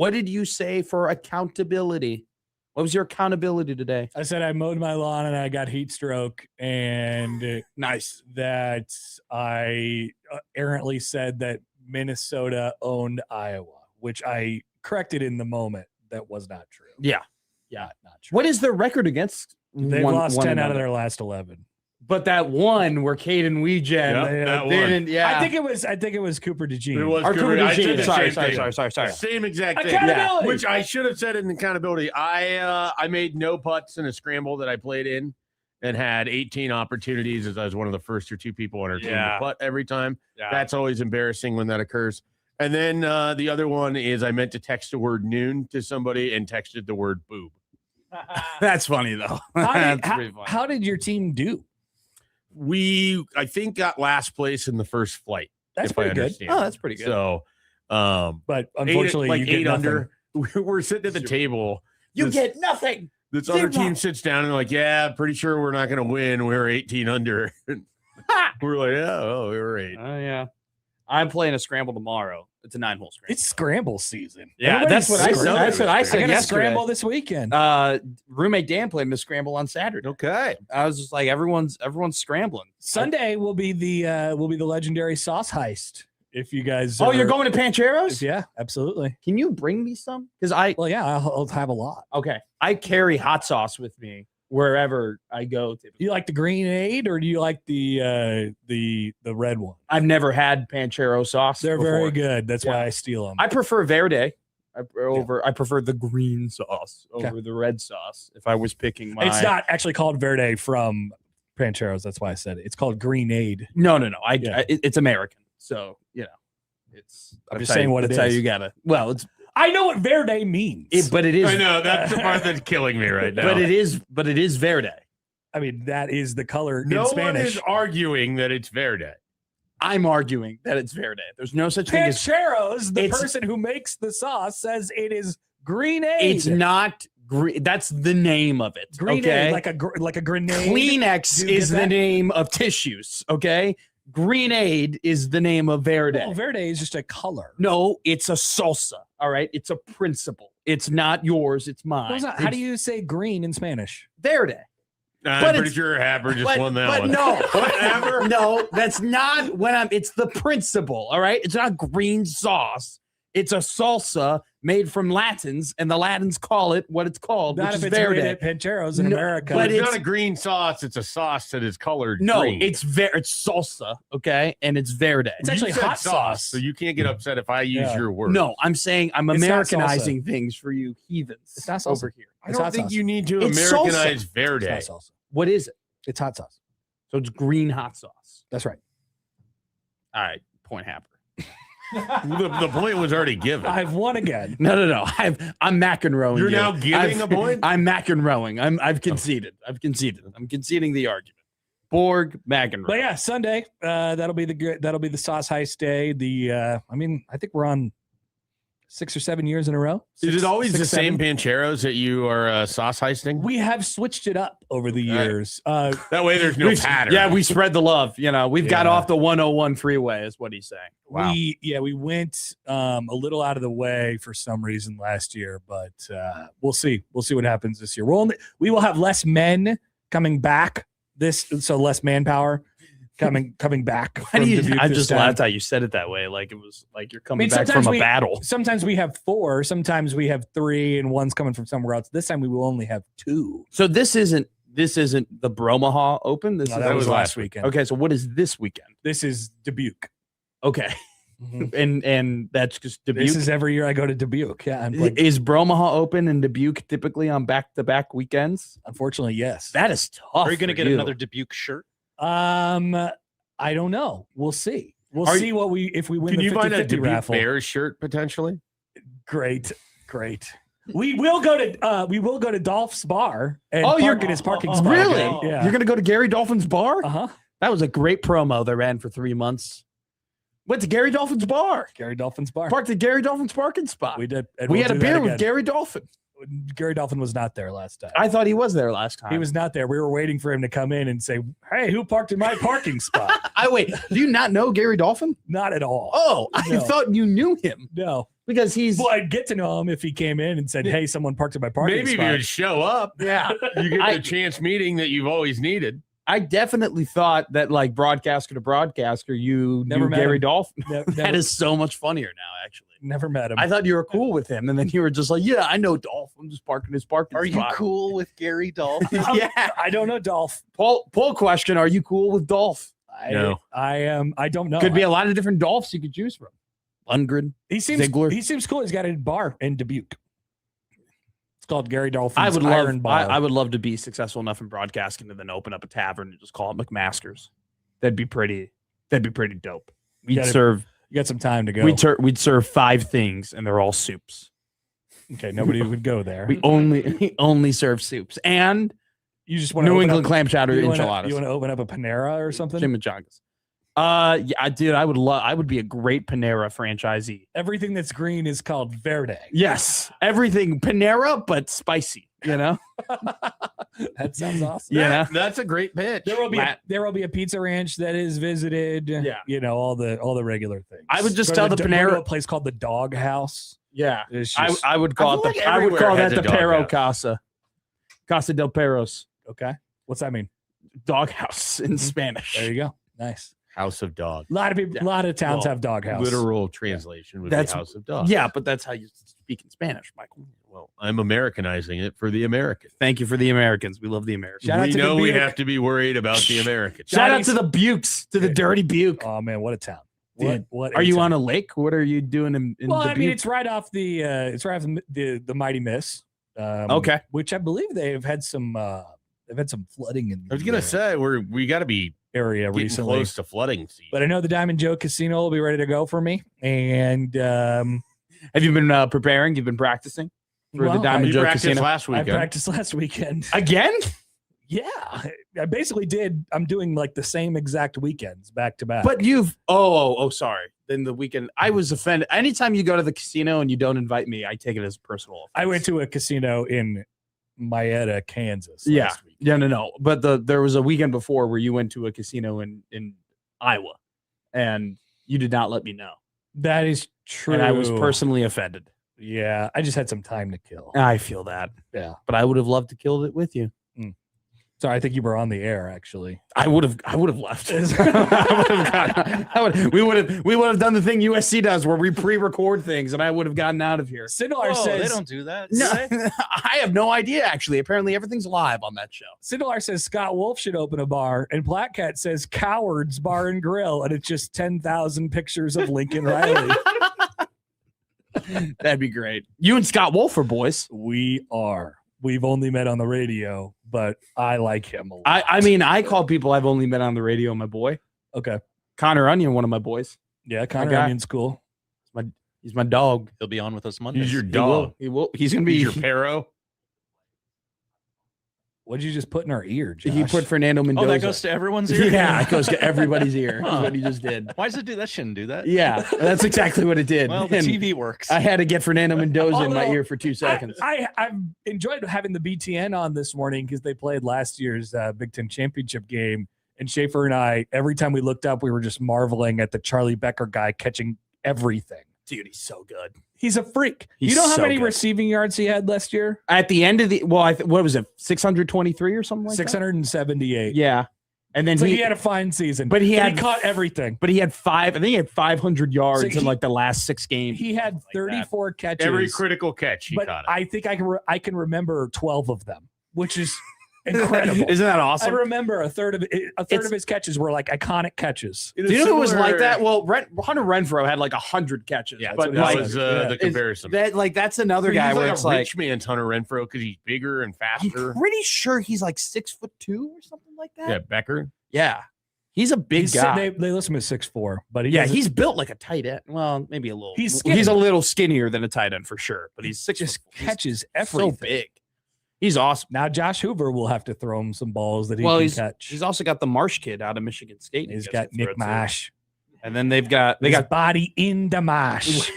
What did you say for accountability? What was your accountability today? I said I mowed my lawn and I got heat stroke, and Nice. that I errantly said that Minnesota owned Iowa, which I corrected in the moment. That was not true. Yeah. Not true. What is their record against? They've lost 10 out of their last 11. But that one where Caden Weegen, that didn't. Yeah, I think it was Cooper DeJean. It was Or Cooper I said DeJean. the Sorry. same thing. Same exact thing. Accountability. Which I should have said in accountability. I made no putts in a scramble that I played in and had 18 opportunities as I was one of the first or two people on our team to putt every time. Yeah. That's always embarrassing when that occurs. And then the other one is I meant to text the word noon to somebody and texted the word boob. That's funny though. How did your team do? We, I think, got last place in the first flight. That's pretty good. Oh, that's pretty good. So, but unfortunately, like you get 8 nothing. under. We're sitting at the table. You get nothing. This other team sits down and they're like, yeah, pretty sure we're not going to win. We're 18 under. We're like, yeah, we were 8. Oh, yeah. I'm playing a scramble tomorrow. It's a 9-hole scramble. It's scramble season. Yeah, Everybody's that's what I said. scrambling. That's what I said I got a yesterday. scramble this weekend. Roommate Dan played in a scramble on Saturday. Okay. I was just like, everyone's scrambling. Sunday will be the legendary sauce heist. If you guys, Oh, you're going to Pancheros? Yeah, absolutely. Can you bring me some? Because I'll have a lot. Okay, I carry hot sauce with me wherever I go. Do you like the Green-Aid or do you like the red one? I've never had Panchero sauce. They're before. very good. That's why I steal them. I prefer Verde. I prefer the green sauce over the red sauce. If I was picking my, it's not actually called Verde from Pancheros. That's why I said it. It's called Green-Aid. No. It's American. So it's. I'm just saying what it is. That's how you gotta. Well, it's. I know what Verde means. But it is. I know that's the part that's killing me right now. But it is Verde. I mean, that is the color no in Spanish. one is arguing that it's Verde. I'm arguing that it's Verde. There's no such thing as Pancheros. The person who makes the sauce says it is Green-Aid. It's not green. That's the name of it. Green-Aid, okay, like a grenade. Kleenex is the name of tissues. Okay. Green-Aid is the name of Verde. Well, Verde is just a color. No, it's a salsa. All right. It's a principle. It's not yours. It's mine. How do you say green in Spanish? Verde. I'm pretty sure Happer just won that one. No, whatever. No, that's not it's the principle. All right. It's not green sauce. It's a salsa made from Latins, and the Latins call it what it's called, Not which if is it's Verde. made at Pancheros in America. But it's not a green sauce. It's a sauce that is colored green. It's salsa, okay? And it's Verde. It's actually hot sauce. So you can't get upset if I use your word. No, I'm saying I'm It's not Americanizing things for you heathens. It's not salsa. Over here. I don't think you need to It's Americanize salsa. Verde. It's not salsa. What is it? It's hot sauce. So it's green hot sauce. That's right. All right, point Happer. The point was already given. I've won again. No. I'm McEnroeing. You're now giving a point? I'm McEnroing. I've conceded. I'm conceding the argument. Borg McEnroe. But yeah, Sunday. That'll be the sauce heist day. I think we're on 6 or 7 years in a row. Is it always the same 7? Pancheros that you are sauce heisting? We have switched it up over the years. That way there's no pattern. Yeah, we spread the love. We've got off the 101 freeway is what he's saying. Wow. We went a little out of the way for some reason last year, but we'll see. We'll see what happens this year. We will have less men coming back so less manpower coming back. I just laughed how you said it that way, like it was like you're coming back from a battle. Sometimes we have 4, sometimes we have 3, and one's coming from somewhere else. This time we will only have 2. So this isn't the Bromaha Open. That was last weekend. Okay, so what is this weekend? This is Dubuque. Okay, and that's just Dubuque. This is every year I go to Dubuque. Yeah, is Bromaha Open and Dubuque typically on back-to-back weekends? Unfortunately, yes. That is tough. Are you going to get another Dubuque shirt? I don't know. We'll see. We'll see if we win. Can the you find a Dubuque raffle. Bears shirt potentially? Great. We will go to Dolph's bar and park in his parking spot. Really? Yeah. You're gonna go to Gary Dolphin's bar? Uh-huh. That was a great promo they ran for 3 months. Went to Gary Dolphin's bar. Gary Dolphin's bar. Parked at Gary Dolphin's parking spot. We did. We had a beer with Gary Dolphin. Gary Dolphin was not there last time. I thought he was there last time. He was not there. We were waiting for him to come in and say, "Hey, who parked in my parking spot?" Wait. Do you not know Gary Dolphin? Not at all. Oh, I No. thought you knew him No, because he's. well, I'd get to know him if he came in and said, "Hey, someone parked in my parking Maybe if spot." you would show up, Yeah, you get the chance meeting that you've always needed. I definitely thought that like broadcaster to broadcaster, you Never knew met Gary him. Dolphin. Never, That is so much funnier now, actually. never met him. I thought you were cool with him, and then you were just like, "Yeah, I know Dolph. I'm just parking his parking Are you spot." cool with Gary Dolphin? Yeah. I don't know Dolph. Poll question: Are you cool with Dolph? No. I am. I don't know. Could be a lot of different Dolphs you could choose from. Lundgren. He seems Ziegler. He seems cool. He's got a bar in Dubuque. It's called Gary Dolphin's I would Iron love. Bar. I would love to be successful enough in broadcasting to then open up a tavern and just call it McMaster's. That'd be pretty. That'd be pretty dope. We'd gotta- serve. You got some time to go. We'd serve 5 things, and they're all soups. Okay, nobody would go there. We only serve soups and You just want New England clam chowder You enchiladas. want to open up a Panera or something? Chimichangas. Yeah, dude, I would be a great Panera franchisee. Everything that's green is called verde. Yes, everything Panera, but spicy. You know, That sounds awesome. Yeah. That's a great pitch. There will be a pizza ranch that is visited. Yeah. You know, all the regular things. I would just Go tell to the go to Panera- a place called the Dog House. yeah. It's I just, would call I it feel the like I would everywhere call has that a the dog Perro house. Casa del Perros okay. What's that mean? doghouse in Spanish. There you go. Nice. House of Dog. A lot of people, a lot of towns Well, have dog house. Literal translation would That's- be House of Dog. Yeah, but that's how you speak in Spanish, Michael. Well, I'm Americanizing it for the American. Thank you for the Americans. We love the Americans. Shout out We to know we Dubuque. have to be worried about the Americans. Shout out Johnny's- to the Bukes, to the dirty Buke. Oh man, what a town! Dude, What Are a you town. on a lake? What are you doing in Well, I mean, Dubuque? it's right off the Mighty Miss. Okay. Which I believe they've had some flooding in. I was gonna the say we got to be area getting recently. close to flooding season. But I know the Diamond Joe Casino will be ready to go for me. And Have you been preparing? You've been practicing for well, the Diamond you Joe practiced Casino last I weekend. practiced last weekend. again? Yeah, I basically did. I'm doing like the same exact weekends back to back. But you've sorry. Then the weekend I was offended. Anytime you go to the casino and you don't invite me, I take it as personal. I went to a casino in Marietta, Kansas. Yeah. last week. No. But there was a weekend before where you went to a casino in Iowa, and you did not let me know, That is true. and I was personally offended. Yeah, I just had some time to kill. I feel that. Yeah. But I would have loved to kill it with you. Sorry, I think you were on the air actually. I would have left. We would have done the thing USC does where we pre-record things, and I would have gotten out of here. Sidlar Oh, says they don't do that. No, do they? I have no idea. Actually, apparently everything's live on that show. Sidlar says Scott Wolf should open a bar, and Black Cat says Cowards Bar and Grill, and it's just 10,000 pictures of Lincoln Riley. That'd be great. You and Scott Wolf are boys. We are. We've only met on the radio, but I like him a lot. I mean, I call people I've only met on the radio my boy. Okay. Connor Onion, one of my boys. Yeah, Connor guy. Onion's cool. He's my dog. He'll be on with us Monday. He's your He dog. will. He will. He's gonna be. He's your Perro. What did you just put in our ear, Josh? He put Fernando Mendoza. Oh, that goes to everyone's ear. Yeah, it goes to everybody's ear. That's Huh. what he just did. Why does it do that? Shouldn't do that. Yeah, that's exactly what it did. Well, the And TV works. I had to get Fernando Mendoza in my Although, ear for 2 seconds. I've enjoyed having the BTN on this morning because they played last year's Big Ten championship game. And Schaefer and I, every time we looked up, we were just marveling at the Charlie Becker guy catching everything. Dude, he's so good. He's a freak. He's you know how so many good. receiving yards he had last year? At the end of the what was it? 623 or something like 678. that. Yeah, and then So he had a fine season, but he and had caught everything. But he had I think he had 500 yards So in he- like the last 6 games. He had something like that. 34 catches. Every critical catch he but caught it. I think I can remember 12 of them, which is incredible. Isn't that I awesome? remember a third of his catches were like iconic catches. Do you know who was like that? Well, Hunter Renfrow had like 100 catches. Yeah, but what that he like, was Yeah. the comparison. that's another He's guy like where a it's like rich man's Hunter Renfro because he's bigger and I'm faster. pretty sure he's like 6'2" or something like that. Yeah, Becker. Yeah. He's a big He's, guy. they list him as 6'4", but he Yeah, doesn't- he's built like a tight end. Well, maybe a little. He's skinny. He's a little skinnier than a tight end for sure, but he's 6 just foot. He's catches everything. so big. He's awesome. Now Josh Hoover will have to throw him some balls that he Well, can he's catch. he's also got the Marsh kid out of Michigan State. He's he got gets to throw Nick to. Marsh. And then they got His body in the mash.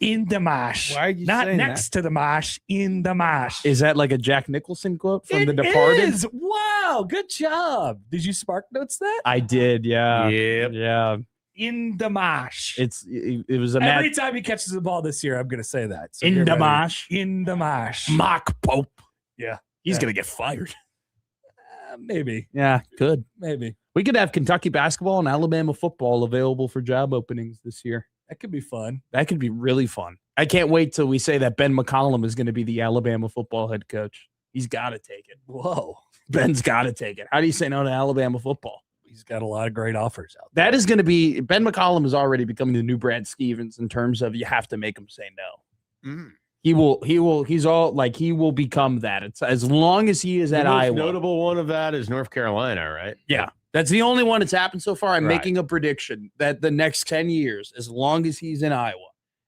In the marsh. Why are you Not saying next to the marsh, in the marsh. Is that like a Jack Nicholson quote from It The Departed? is. Wow, good job. Did you spark notes that? I did, yeah. Yep. Yeah. In the marsh. It was a Every time he catches the ball this year, I'm going to say that. So in get the ready. marsh. In the marsh. Mock Pope. Yeah. He's Yeah. going to get fired. Maybe. Yeah, good. Maybe. We could have Kentucky basketball and Alabama football available for job openings this year. That could be fun. That could be really fun. I can't wait till we say that Ben McCollum is going to be the Alabama football head coach. He's got to take it. Whoa. Ben's got to take it. How do you say no to Alabama football? He's got a lot of great offers out there. That is going to be Ben McCollum is already becoming the new Brad Stevens in terms of you have to make him say no. He will become that. It's as long as he is The at most Iowa. notable one of that is North Carolina, right? Yeah. That's the only one that's happened so far. I'm Right. making a prediction that the next 10 years, as long as he's in Iowa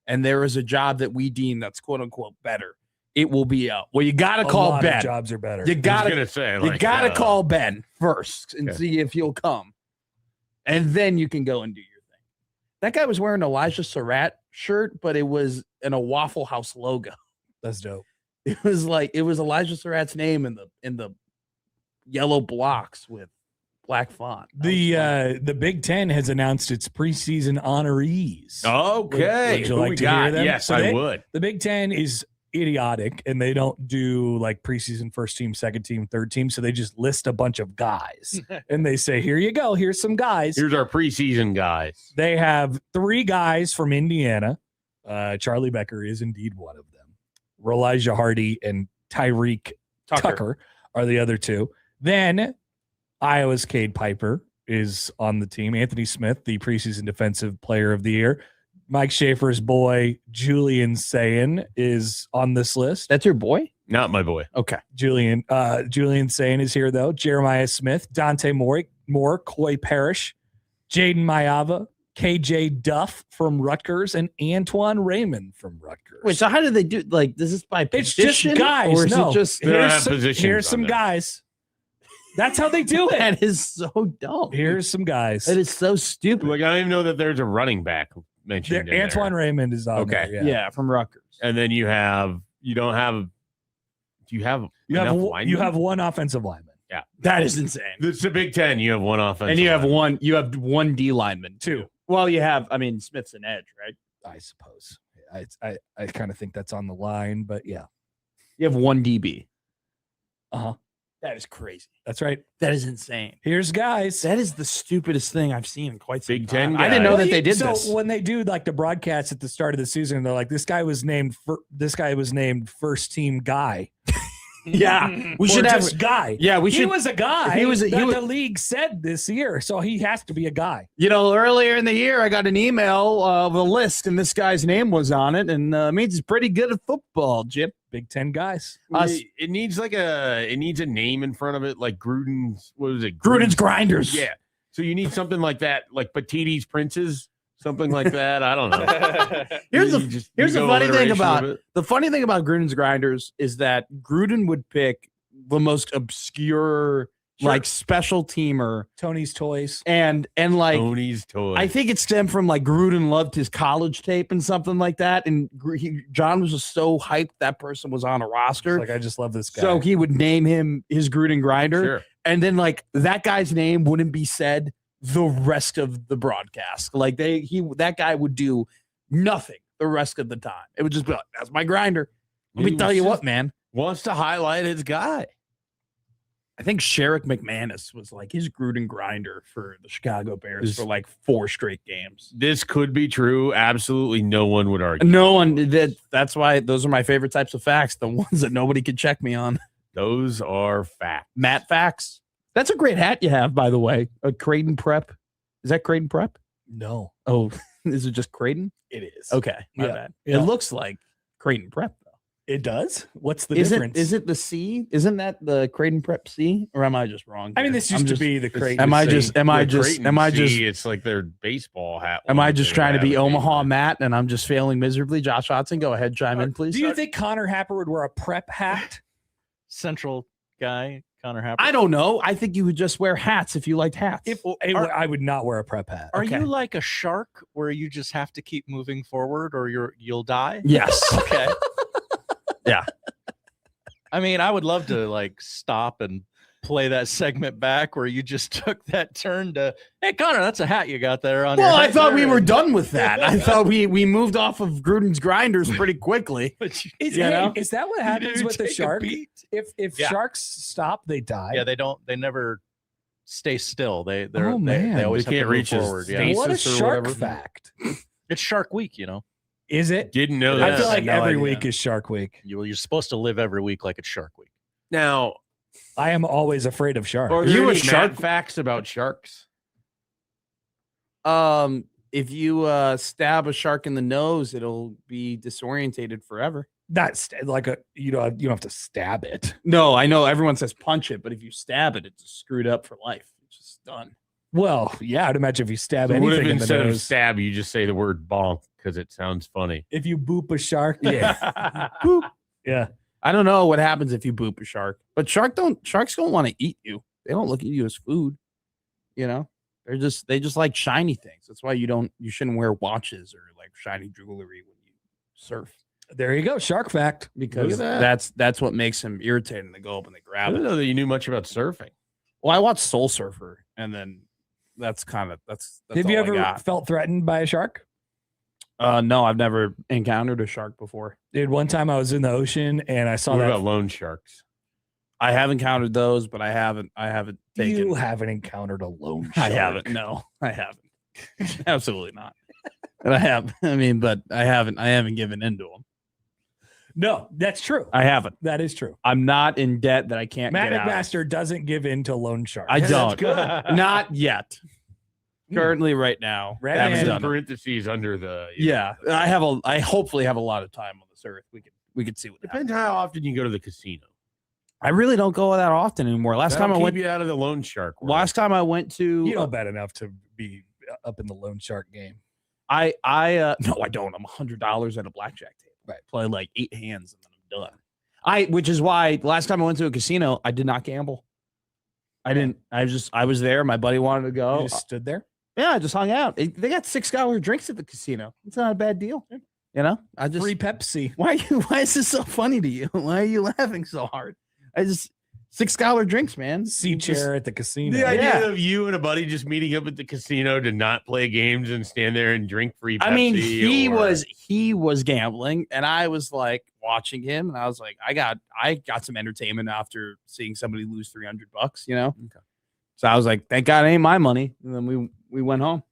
and there is a job that we deem that's quote unquote better, it will be out. Well, you got to A call lot of Ben. jobs are better. You I was got to gonna say, you like, got to call Ben first and Okay. see if he'll come. And then you can go and do your thing. That guy was wearing an Elijah Surratt shirt, but it was in a Waffle House logo. That's dope. It was Elijah Surratt's name in the yellow blocks with black font. That was fun. The Big Ten has announced its preseason honorees. Okay. Would you Who like we to hear got? them? Yes, So I they- would. The Big Ten is idiotic, and they don't do like preseason first team, second team, third team. So they just list a bunch of guys, and they say, "Here you go. Here's some guys." Here's our preseason guys. They have 3 guys from Indiana. Charlie Becker is indeed one of them. Elijah Hardy and Tyreek Tucker are the other 2. Then Iowa's Cade Piper is on the team. Anthony Smith, the preseason defensive player of the year. Mike Schaefer's boy, Julian Sayin, is on this list. That's your boy? Not my boy. Okay. Julian Sayin is here, though. Jeremiah Smith, Dante Moore, Coy Parrish, Jaden Mayava, KJ Duff from Rutgers, and Antoine Raymond from Rutgers. Wait, so how did they do? Like, is this by It's position? just guys. Or is No. it just They don't have Here's some, positions here's on some there. guys. That's how they do it. that is so dumb. Here's some guys. That is so stupid. Like, I don't even know that there's a running back mentioned. in Antoine there. Raymond is on Okay. there. yeah. From Rutgers. And then you don't have. Do you have? You have enough you linemen? have one offensive lineman. That is insane. It's the Big Ten. You have one offense, And you have one D lineman. 2. Well, you have, Smith's an edge, right? I suppose. I kind of think that's on the line, but yeah. You have one DB. Uh-huh. That is crazy. That's right. That is insane. Here's guys. That is the stupidest thing I've seen in quite some Big time. Ten I didn't know guys. that they did so this. when they do like the broadcast at the start of the season, they're like, this guy was named first team guy. Yeah, we should Or have. just guy. Yeah, we He should. was a guy. he was- that he was- the league said this year, so he has to be a guy. Earlier in the year, I got an email of a list, and this guy's name was on it, and means he's pretty good at football. Jip. Big Ten guys. It needs it needs a name in front of it, like Gruden's. What was it? Gruden's Grinders. Yeah. So you need something like that, like Petiti's Princes, something like that. I don't know. Here's You the go funny thing iteration about of it. the funny thing about Gruden's Grinders is that Gruden would pick the most obscure, like special teamer, Tony's Toys. and like Tony's Toys. I think it stemmed from like Gruden loved his college tape and something like that, and John was just so hyped that person was on a roster, Like, I just love this guy. so he would name him his Gruden Grinder, Sure. and then like that guy's name wouldn't be said the rest of the broadcast. Like that guy would do nothing the rest of the time. It would just be like, that's my grinder. Let me He tell you was what, just- man. Wants to highlight his guy. I think Sherrick McManus was like his Gruden grinder for the Chicago Bears This- for like 4 straight games. This could be true. Absolutely no one would argue. No one did. That's why those are my favorite types of facts. The ones that nobody can check me on. Those are facts. Matt Facts. That's a great hat you have, by the way. A Creighton Prep. Is that Creighton Prep? no, Oh, is it just Creighton? it is. Okay, my Yeah, bad. yeah. It looks like Creighton Prep, though. It does? What's the Is difference? it the C? Isn't that the Creighton Prep C? Or am I just wrong? I mean, here? this used I'm to just- be the Creighton. Am I C. just? Am I just? Am I just? It's like their baseball hat. Am one I that just they trying to have be at Omaha game. Matt and I'm just failing miserably? Josh Hudson, go ahead, chime in, please. Do you think Connor Happer would wear a prep hat? Central guy Connor Happer? I don't know. I think you would just wear hats if you liked hats. I would not wear a prep hat. Are Okay. you like a shark where you just have to keep moving forward or you'll die? Yes. Okay. Yeah. I mean, I would love to like stop and play that segment back where you just took that turn to, hey, Connor, that's a hat you got there on your Well, I head thought there, we were and- done with that. I thought we moved off of Gruden's grinders pretty quickly. But you- Is, You know? is that what you happens do with the take a shark? beat. If Yeah. sharks stop, they die. Yeah, they never stay still. They Oh, man. they always They have can't to move reach his forward. Yeah. stasis What a or shark whatever. fact. It's Shark Week, you know. Is it? Didn't know I that. feel like no every idea. week is Shark Week. You're supposed to live every week like it's Shark Week. Now, I am always afraid of sharks. are you you a a shark- shark facts about sharks? If you stab a shark in the nose, it'll be disorientated forever. Not like you don't have to stab it. No, I know everyone says punch it, but if you stab it, it's screwed up for life. It's just done. Well, yeah, I'd imagine if you stab So what if anything in the instead of nose, stab, you just say the word bonk because it sounds funny? if you boop a shark, yeah, Boop. yeah. I don't know what happens if you boop a shark, but sharks don't want to eat you. They don't look at you as food. You know, they just like shiny things. That's why you shouldn't wear watches or like shiny jewelry when you surf, There you go, shark fact. because Look at that. that's what makes them irritating. They go up and they I grab didn't it. know that you knew much about surfing. Well, I watched Soul Surfer, and then that's that's Have you all I ever got. felt threatened by a shark? No, I've never encountered a shark before. Dude, one time I was in the ocean and I saw What that. about loan sharks? I have encountered those, but I haven't taken. You haven't encountered a lone I shark. haven't. No, I haven't. Absolutely not. And I have. I mean, but I haven't given into them. No, that's true. I haven't. That is true. I'm not in debt that I can't Matt get out of. McMaster doesn't give in to loan sharks. I don't. good. Not yet. Currently, right now, Red haven't man. done in it. parentheses under the. Yeah, I hopefully have a lot of time on this earth. We could see what happens. Depends how often you go to the casino. I really don't go that often anymore. Last time I That'll went. keep you out of the loan shark. world. Last time I went to. You don't bet enough to be up in the loan shark game. I no, I don't. I'm $100 at a blackjack table. Right. Play like 8 hands and then I'm done. Which is why last time I went to a casino, I did not gamble. I didn't. I was there. My buddy wanted to go. You just stood there. Yeah, I just hung out. They got $6 drinks at the casino. It's not a bad deal. You know, I just Free Pepsi. why is this so funny to you? Why are you laughing so hard? I just $6 drinks, man. Sea chair at the casino. The idea Yeah. of you and a buddy just meeting up at the casino to not play games and stand there and drink free Pepsi. I mean, he or- was gambling, and I was like watching him, and I was like, I got some entertainment after seeing somebody lose $300, you know. Okay. So I was like, thank God it ain't my money. And then we went home.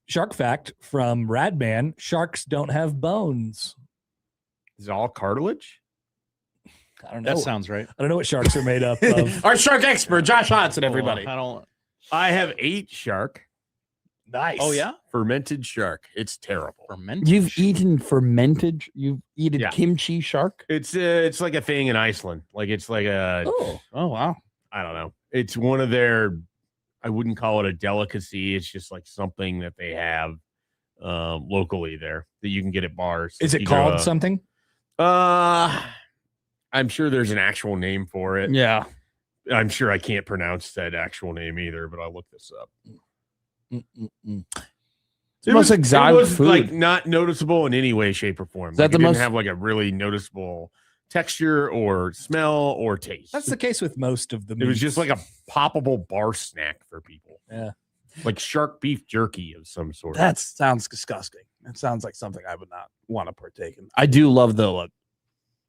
Shark fact from Radman: sharks don't have bones. Is it all cartilage? I don't know. That sounds right. I don't know what sharks are made up of. Our shark expert, Josh Hodson, everybody. I don't. I have 8 shark, Nice. Oh yeah. fermented shark. It's terrible. Fermented. You've eaten fermented. You've eaten Yeah. kimchi shark. It's like a thing in Iceland. Like it's like a Oh wow. I don't know. It's one of their. I wouldn't call it a delicacy. It's just like something that they have locally there that you can get at bars. Is Like it you go called to- something? I'm sure there's an actual name for it. Yeah. I'm sure I can't pronounce that actual name either, but I'll look this up. It's the most exotic it was food. like not noticeable in any way, shape, or form. Is that Like, the it didn't most- have like a really noticeable texture or smell or taste. That's the case with most of the. It was just meats. like a poppable bar snack for people. Yeah. Like shark beef jerky of some sort. That sounds disgusting. That sounds like something I would not want to partake in. I do love though,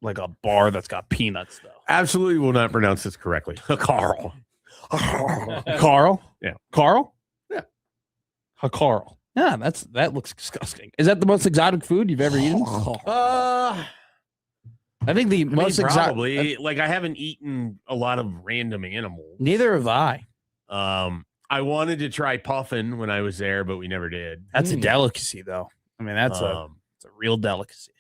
like a bar that's got peanuts though. Absolutely will not pronounce this correctly. Carl. Carl? Yeah. Carl? Yeah. Carl. Yeah, that looks disgusting. Is that the most exotic food you've ever eaten? I think the most exotic. probably. Like I haven't eaten a lot of random animals. Neither have I. I wanted to try puffin when I was there, but we never did. That's a delicacy, though. I mean, it's a real delicacy.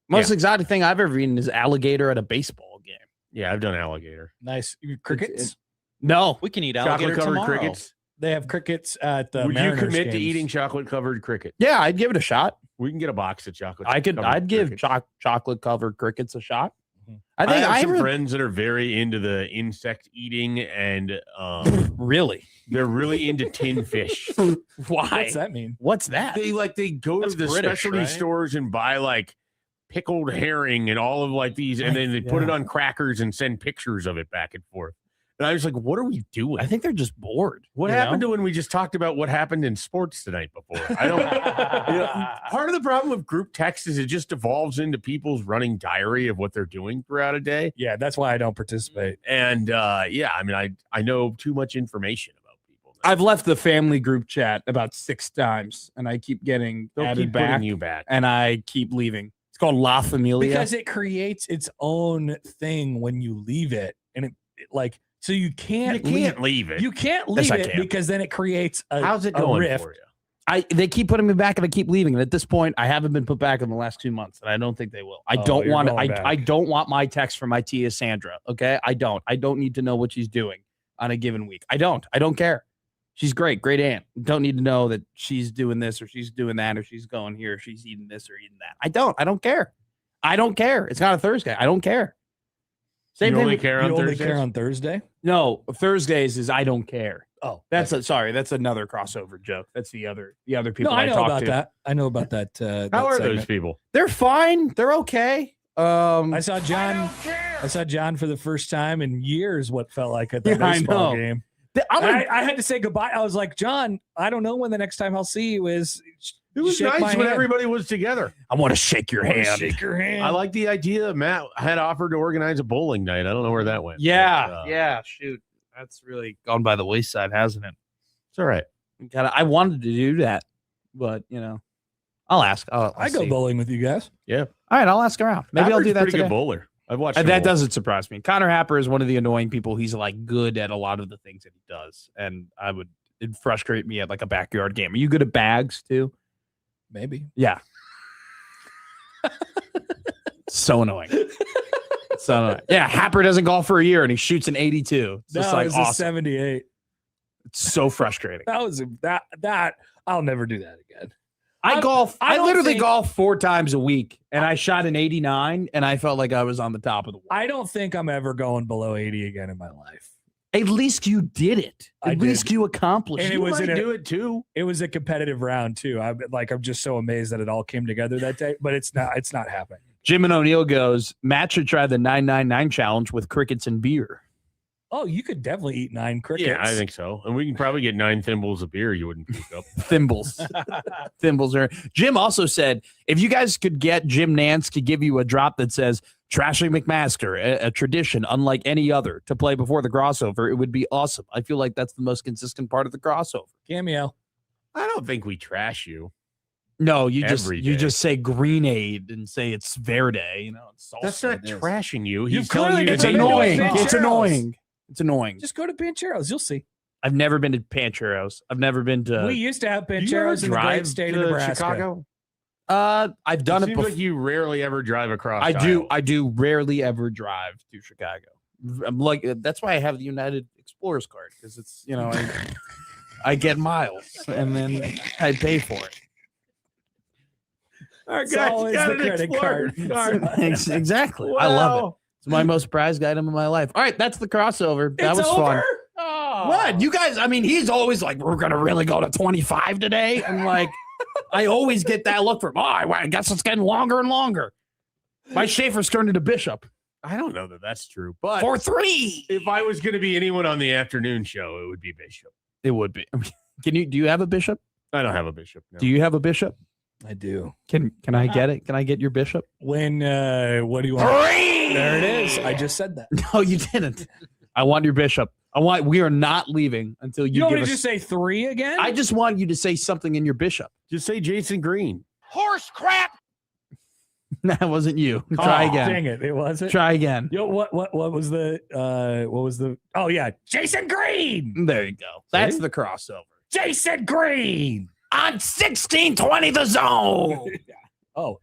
Most Yeah. exotic thing I've ever eaten is alligator at a baseball game. Yeah, I've done alligator. nice. Crickets. No, We can eat alligator Chocolate covered tomorrow. crickets. They have crickets at the. Would Mariners you commit to games. eating chocolate covered cricket? yeah, I'd give it a shot. We can get a box of chocolate. I'd give crickets. chocolate covered crickets a shot. I think have some friends that are very into the insect eating, and really, they're really into tin fish. Why? What's that mean? What's that? They go That's to the British, specialty right? stores and buy like pickled herring and all of like these, and then they put it on crackers and send pictures of it back and forth. And I was like, what are we doing? I think they're just bored. What happened to when we just talked about what happened in sports the night before? I don't. Part of the problem with group text is it just evolves into people's running diary of what they're doing throughout a day. Yeah, that's why I don't participate. And I mean, I know too much information about people. I've left the family group chat about 6 times, and I keep getting They'll added keep back, putting you back. and I keep leaving. It's called La Familia. Because it creates its own thing when you leave it, and it like so you can't leave it. You can't Yes, leave I it can. because then it creates a How's it a going rift. for you? They keep putting me back, and I keep leaving. And at this point, I haven't been put back in the last 2 months, and I don't think they will. I don't you're want. going back. I don't want my text from my Tia Sandra. Okay, I don't. I don't need to know what she's doing on a given week. I don't. I don't care. She's great aunt. Don't need to know that she's doing this or she's doing that or she's going here or she's eating this or eating that. I don't. I don't care. I don't care. It's not a Thursday. I don't care. Same You thing. only with- care You on only Thursdays? care on Thursday? No, Thursdays is I don't care. Oh, That's that's another crossover joke. That's the other people no, I know talk about to. that. I know about that. How are segment. those people? They're fine. They're okay. I saw John. I saw John for the first time in years. What felt like at the Yeah, I baseball know. game. I'm gonna- I had to say goodbye. I was like, John, I don't know when the next time I'll see you is. It was Shake my nice when hand. everybody was together. I want to shake your hand. Shake your hand. I like the idea. Matt had offered to organize a bowling night. I don't know where that went. Yeah, but, yeah. Shoot, that's really gone by the wayside, hasn't it? It's all right. I wanted to do that, but I'll ask. I go see. bowling with you guys. Yeah. All right, I'll ask around. Maybe I'll Happer's do that pretty today. good bowler. I've watched And him that bowl. doesn't surprise me. Connor Happer is one of the annoying people. He's like good at a lot of the things that he does, and it'd frustrate me at like a backyard game. Are you good at bags too? Maybe. Yeah. So annoying. So annoying. Yeah, Happer doesn't golf for a year and he shoots an 82. It's just No, like it's a awesome. 78. It's so frustrating. That was that. I'll never do that again. I golf. I I don't literally think- golf 4 times a week, and I shot an 89, and I felt like I was on the top of the world. I don't think I'm ever going below 80 again in my life. At least you did it. I At did. least you accomplished And it. it was might in a- do it too. It was a competitive round too. I'm just so amazed that it all came together that day. But it's not happening. Jim and O'Neill goes, Matt should try the 999 challenge with crickets and beer. Oh, you could definitely eat 9 crickets. Yeah, I think so. And we can probably get 9 thimbles of beer you wouldn't pick up. Thimbles. Thimbles are. Jim also said, if you guys could get Jim Nance to give you a drop that says Trashing McMaster, a tradition unlike any other to play before the crossover, it would be awesome. I feel like that's the most consistent part of the crossover. Cameo. I don't think we trash you. No, you Every day. just say Greenade and say it's Verde. It's That's salsa. not trashing you. You've He's telling clearly you to It's been be to a annoying. Pancheros. It's annoying. It's annoying. Just go to Pancheros. You'll see. I've never been to Pancheros. I've never been to. We used to have Do you ever Pancheros in the drive great state to of Nebraska. Chicago? I've done it Seems before. like you rarely ever drive across. I do rarely ever drive to Chicago. I'm like that's why I have the United Explorers card because it's I get miles and then I pay for it. Our It's always the credit card. Exactly. I love it. It's my most prized item in my life. All right, that's the crossover. That It's was fun. over? What? You guys, I mean, he's always like, we're going to really go to 25 today. I'm like, I always get that look from, I guess it's getting longer and longer. My Schaefer's turned into Bishop. I don't know that that's true, but 4-3. if I was going to be anyone on the afternoon show, it would be Bishop. It would be. Do you have a Bishop? I don't have a Bishop. No. Do you have a Bishop? I do. Can I get it? Can I get your Bishop? When what do you want? There it is. I just said that. No, you didn't. I want your Bishop. We are not leaving until You you want give me to us. just say 3 again? I just want you to say something in your Bishop. Just say Jason Green. Horse crap. That wasn't you. Try again. Dang it. It wasn't. Try again. Yo, what was the oh yeah, Jason Green. There you go. That's the crossover. Jason Green. On 1620 the zone. Oh.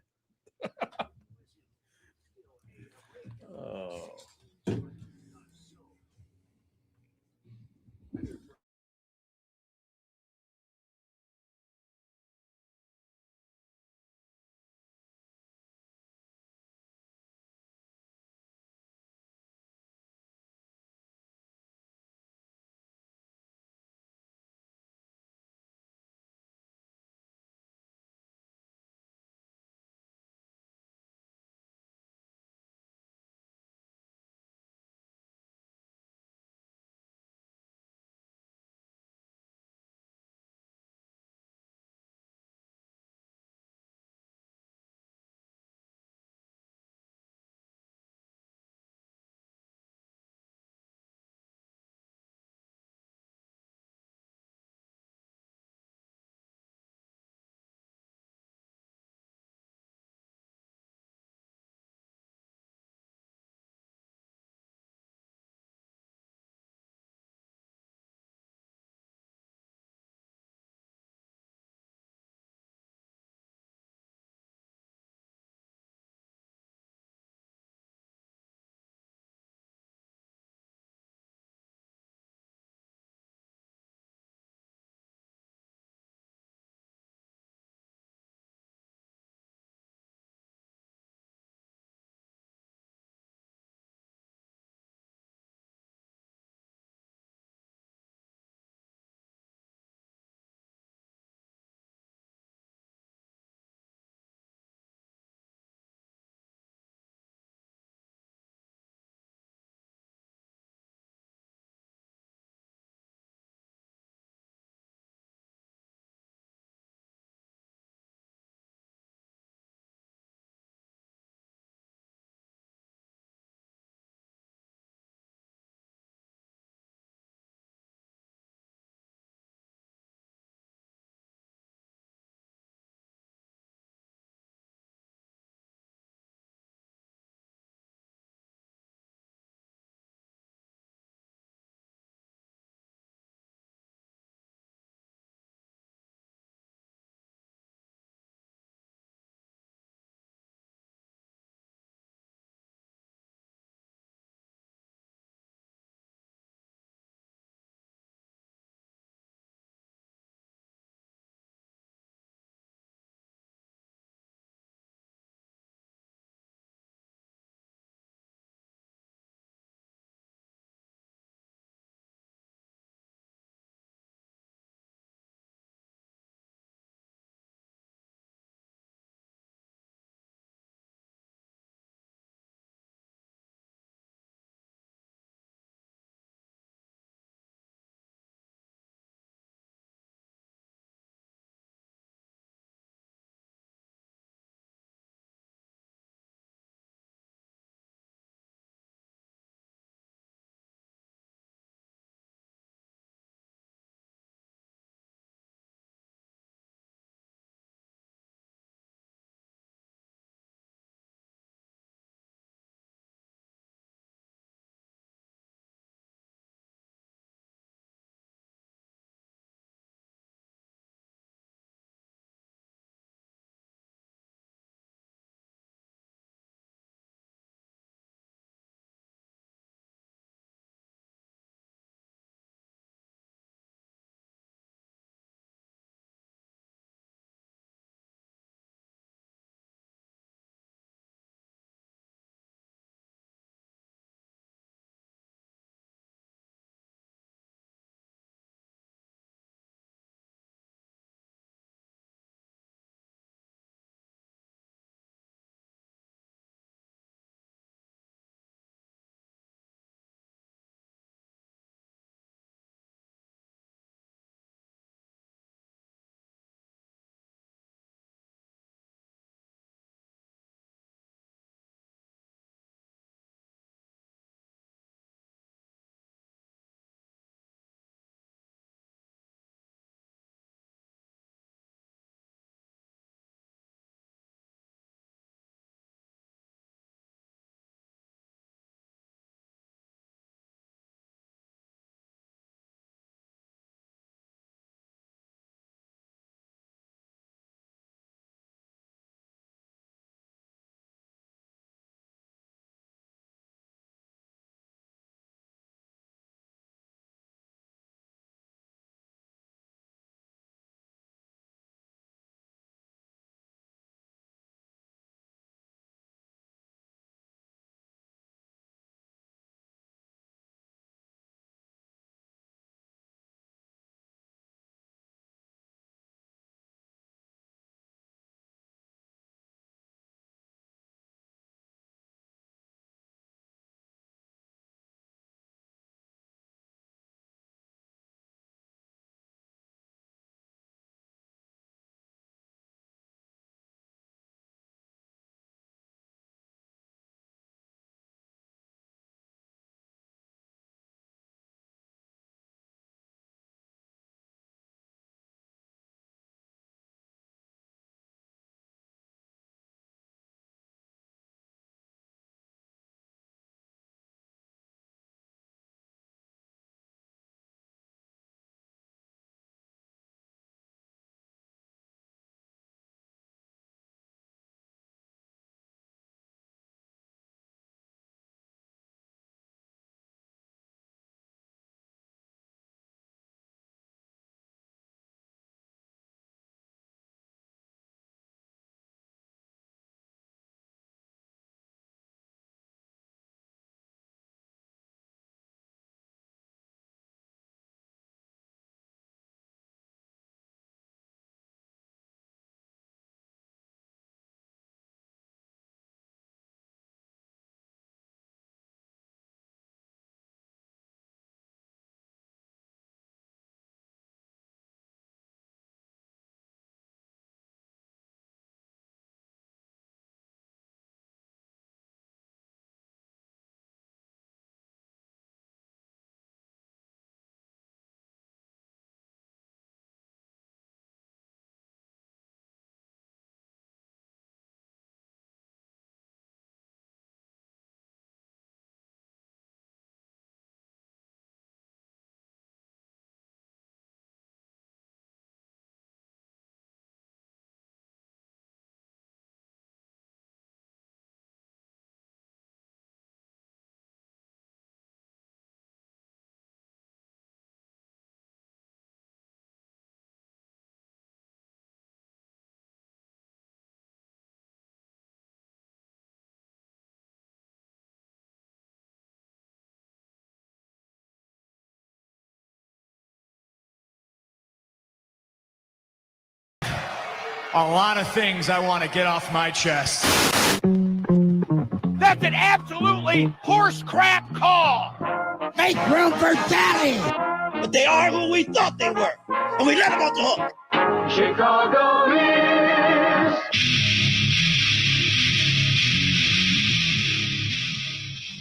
a lot of things I want to get off my chest. That's an absolutely horse crap call. Make room for Daddy. But they are who we thought they were, and we let them off the hook. Chicago is.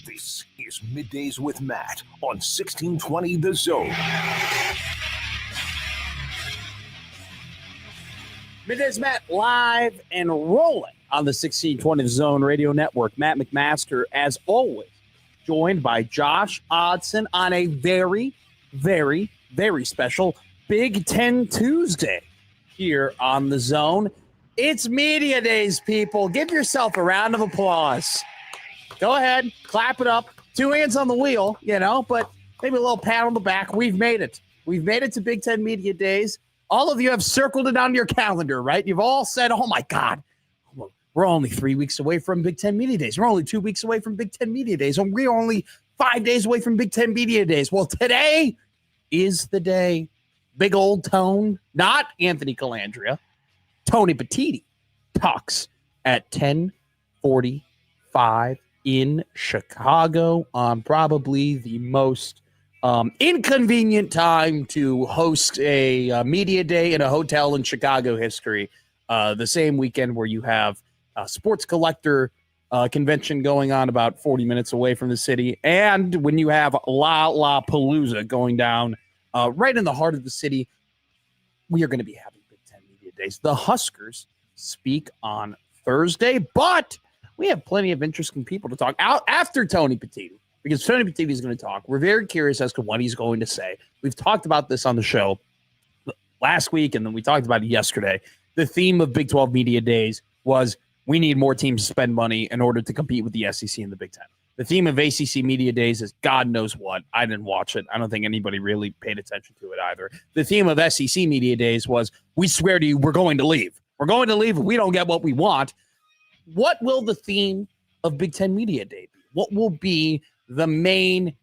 This is Middays with Matt on 1620 The Zone. Middays Matt live and rolling on the 1620 Zone Radio Network. Matt McMaster, as always, joined by Josh Odson on a very, very, very special Big Ten Tuesday here on the Zone. It's Media Days, people. Give yourself a round of applause. Go ahead, clap it up. 2 hands on the wheel, but maybe a little pat on the back. We've made it. We've made it to Big Ten Media Days. All of you have circled it on your calendar, right? You've all said, oh, my God, we're only 3 weeks away from Big Ten Media Days. We're only 2 weeks away from Big Ten Media Days. And we're only 5 days away from Big Ten Media Days. Well, today is the day. Big old Tone, not Anthony Calandria, Tony Petitti talks at 10:45 in Chicago on probably the most inconvenient time to host a media day in a hotel in Chicago history. The same weekend where you have a sports collector convention going on about 40 minutes away from the city. And when you have Lollapalooza going down right in the heart of the city, we are going to be having Big Ten Media Days. The Huskers speak on Thursday, but we have plenty of interesting people to talk out after Tony Petitti, because Tony Petitti is going to talk. We're very curious as to what he's going to say. We've talked about this on the show last week, and then we talked about it yesterday. The theme of Big 12 Media Days was we need more teams to spend money in order to compete with the SEC and the Big Ten. The theme of ACC Media Days is God knows what. I didn't watch it. I don't think anybody really paid attention to it either. The theme of SEC Media Days was we swear to you we're going to leave. We're going to leave if we don't get what we want. What will the theme of Big Ten Media Day be? What will be the main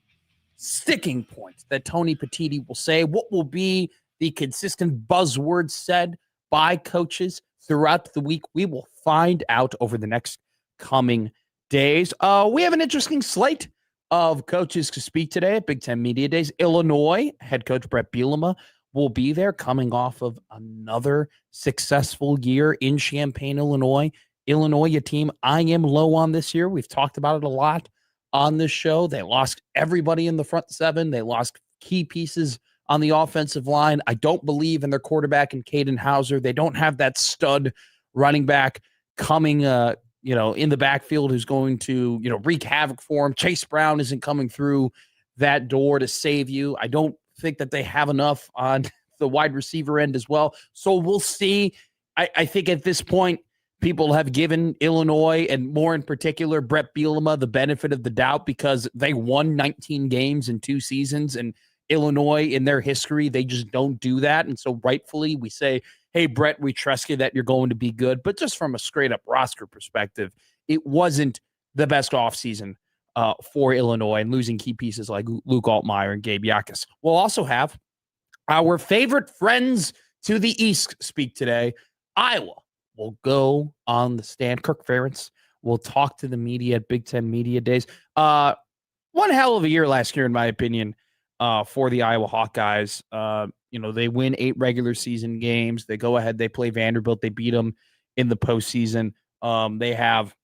sticking point that Tony Petitti will say? What will be the consistent buzzwords said by coaches throughout the week? We will find out over the next coming days. We have an interesting slate of coaches to speak today at Big Ten Media Days. Illinois head coach Brett Bielema will be there, coming off of another successful year in Champaign, Illinois. Illinois, a team I am low on this year. We've talked about it a lot on this show. They lost everybody in the front seven. They lost key pieces on the offensive line. I don't believe in their quarterback in Caden Hauser. They don't have that stud running back coming in the backfield who's going to, wreak havoc for him. Chase Brown isn't coming through that door to save you. I don't think that they have enough on the wide receiver end as well. So we'll see. I think at this point, people have given Illinois, and more in particular, Brett Bielema, the benefit of the doubt because they won 19 games in 2 seasons, and Illinois, in their history, they just don't do that. And so rightfully, we say, hey, Brett, we trust you that you're going to be good. But just from a straight-up roster perspective, it wasn't the best offseason for Illinois, and losing key pieces like Luke Altmaier and Gabe Yakus. We'll also have our favorite friends to the East speak today. Iowa will go on the stand. Kirk Ferentz will talk to the media at Big Ten Media Days. One hell of a year last year, in my opinion, for the Iowa Hawkeyes. They win 8 regular season games. They go ahead, they play Vanderbilt. They beat them in the postseason. They have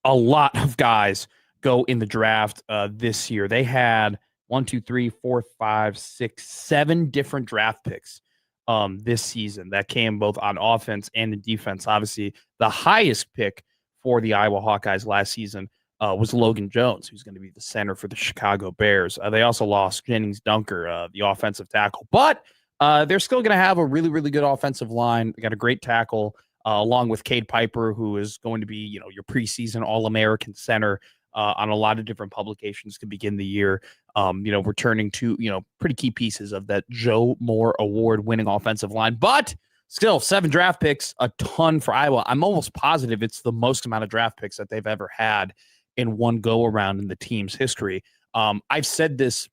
a lot of guys go in the draft this year. They had 7 different draft picks this season that came both on offense and in defense. Obviously, the highest pick for the Iowa Hawkeyes last season was Logan Jones, who's going to be the center for the Chicago Bears. They also lost Jennings Dunker, the offensive tackle, but they're still going to have a really, really good offensive line. They got a great tackle along with Cade Piper, who is going to be, your preseason All-American center on a lot of different publications to begin the year. Returning to, pretty key pieces of that Joe Moore award-winning offensive line, but still 7 draft picks, a ton for Iowa. I'm almost positive it's the most amount of draft picks that they've ever had in one go-around in the team's history. I've said this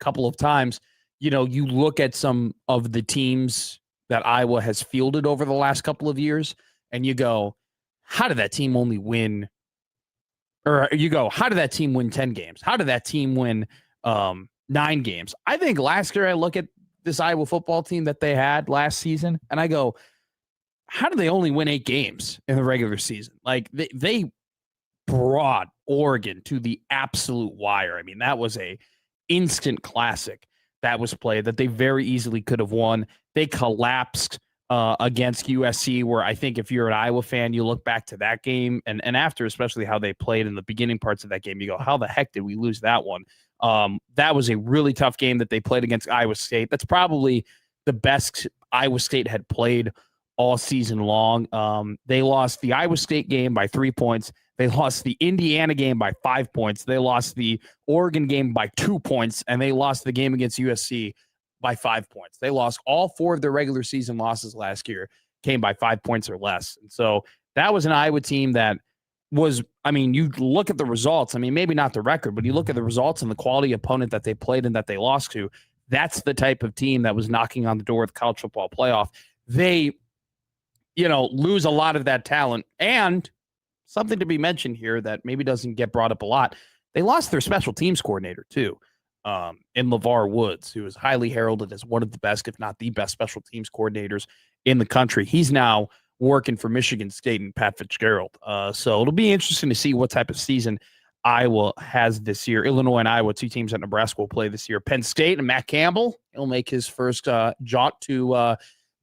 a couple of times. You look at some of the teams that Iowa has fielded over the last couple of years, and you go, how did that team only win? Or you go, how did that team win 10 games? How did that team win 9 games? I think last year I look at this Iowa football team that they had last season, and I go, how did they only win 8 games in the regular season? Like they brought Oregon to the absolute wire. I mean, that was a instant classic that was played that they very easily could have won. They collapsed against USC, where I think if you're an Iowa fan, you look back to that game and after, especially how they played in the beginning parts of that game, you go, how the heck did we lose that one? That was a really tough game that they played against Iowa State. That's probably the best Iowa State had played all season long. They lost the Iowa State game by 3 points. They lost the Indiana game by 5 points. They lost the Oregon game by 2 points, and they lost the game against USC by 5 points. They lost all 4 of their regular season losses last year, came by 5 points or less. And so that was an Iowa team that was, I mean, you look at the results. I mean, maybe not the record, but you look at the results and the quality opponent that they played and that they lost to. That's the type of team that was knocking on the door of the college football playoff. They, lose a lot of that talent. And something to be mentioned here that maybe doesn't get brought up a lot. They lost their special teams coordinator too, in LeVar Woods, who is highly heralded as one of the best, if not the best special teams coordinators in the country. He's now working for Michigan State and Pat Fitzgerald. So it'll be interesting to see what type of season Iowa has this year. Illinois and Iowa, 2 teams that Nebraska will play this year. Penn State and Matt Campbell, he'll make his first jaunt to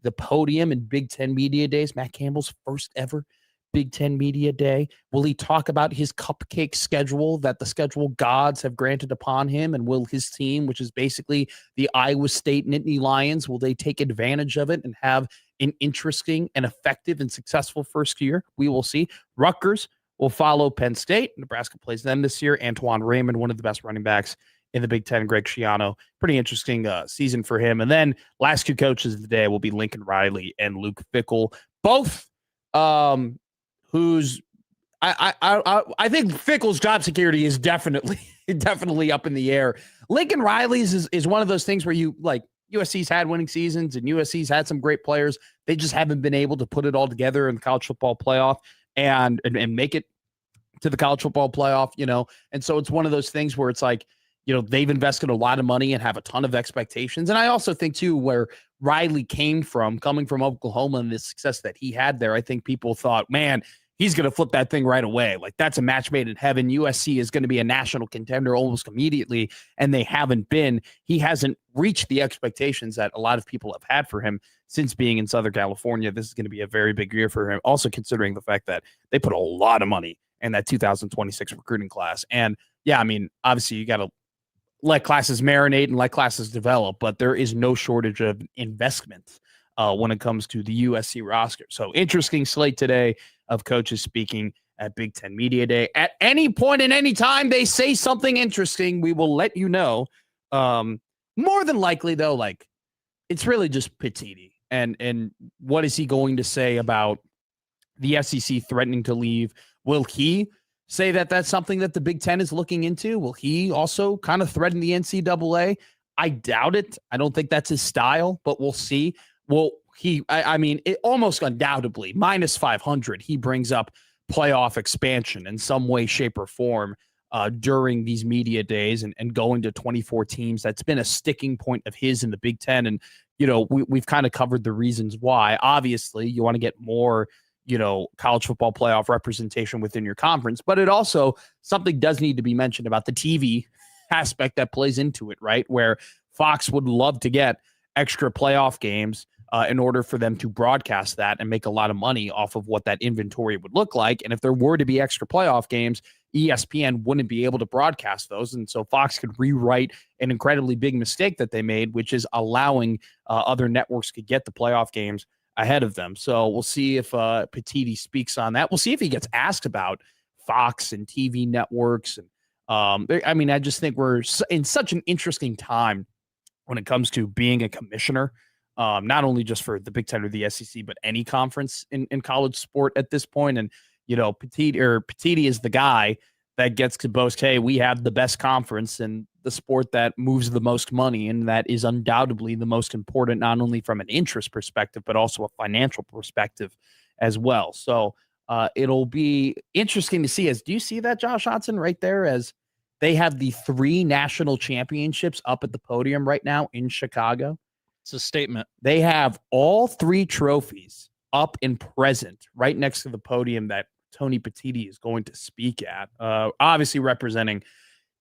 the podium in Big Ten Media Days. Matt Campbell's first ever Big Ten Media Day. Will he talk about his cupcake schedule that the schedule gods have granted upon him? And will his team, which is basically the Iowa State Nittany Lions, will they take advantage of it and have an interesting and effective and successful first year? We will see. Rutgers will follow Penn State. Nebraska plays them this year. Antoine Raymond, one of the best running backs in the Big Ten, Greg Schiano. Pretty interesting season for him. And then last 2 coaches of the day will be Lincoln Riley and Luke Fickell, both who's I think Fickell's job security is definitely up in the air. Lincoln Riley's is one of those things where you like USC's had winning seasons and USC's had some great players. They just haven't been able to put it all together in the college football playoff and make it to the college football playoff, And so it's one of those things where it's like, they've invested a lot of money and have a ton of expectations. And I also think too, where Riley coming from Oklahoma and the success that he had there, I think people thought, man, he's going to flip that thing right away. Like that's a match made in heaven. USC is going to be a national contender almost immediately. And they haven't been. He hasn't reached the expectations that a lot of people have had for him since being in Southern California. This is going to be a very big year for him. Also considering the fact that they put a lot of money in that 2026 recruiting class. And yeah, I mean, obviously you got to let classes marinate and let classes develop, but there is no shortage of investment when it comes to the USC roster. So interesting slate today of coaches speaking at Big Ten Media Day. At any point in any time they say something interesting, we will let you know. More than likely, though, like it's really just Petitti and what is he going to say about the SEC threatening to leave? Will he say that that's something that the Big Ten is looking into? Will he also kind of threaten the NCAA? I doubt it. I don't think that's his style, but we'll see. Well, I mean, it almost undoubtedly, minus 500, he brings up playoff expansion in some way, shape, or form during these media days and going to 24 teams. That's been a sticking point of his in the Big Ten. And, we've kind of covered the reasons why. Obviously, you want to get more college football playoff representation within your conference, but it also, something does need to be mentioned about the TV aspect that plays into it, right? Where Fox would love to get extra playoff games in order for them to broadcast that and make a lot of money off of what that inventory would look like. And if there were to be extra playoff games, ESPN wouldn't be able to broadcast those. And so Fox could rewrite an incredibly big mistake that they made, which is allowing other networks to get the playoff games ahead of them. So we'll see if Petitti speaks on that. We'll see if he gets asked about Fox and TV networks. And I mean, I just think we're in such an interesting time when it comes to being a commissioner, not only just for the Big Ten or the SEC, but any conference in college sport at this point. And, Petitti is the guy that gets to boast, hey, we have the best conference and the sport that moves the most money, and that is undoubtedly the most important, not only from an interest perspective, but also a financial perspective as well. So it'll be interesting to see. Do you see that, Josh Hodson, right there, as they have the 3 national championships up at the podium right now in Chicago? It's a statement. They have all 3 trophies up and present right next to the podium that Tony Petitti is going to speak at, obviously representing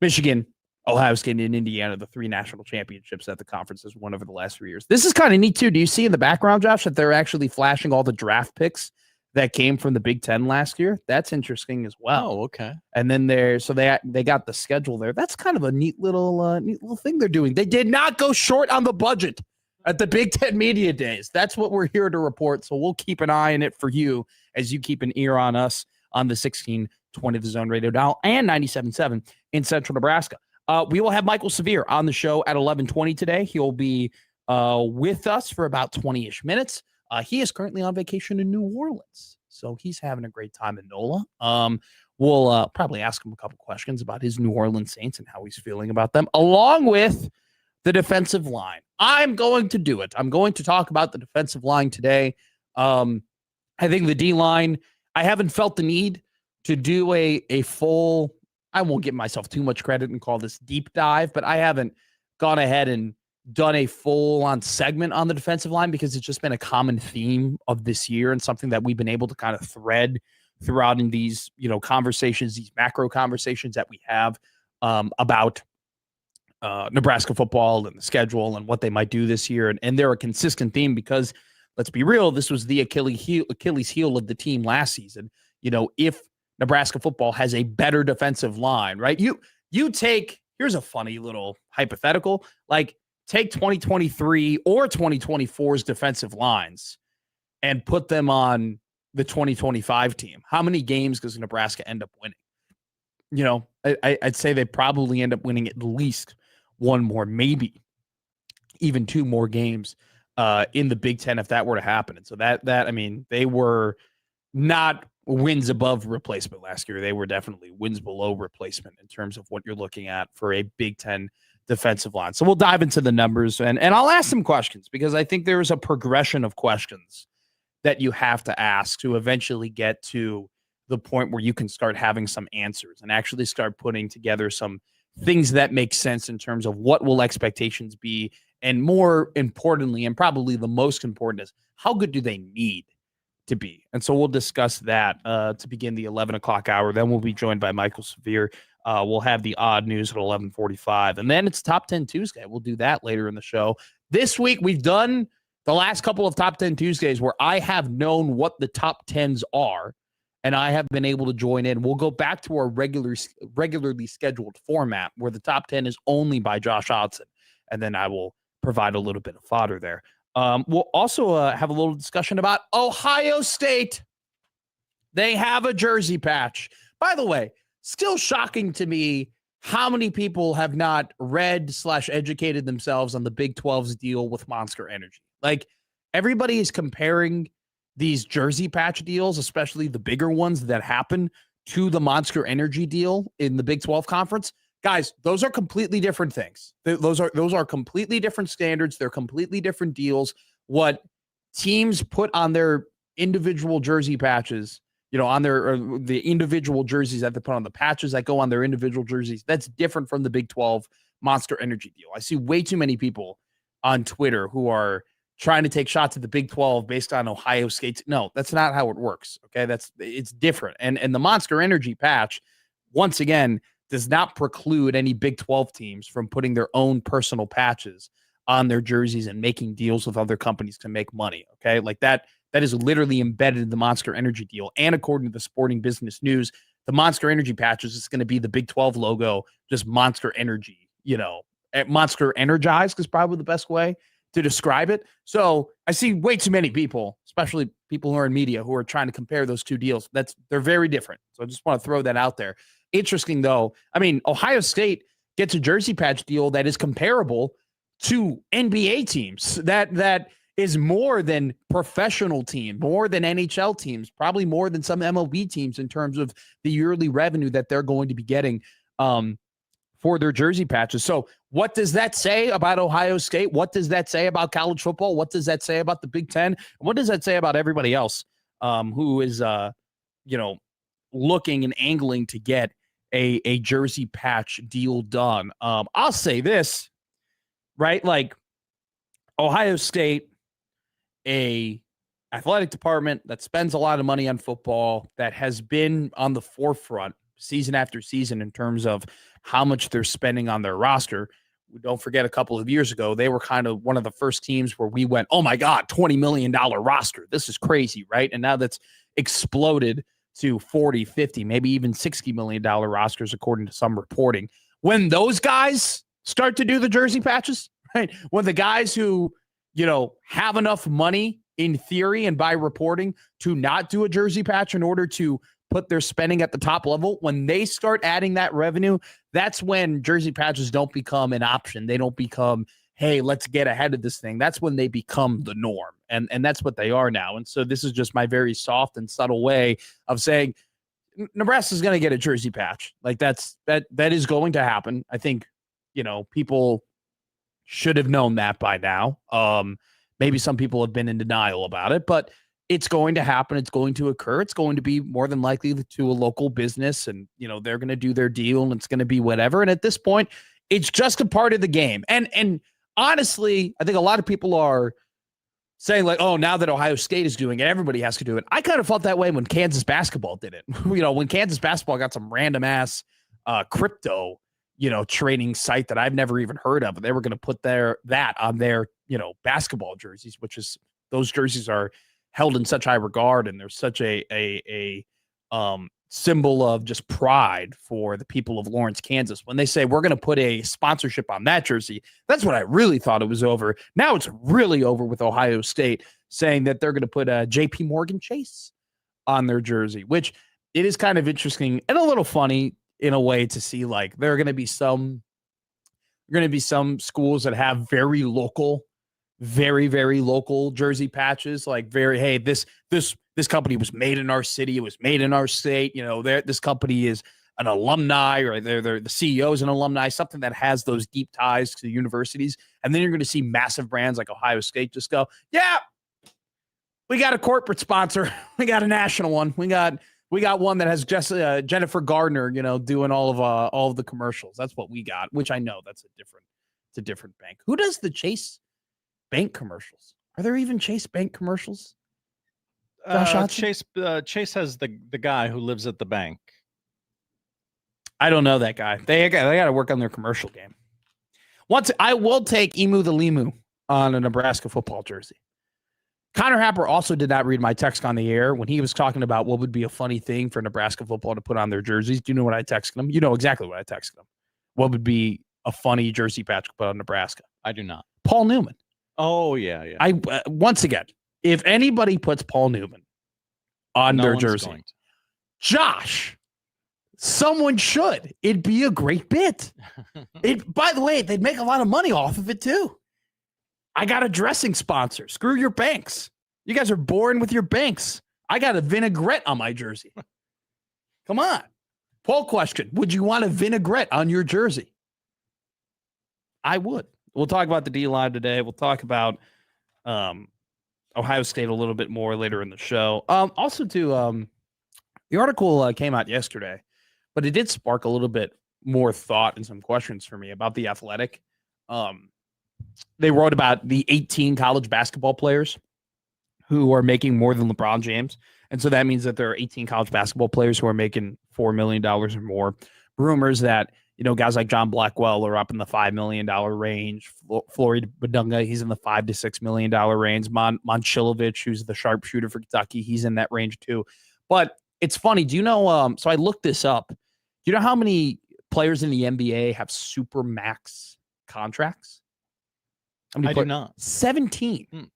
Michigan, Ohio State, and Indiana, the 3 national championships that the conference has won over the last 3 years. This is kind of neat, too. Do you see in the background, Josh, that they're actually flashing all the draft picks that came from the Big Ten last year? That's interesting as well. Oh, okay. And then they got the schedule there. That's kind of a neat little thing they're doing. They did not go short on the budget at the Big Ten Media Days. That's what we're here to report. So we'll keep an eye on it for you as you keep an ear on us on the 1620 The Zone Radio dial and 97.7 in Central Nebraska. We will have Michael Severe on the show at 11:20 today. He'll be with us for about 20-ish minutes. He is currently on vacation in New Orleans, so he's having a great time in NOLA. We'll probably ask him a couple questions about his New Orleans Saints and how he's feeling about them, along with the defensive line. I'm going to do it. I'm going to talk about the defensive line today. I think the D-line, I haven't felt the need to do a full, I won't give myself too much credit and call this deep dive, but I haven't gone ahead and done a full-on segment on the defensive line because it's just been a common theme of this year and something that we've been able to kind of thread throughout in these, conversations, these macro conversations that we have about Nebraska football and the schedule and what they might do this year. And they're a consistent theme because, let's be real, this was the Achilles heel of the team last season. If Nebraska football has a better defensive line, right? You take, here's a funny little hypothetical, like take 2023 or 2024's defensive lines and put them on the 2025 team. How many games does Nebraska end up winning? I'd say they probably end up winning at least one more, maybe even 2 more games in the Big Ten if that were to happen. And so they were not wins above replacement last year. They were definitely wins below replacement in terms of what you're looking at for a Big Ten defensive line. So we'll dive into the numbers and I'll ask some questions because I think there's a progression of questions that you have to ask to eventually get to the point where you can start having some answers and actually start putting together some things that make sense in terms of what will expectations be. And more importantly, and probably the most important, is how good do they need to be? And so we'll discuss that to begin the 11 o'clock hour. Then we'll be joined by Michael Severe. We'll have the odd news at 11:45. And then it's Top 10 Tuesday. We'll do that later in the show. This week, we've done the last couple of Top 10 Tuesdays where I have known what the top 10s are, and I have been able to join in. We'll go back to our regularly scheduled format where the top 10 is only by Josh Hodson, and then I will provide a little bit of fodder there. We'll also have a little discussion about Ohio State. They have a jersey patch. By the way, still shocking to me how many people have not read/educated themselves on the Big 12's deal with Monster Energy. Like, everybody is comparing these jersey patch deals, especially the bigger ones that happen, to the Monster Energy deal in the Big 12 conference. Guys, those are completely different things. Those are completely different standards. They're completely different deals. What teams put on their individual jersey patches, on the individual jerseys that they put on, the patches that go on their individual jerseys, that's different from the Big 12 Monster Energy deal. I see way too many people on Twitter who are trying to take shots at the Big 12 based on Ohio State. No, that's not how it works. Okay. It's different. And the Monster Energy patch, once again, does not preclude any Big 12 teams from putting their own personal patches on their jerseys and making deals with other companies to make money. Okay. Like that is literally embedded in the Monster Energy deal. And according to the Sporting Business News, the Monster Energy patches is going to be the Big 12 logo, just Monster Energy, Monster Energized is probably the best way to describe it. So I see way too many people, especially people who are in media, who are trying to compare those two deals. They're very different. So I just want to throw that out there. Interesting though. I mean, Ohio State gets a jersey patch deal that is comparable to NBA teams that is more than professional team, more than NHL teams, probably more than some MLB teams in terms of the yearly revenue that they're going to be getting for their jersey patches. So what does that say about Ohio State? What does that say about college football? What does that say about the Big Ten? What does that say about everybody else who is, looking and angling to get a jersey patch deal done? I'll say this, right? Like Ohio State, a athletic department that spends a lot of money on football, that has been on the forefront season after season in terms of how much they're spending on their roster. Don't forget, a couple of years ago, they were kind of one of the first teams where we went, oh my God, $20 million roster. This is crazy, right? And now that's exploded to 40, 50, maybe even $60 million rosters, according to some reporting. When those guys start to do the jersey patches, right? When the guys who, have enough money in theory and by reporting to not do a jersey patch in order to put their spending at the top level, when they start adding that revenue, that's when jersey patches don't become an option. They don't become, hey, let's get ahead of this thing. That's when they become the norm. And that's what they are now. And so this is just my very soft and subtle way of saying Nebraska is going to get a jersey patch. Like that is going to happen. I think, people should have known that by now. Maybe some people have been in denial about it, but it's going to happen. It's going to occur. It's going to be more than likely to a local business, and they're going to do their deal, and it's going to be whatever. And at this point, it's just a part of the game. And honestly, I think a lot of people are saying like, oh, now that Ohio State is doing it, everybody has to do it. I kind of felt that way when Kansas basketball did it. When Kansas basketball got some random ass crypto, trading site that I've never even heard of, but they were going to put that on their, basketball jerseys, which is, those jerseys are held in such high regard, and there's such a symbol of just pride for the people of Lawrence, Kansas. When they say we're going to put a sponsorship on that jersey, that's what I really thought it was over. Now it's really over with Ohio State saying that they're going to put a JP Morgan Chase on their jersey, which it is kind of interesting and a little funny in a way to see, like, there are going to be some schools that have very local, very, very local jersey patches, like hey, this company was made in our city, it was made in our state, this company is an alumni, or they're the CEO is an alumni, something that has those deep ties to universities. And then you're going to see massive brands like Ohio State just go, yeah, we got a corporate sponsor, we got a national one, we got one that has just Jennifer Gardner, doing all of the commercials. That's what we got, which I know it's a different bank. Who does the Chase Bank commercials? Are there even Chase Bank commercials? Chase has the guy who lives at the bank. I don't know that guy. They got to work on their commercial game. I will take Emu the Limu on a Nebraska football jersey. Connor Happer also did not read my text on the air when he was talking about what would be a funny thing for Nebraska football to put on their jerseys. Do you know what I texted him? You know exactly what I texted him. What would be a funny jersey patch to put on Nebraska? I do not. Paul Newman. Oh, yeah. Once again, if anybody puts Paul Newman on their jersey, Josh, someone should. It'd be a great bit. By the way, they'd make a lot of money off of it too. I got a dressing sponsor. Screw your banks. You guys are boring with your banks. I got a vinaigrette on my jersey. Come on. Poll question. Would you want a vinaigrette on your jersey? I would. We'll talk about the D-line today. We'll talk about Ohio State a little bit more later in the show. Also, too, the article came out yesterday, but it did spark a little bit more thought and some questions for me about the Athletic. They wrote about the 18 college basketball players who are making more than LeBron James. And so that means that there are 18 college basketball players who are making $4 million or more. Rumors that, guys like John Blackwell are up in the $5 million range. Floyd Badunga, he's in the $5 to $6 million range. Monchilovich, who's the sharpshooter for Kentucky, he's in that range too. But it's funny. Do you know, so I looked this up. Do you know how many players in the NBA have super max contracts? I do not. 17.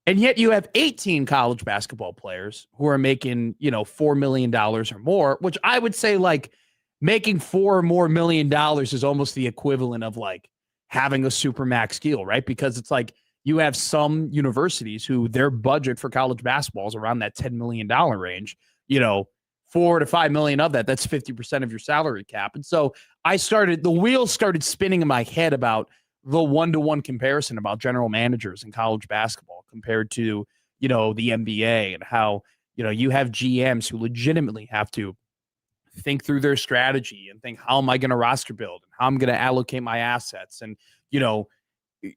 And yet you have 18 college basketball players who are making, $4 million or more, which I would say, like, making $4 million more is almost the equivalent of like having a super max deal, right? Because it's like you have some universities who their budget for college basketball is around that $10 million range, $4 to $5 million of that's 50% of your salary cap. And so the wheels started spinning in my head about the one-to-one comparison about general managers in college basketball compared to, the NBA, and how, you have GMs who legitimately have to think through their strategy and think, how am I going to roster build and how I'm going to allocate my assets? And,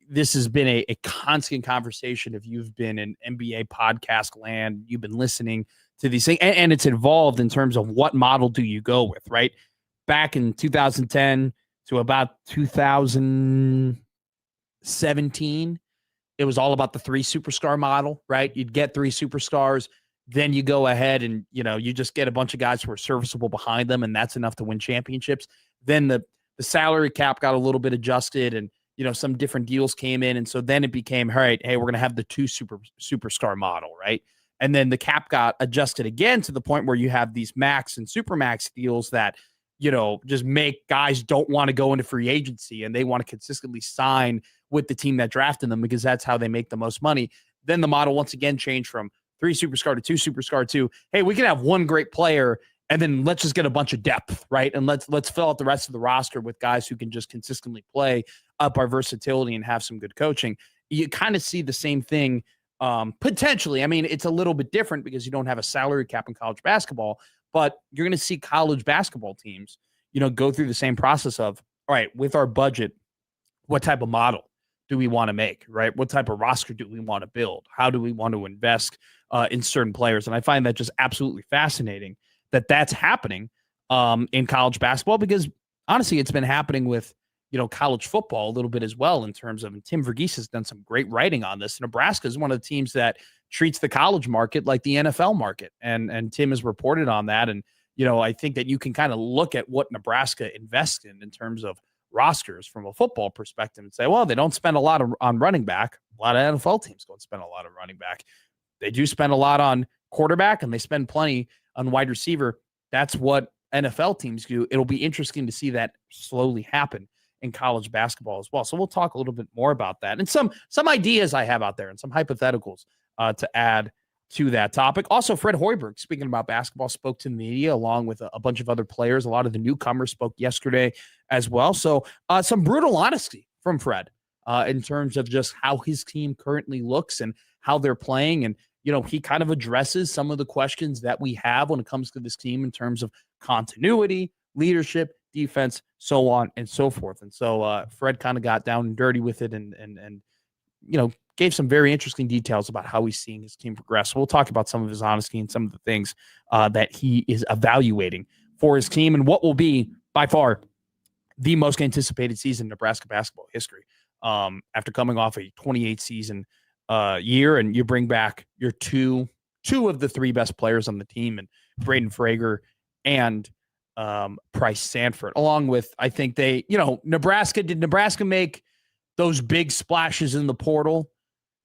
this has been a constant conversation. If you've been in NBA podcast land, you've been listening to these things, and it's involved in terms of what model do you go with, right? Back in 2010 to about 2017, it was all about the 3 superstar model, right? You'd get 3 superstars, then you go ahead and, you just get a bunch of guys who are serviceable behind them, and that's enough to win championships. Then the salary cap got a little bit adjusted, and, some different deals came in. And so then it became, all right, hey, we're going to have the 2 superstar model, right? And then the cap got adjusted again to the point where you have these max and supermax deals that, just make guys don't want to go into free agency, and they want to consistently sign with the team that drafted them because that's how they make the most money. Then the model once again changed from 3 superstar to 2 superstar to, hey, we can have one great player and then let's just get a bunch of depth, right? And let's fill out the rest of the roster with guys who can just consistently play, up our versatility, and have some good coaching. You kind of see the same thing potentially. I mean, it's a little bit different because you don't have a salary cap in college basketball, but you're going to see college basketball teams, go through the same process of, all right, with our budget, what type of model do we want to make, right? What type of roster do we want to build? How do we want to invest in certain players? And I find that just absolutely fascinating that that's happening in college basketball, because honestly, it's been happening with, college football a little bit as well, in terms of, and Tim Verghese has done some great writing on this. Nebraska is one of the teams that treats the college market like the NFL market. And Tim has reported on that. And, I think that you can kind of look at what Nebraska invests in terms of rosters from a football perspective and say, well, they don't spend a lot on running back. A lot of NFL teams don't spend a lot on running back. They do spend a lot on quarterback, and they spend plenty on wide receiver. That's what NFL teams do. It'll be interesting to see that slowly happen in college basketball as well. So we'll talk a little bit more about that and some ideas I have out there and some hypotheticals to add to that topic. Also, Fred Hoiberg, speaking about basketball, spoke to the media along with a bunch of other players. A lot of the newcomers spoke yesterday as well. So some brutal honesty from Fred in terms of just how his team currently looks and how they're playing. And, he kind of addresses some of the questions that we have when it comes to this team in terms of continuity, leadership, defense, so on and so forth. And so Fred kind of got down and dirty with it and gave some very interesting details about how he's seeing his team progress. So we'll talk about some of his honesty and some of the things that he is evaluating for his team and what will be by far the most anticipated season in Nebraska basketball history. After coming off a 28 season year, and you bring back your two of the 3 best players on the team, and Braden Frager and Price Sanford, along with, I think did Nebraska make those big splashes in the portal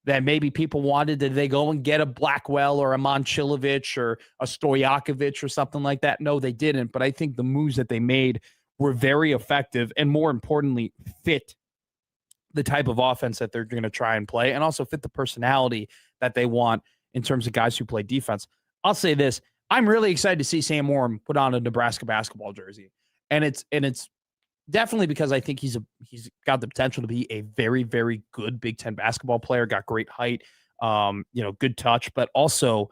that maybe people wanted? Did they go and get a Blackwell or a Momcilovic or a Stojakovic or something like that? No, they didn't. But I think the moves that they made were very effective and, more importantly, fit the type of offense that they're going to try and play, and also fit the personality that they want in terms of guys who play defense. I'll say this. I'm really excited to see Sam Warren put on a Nebraska basketball jersey. And it's definitely because I think he's got the potential to be a very, very good Big Ten basketball player, got great height, good touch, but also,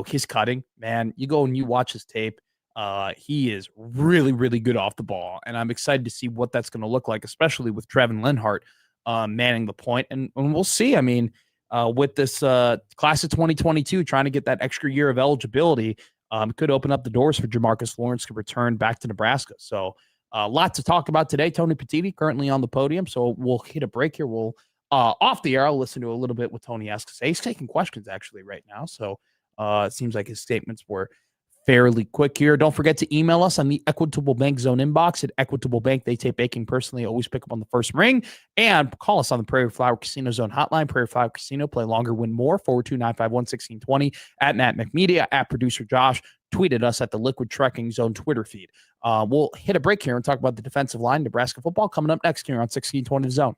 his cutting, man, you go and you watch his tape. He is really, really good off the ball. And I'm excited to see what that's going to look like, especially with Trevin Lenhart manning the point. And we'll see. I mean, with this class of 2022, trying to get that extra year of eligibility, could open up the doors for Jamarcus Lawrence to return back to Nebraska. So a lot to talk about today. Tony Petitti currently on the podium. So we'll hit a break here. We'll off the air, I'll listen to a little bit what Tony has to say. He's taking questions actually right now. So it seems like his statements were fairly quick here. Don't forget to email us on the Equitable Bank Zone inbox at Equitable Bank. They take banking personally. Always pick up on the first ring. And call us on the Prairie Flower Casino Zone hotline. Prairie Flower Casino. Play longer, win more. 429511620 at Matt McMedia, at producer Josh. Tweeted us at the Liquid Trekking Zone Twitter feed. We'll hit a break here and talk about the defensive line, Nebraska football, coming up next here on 1620 The Zone.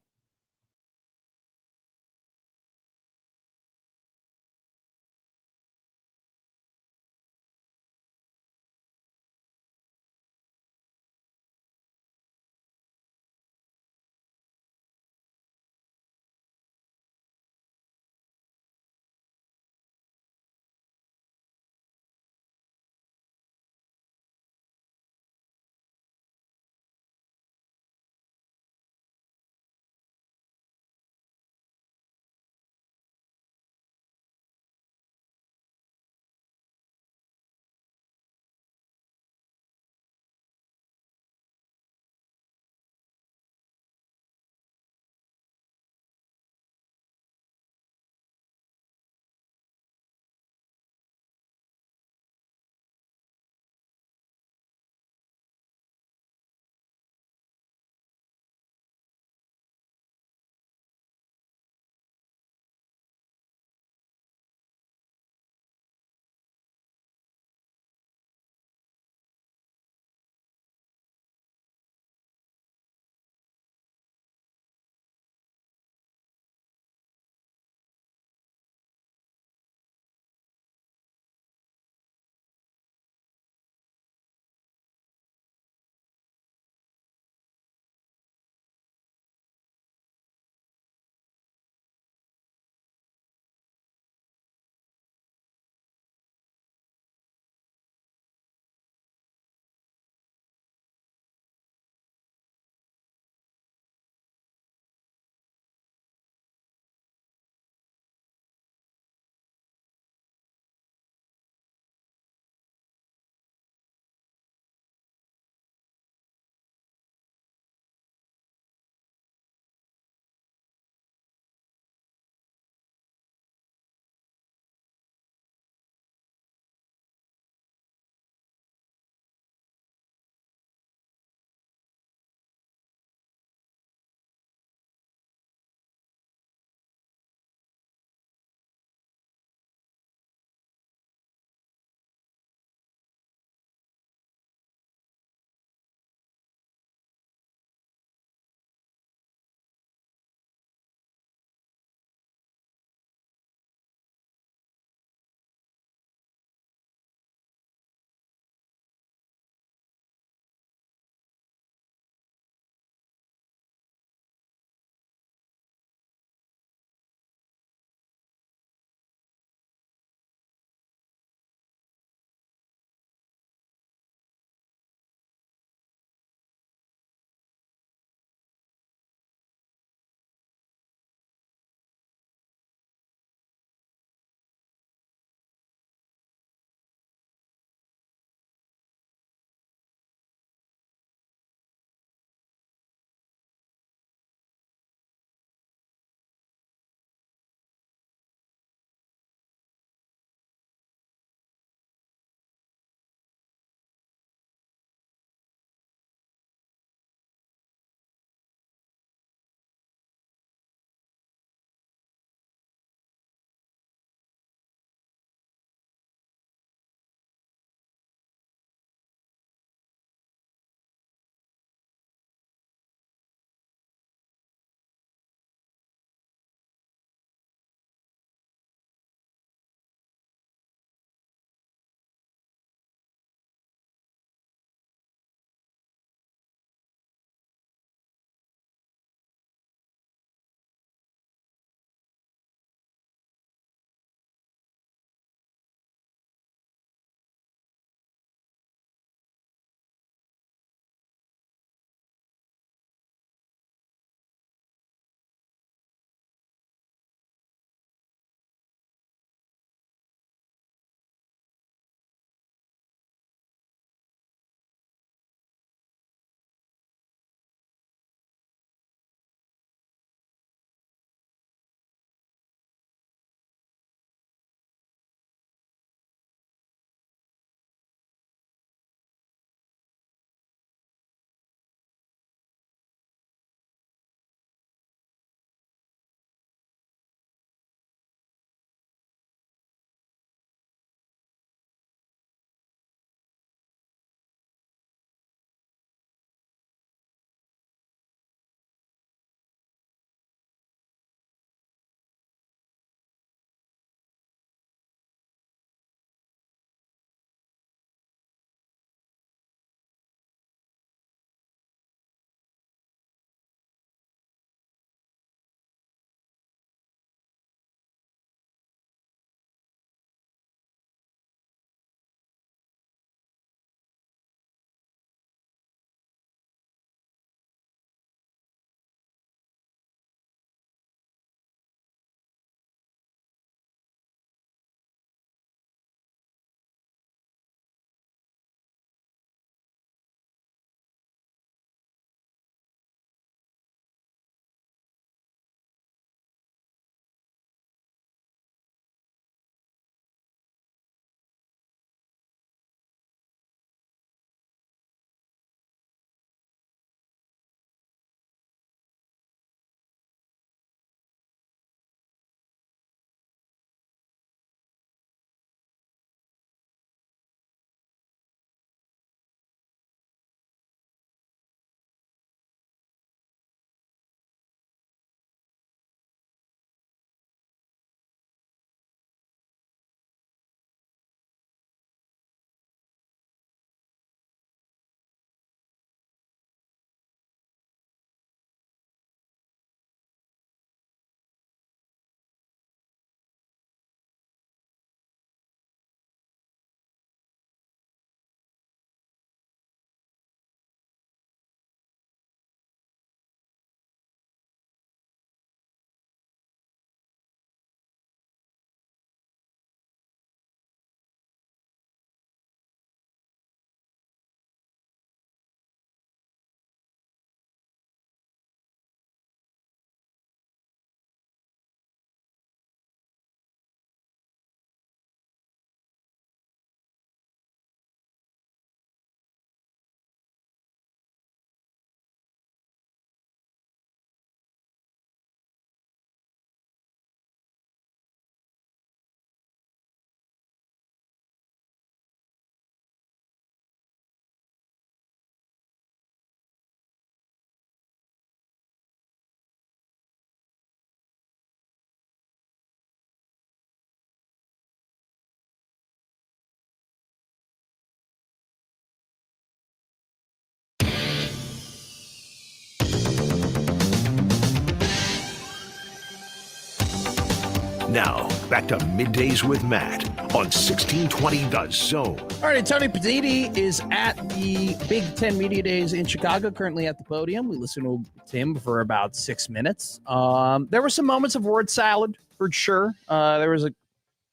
Now, back to Middays with Matt on 1620 The Zone. All right, Tony Petitti is at the Big Ten Media Days in Chicago, currently at the podium. We listened to him for about 6 minutes. There were some moments of word salad, for sure. There was a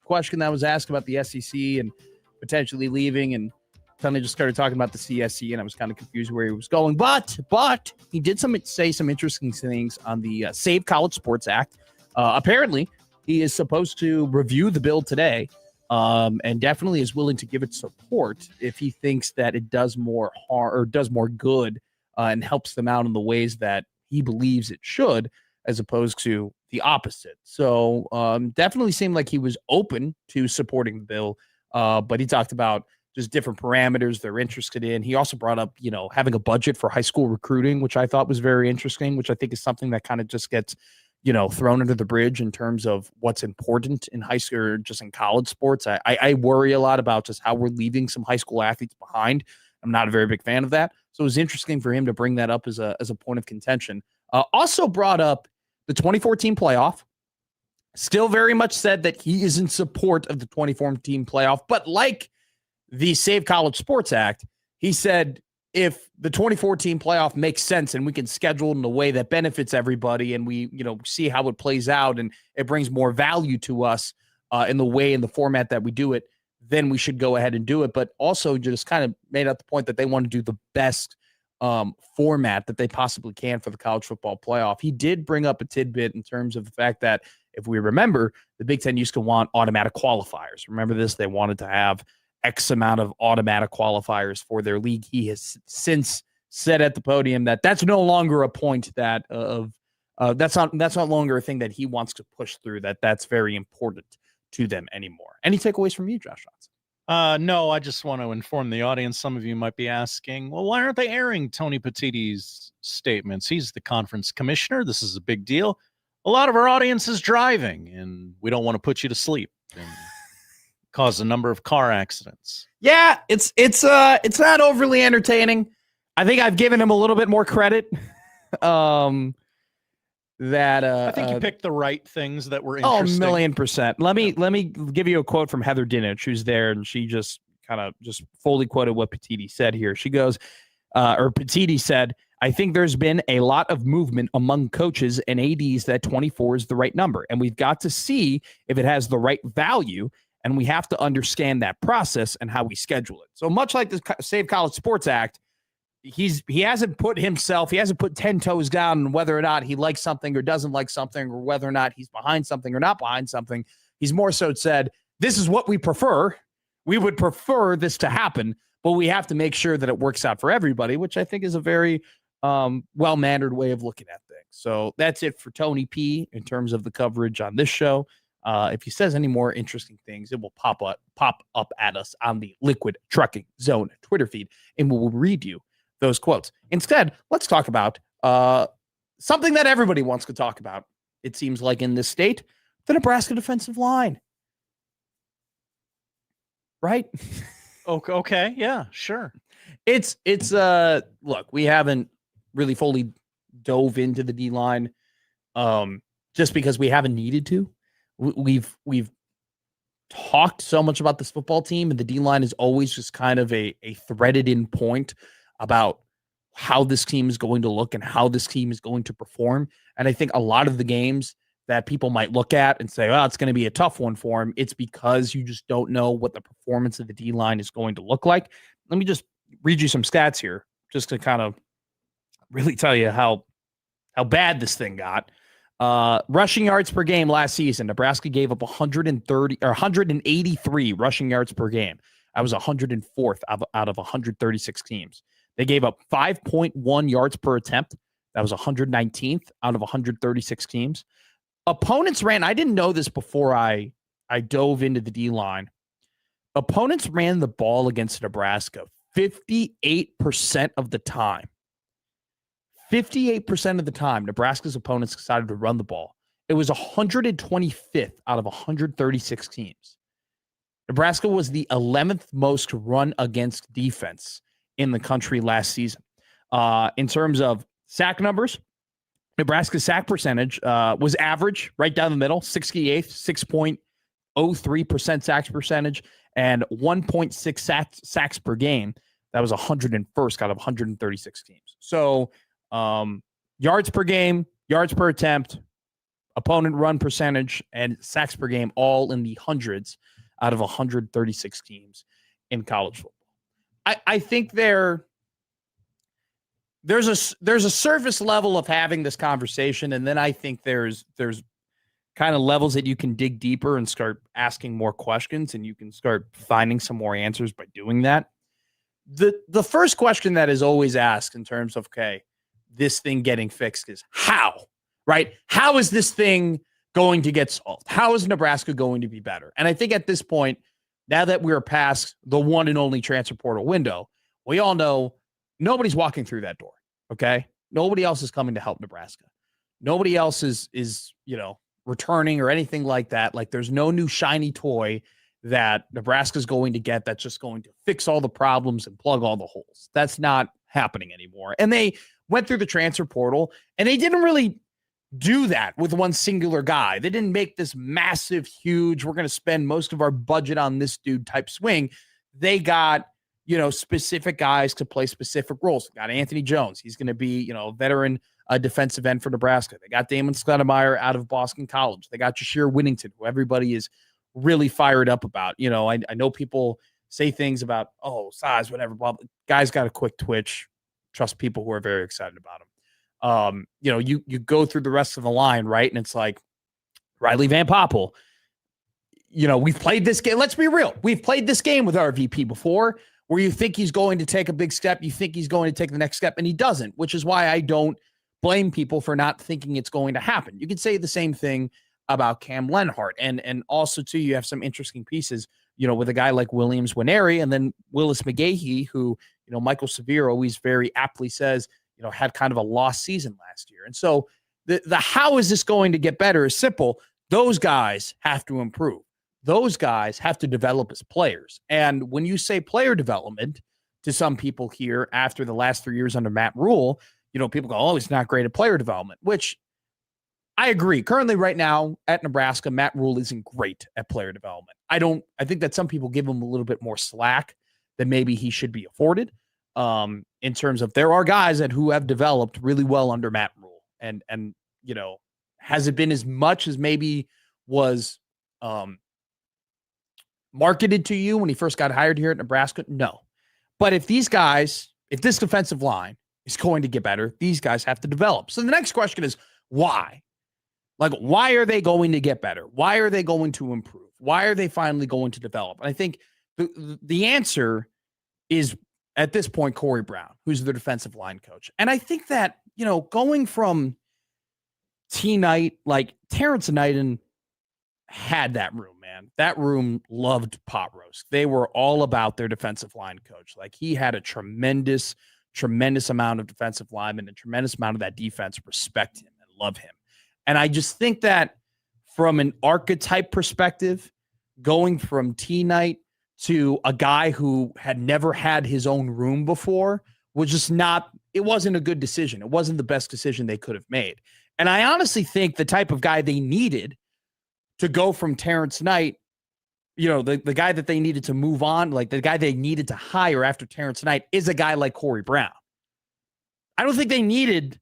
question that was asked about the SEC and potentially leaving, and Tony just started talking about the CSC, and I was kind of confused where he was going. But he did say some interesting things on the Save College Sports Act. Apparently, he is supposed to review the bill today, and definitely is willing to give it support if he thinks that it does more harm or does more good and helps them out in the ways that he believes it should, as opposed to the opposite. So definitely seemed like he was open to supporting the bill, but he talked about just different parameters they're interested in. He also brought up, having a budget for high school recruiting, which I thought was very interesting, which I think is something that kind of just gets thrown under the bridge in terms of what's important in high school or just in college sports. I worry a lot about just how we're leaving some high school athletes behind. I'm not a very big fan of that. So it was interesting for him to bring that up as a point of contention. Also brought up the 2014 playoff. Still very much said that he is in support of the 2014 playoff. But like the Save College Sports Act, he said, if the 2014 playoff makes sense and we can schedule it in a way that benefits everybody and we, see how it plays out and it brings more value to us in the format that we do it, then we should go ahead and do it. But also just kind of made out the point that they want to do the best format that they possibly can for the college football playoff. He did bring up a tidbit in terms of the fact that if we remember, the Big Ten used to want automatic qualifiers. Remember this? They wanted to have X amount of automatic qualifiers for their league. He has since said at the podium that that's no longer a point that's not longer a thing that he wants to push through, that's very important to them anymore. Any takeaways from you, Josh Johnson? No, I just want to inform the audience. Some of you might be asking, well, why aren't they airing Tony Petitti's statements? He's the conference commissioner. This is a big deal. A lot of our audience is driving, and we don't want to put you to sleep and cause a number of car accidents. Yeah, it's not overly entertaining. I think I've given him a little bit more credit. I think you picked the right things that were interesting. 1,000,000%. Let me give you a quote from Heather Dinich, who's there, and she just kind of just fully quoted what Petitti said here. She goes, Petitti said, I think there's been a lot of movement among coaches and ADs that 24 is the right number, and we've got to see if it has the right value, and we have to understand that process and how we schedule it. So much like the Save College Sports Act, he hasn't put 10 toes down on whether or not he likes something or doesn't like something, or whether or not he's behind something or not behind something. He's more so said, this is what we prefer. We would prefer this to happen, but we have to make sure that it works out for everybody, which I think is a very well-mannered way of looking at things. So that's it for Tony P in terms of the coverage on this show. If he says any more interesting things, it will pop up at us on the Liquid Trucking Zone Twitter feed, and we will read you those quotes. Instead, let's talk about something that everybody wants to talk about, it seems like, in this state, the Nebraska defensive line. Right? Okay. Yeah, sure. It's look, we haven't really fully dove into the D-line just because we haven't needed to. We've talked so much about this football team, and the D-line is always just kind of a threaded in point about how this team is going to look and how this team is going to perform. And I think a lot of the games that people might look at and say, well, it's going to be a tough one for him, it's because you just don't know what the performance of the D-line is going to look like. Let me just read you some stats here just to kind of really tell you how bad this thing got. Rushing yards per game last season, Nebraska gave up 183 rushing yards per game. I was 104th out of 136 teams. They gave up 5.1 yards per attempt. That was 119th out of 136 teams. Opponents ran, I didn't know this before I dove into the D-line. Opponents ran the ball against Nebraska 58% of the time. 58% of the time, Nebraska's opponents decided to run the ball. It was 125th out of 136 teams. Nebraska was the 11th most run against defense in the country last season. In terms of sack numbers, Nebraska's sack percentage was average, right down the middle, 68th, 6.03% sacks percentage, and 1.6 sacks per game. That was 101st out of 136 teams. So yards per game, yards per attempt, opponent run percentage, and sacks per game all in the hundreds out of 136 teams in college football. I think there's a surface level of having this conversation, and then I think there's kind of levels that you can dig deeper and start asking more questions, and you can start finding some more answers by doing that. The first question that is always asked in terms of, okay, this thing getting fixed is how, right? How is this thing going to get solved? How is Nebraska going to be better? And I think at this point, now that we're past the one and only transfer portal window, we all know nobody's walking through that door, okay? Nobody else is coming to help Nebraska. Nobody else is returning or anything like that. Like, there's no new shiny toy that Nebraska's going to get that's just going to fix all the problems and plug all the holes. That's not happening anymore. And they went through the transfer portal, and they didn't really do that with one singular guy. They didn't make this massive, huge, we're going to spend most of our budget on this dude type swing. They got, specific guys to play specific roles. They got Anthony Jones. He's going to be, a veteran defensive end for Nebraska. They got Damon Stoudemire out of Boston College. They got Jashir Whittington, who everybody is really fired up about. I know people say things about, size, whatever, blah, blah. Guy's got a quick twitch. Trust people who are very excited about him. You go through the rest of the line, right? And it's like Riley Van Poppel. We've played this game. Let's be real. We've played this game with our VP before, where you think he's going to take a big step. You think he's going to take the next step, and he doesn't, which is why I don't blame people for not thinking it's going to happen. You could say the same thing about Cam Lenhart. And also, too, you have some interesting pieces, with a guy like Williams Winery, and then Willis McGahee, who, Michael Severe always very aptly says, had kind of a lost season last year. And so the how is this going to get better is simple. Those guys have to improve. Those guys have to develop as players. And when you say player development to some people here after the last 3 years under Matt Rule, people go, he's not great at player development, which I agree. Currently right now at Nebraska, Matt Rule isn't great at player development. I think that some people give him a little bit more slack than maybe he should be afforded. In terms of, there are guys who have developed really well under Matt Rule, and has it been as much as maybe was marketed to you when he first got hired here at Nebraska? No. But if this defensive line is going to get better, these guys have to develop. So the next question is why? Like, why are they going to get better? Why are they going to improve? Why are they finally going to develop? And I think the answer is, at this point, Corey Brown, who's the defensive line coach. And I think that, going from T Knight, like Terrence Knighton had that room, man. That room loved pot roast. They were all about their defensive line coach. Like, he had a tremendous amount of defensive linemen, and a tremendous amount of that defense respect him and love him. And I just think that from an archetype perspective, going from T Knight to a guy who had never had his own room before was just it wasn't a good decision. It wasn't the best decision they could have made. And I honestly think the type of guy they needed to go from Terrence Knight, the guy that they needed to move on, like the guy they needed to hire after Terrence Knight, is a guy like Corey Brown. I don't think they needed,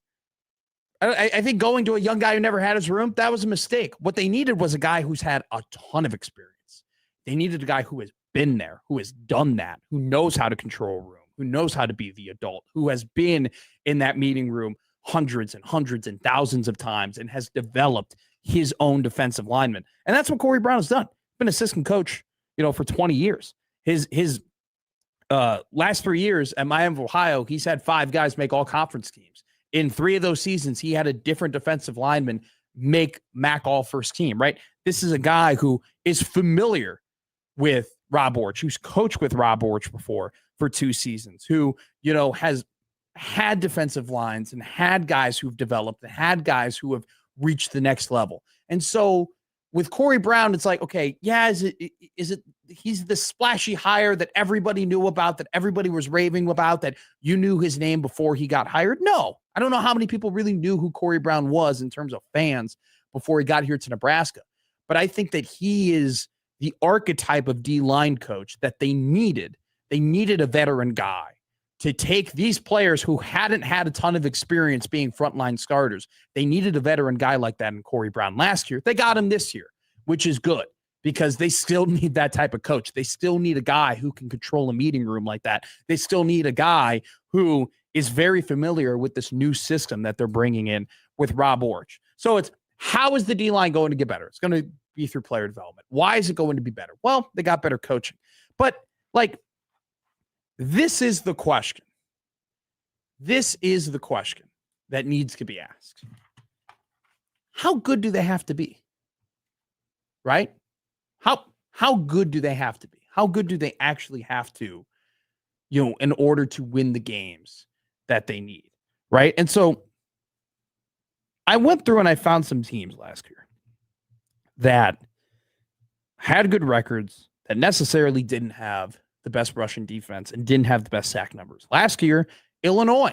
I think going to a young guy who never had his room, that was a mistake. What they needed was a guy who's had a ton of experience. They needed a guy who has been there, who has done that, who knows how to control a room, who knows how to be the adult, who has been in that meeting room hundreds and thousands of times and has developed his own defensive lineman. And that's what Corey Brown has done. Been assistant coach, for 20 years. His last 3 years at Miami of Ohio, he's had 5 guys make all conference teams. In 3 of those seasons, he had a different defensive lineman make MAC all first team, right? This is a guy who is familiar with Rob Orch, who's coached with Rob Orch before for 2 seasons, who, has had defensive lines and had guys who've developed and had guys who have reached the next level. And so with Corey Brown, it's like, okay, yeah, is it he's the splashy hire that everybody knew about, that everybody was raving about, that you knew his name before he got hired? No. I don't know how many people really knew who Corey Brown was in terms of fans before he got here to Nebraska. But I think that he is the archetype of D-line coach that they needed. They needed a veteran guy to take these players who hadn't had a ton of experience being frontline starters. They needed a veteran guy like that in Corey Brown last year. They got him this year, which is good because they still need that type of coach. They still need a guy who can control a meeting room like that. They still need a guy who is very familiar with this new system that they're bringing in with Rob Orch. So it's, how is the D-line going to get better? It's going to be through player development. Why is it going to be better? Well, they got better coaching. But, like, this is the question. This is the question that needs to be asked. How good do they have to be? Right? How good do they have to be? How good do they actually have to, in order to win the games that they need? Right? And so I went through and I found some teams last year that had good records, that necessarily didn't have the best rushing defense and didn't have the best sack numbers. Last year, Illinois.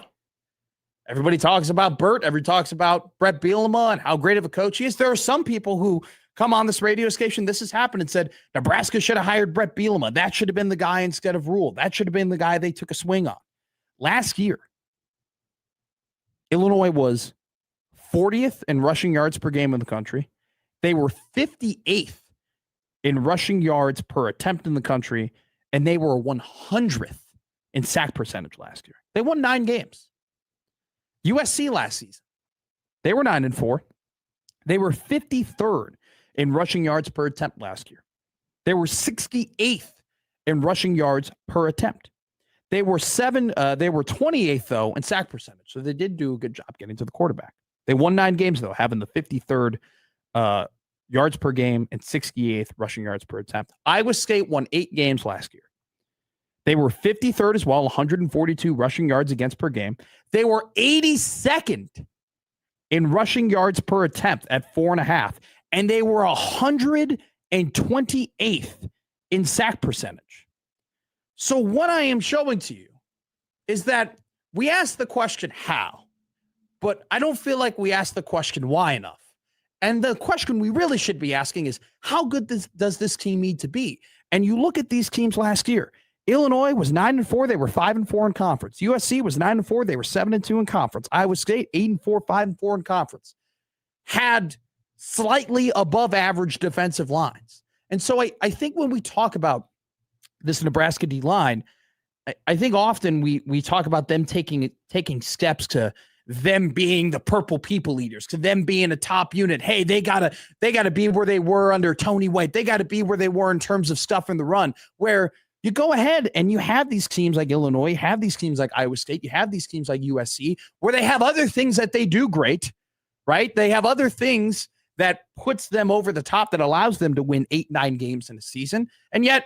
Everybody talks about Burt. Everybody talks about Brett Bielema and how great of a coach he is. There are some people who come on this radio station, this has happened, and said, Nebraska should have hired Brett Bielema. That should have been the guy instead of Rule. That should have been the guy they took a swing on. Last year, Illinois was 40th in rushing yards per game in the country. They were 58th in rushing yards per attempt in the country, and they were 100th in sack percentage last year. They won 9 games. USC last season, they were 9-4. They were 53rd in rushing yards per attempt last year. They were 68th in rushing yards per attempt. They were 28th though in sack percentage. So they did do a good job getting to the quarterback. They won 9 games though, having the 53rd yards per game and 68th rushing yards per attempt. Iowa State won 8 games last year. They were 53rd as well, 142 rushing yards against per game. They were 82nd in rushing yards per attempt at 4.5, and they were 128th in sack percentage. So what I am showing to you is that we asked the question how, but I don't feel like we asked the question why enough. And the question we really should be asking is, how good does this team need to be? And you look at these teams last year. Illinois was 9-4. They were 5-4 in conference. USC was 9-4. They were 7-2 in conference. Iowa State 8-4, 5-4 in conference. Had slightly above average defensive lines. And so I think when we talk about this Nebraska D line, I think often we talk about them taking steps to them being the purple people eaters, to them being a top unit. Hey, they gotta be where they were under Tony White. They gotta be where they were in terms of stuff in the run, where you go ahead and you have these teams like Illinois, you have these teams like Iowa State, you have these teams like USC, where they have other things that they do great, right? They have other things that puts them over the top, that allows them to win 8-9 games in a season. And yet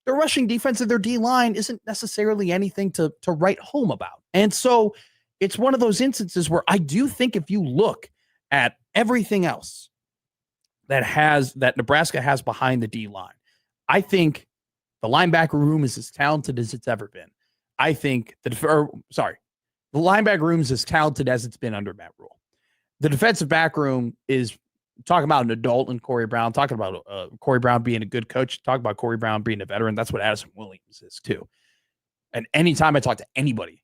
their rushing defense of their D-line isn't necessarily anything to write home about. And so it's one of those instances where I do think if you look at everything else that Nebraska has behind the D-line, I think the linebacker room is as talented as it's ever been. I think the linebacker room is as talented as it's been under Matt Rule. The defensive back room is, talking about an adult in Corey Brown, talking about Corey Brown being a good coach, talking about Corey Brown being a veteran. That's what Addison Williams is too. And anytime I talk to anybody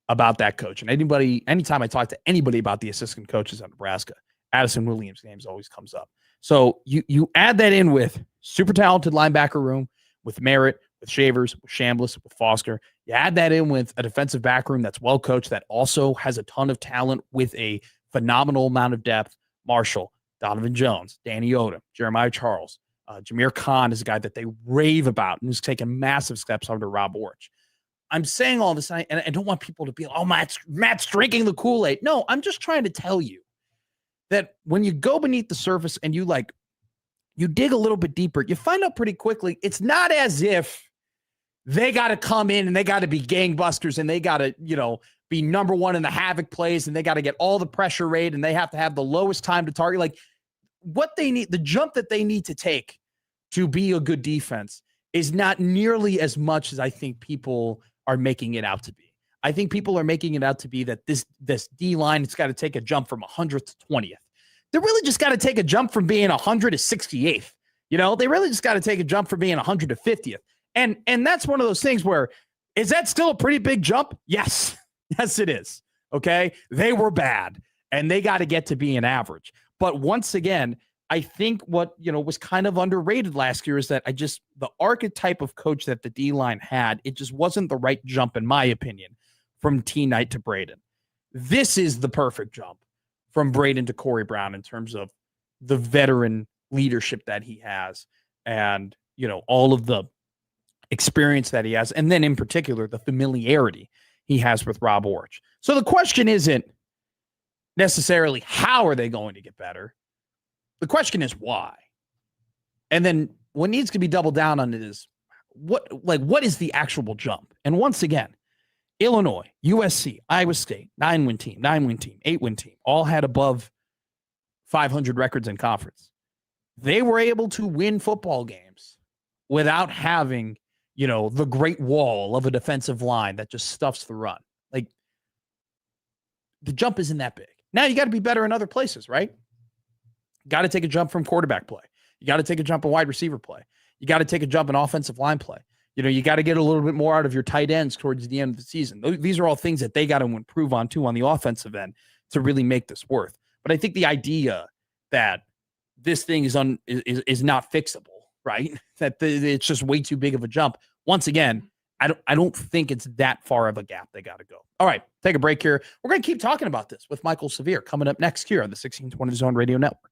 about that coach, and anytime I talk to anybody about the assistant coaches at Nebraska, Addison Williams' name always comes up. So you add that in with super talented linebacker room, with Merritt, with Shavers, with Chambliss, with Foster. You add that in with a defensive back room that's well coached, that also has a ton of talent with a phenomenal amount of depth. Marshall, Donovan Jones, Danny Odom, Jeremiah Charles, Jameer Khan is a guy that they rave about and who's taken massive steps under Rob Orch. I'm saying all this, and I don't want people to be like, oh, Matt's drinking the Kool-Aid. No, I'm just trying to tell you that when you go beneath the surface and you dig a little bit deeper, you find out pretty quickly, it's not as if they got to come in and they got to be gangbusters and they got to, be number one in the havoc plays and they got to get all the pressure rate and they have to have the lowest time to target. Like, what they need, the jump that they need to take to be a good defense is not nearly as much as I think people are making it out to be. I think people are making it out to be that this D line has got to take a jump from 100th to 20th. They really just got to take a jump from being 100 to 68th. They really just got to take a jump from being 100 to 50th. And that's one of those things where, is that still a pretty big jump? Yes. Yes, it is. Okay. They were bad and they got to get to be an average. But once again, I think what, was kind of underrated last year is that the archetype of coach that the D-line had, it just wasn't the right jump, in my opinion, from T. Knight to Braden. This is the perfect jump from Braden to Corey Brown in terms of the veteran leadership that he has and, all of the experience that he has. And then in particular, the familiarity he has with Rob Orch. So the question isn't necessarily how are they going to get better? The question is why. And then what needs to be doubled down on it is what is the actual jump? And once again, Illinois, USC, Iowa State, 9-win team, 8-win team, all had above 500 records in conference. They were able to win football games without having, the great wall of a defensive line that just stuffs the run. Like, the jump isn't that big. Now you got to be better in other places, right? Got to take a jump from quarterback play. You got to take a jump in wide receiver play. You got to take a jump in offensive line play. You got to get a little bit more out of your tight ends towards the end of the season. These are all things that they got to improve on too on the offensive end to really make this worth. But I think the idea that this thing is not fixable, right? That it's just way too big of a jump. Once again, I don't think it's that far of a gap they got to go. All right, take a break here. We're going to keep talking about this with Michael Severe coming up next here on the 1620 Zone Radio Network.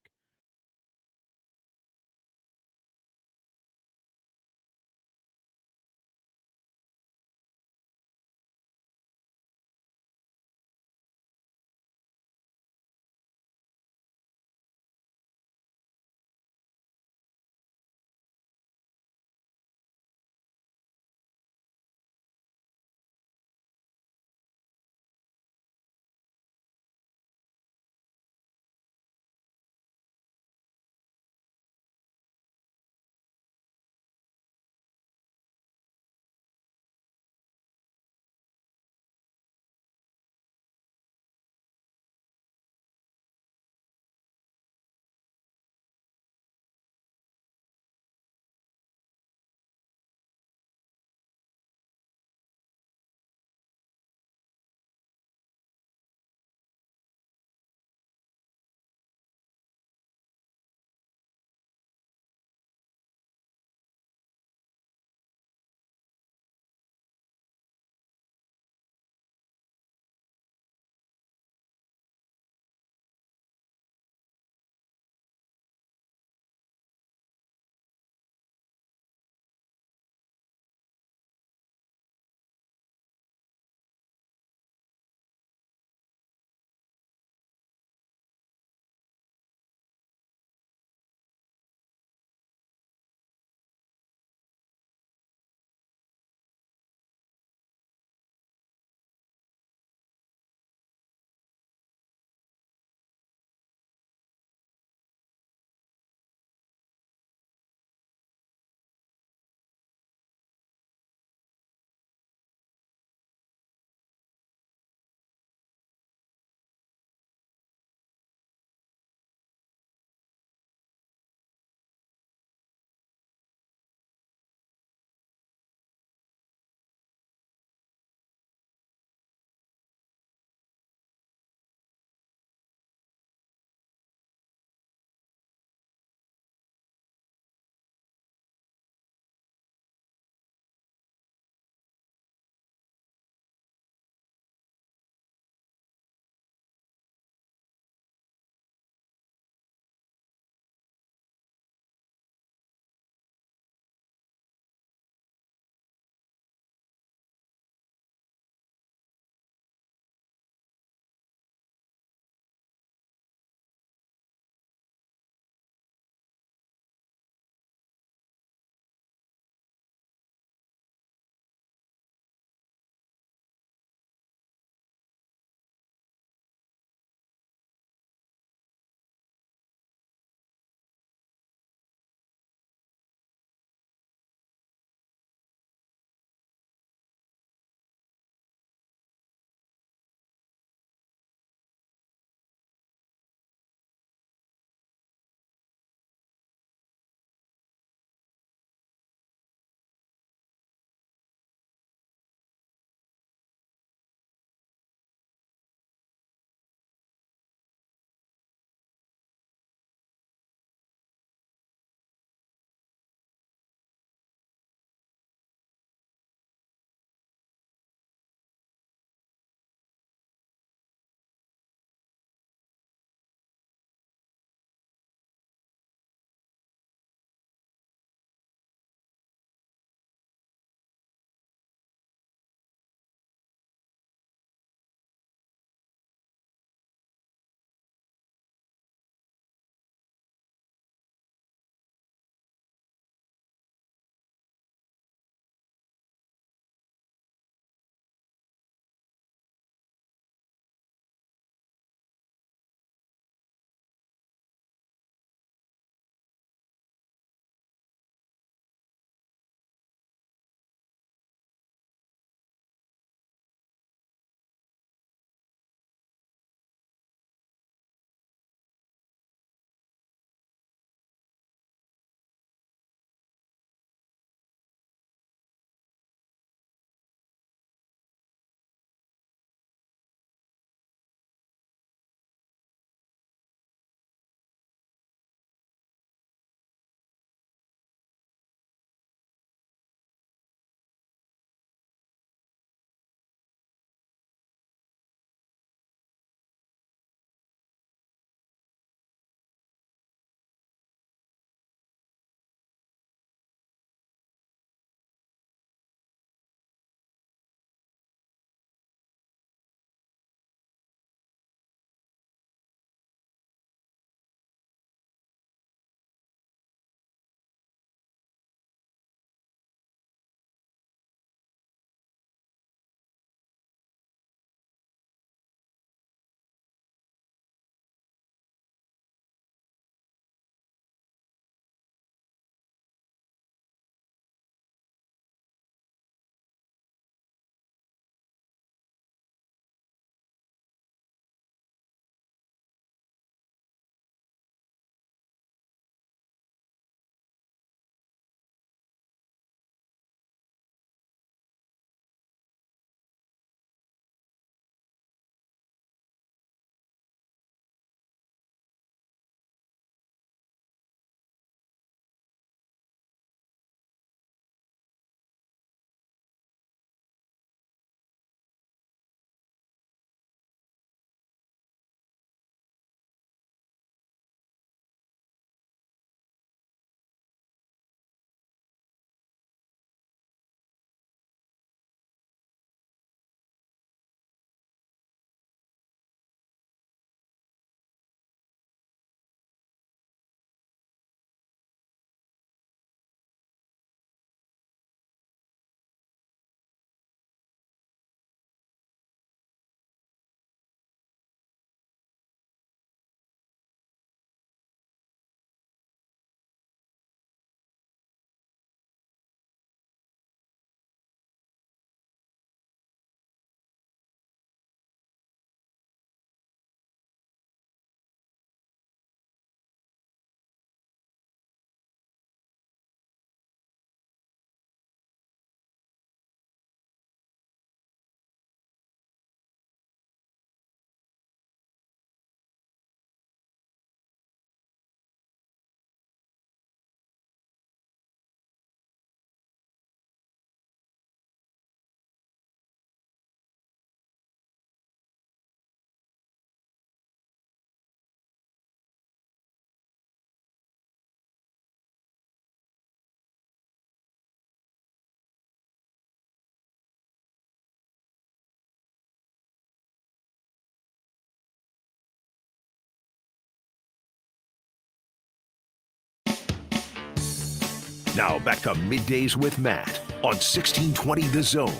Now back to Middays with Matt on 1620 The Zone.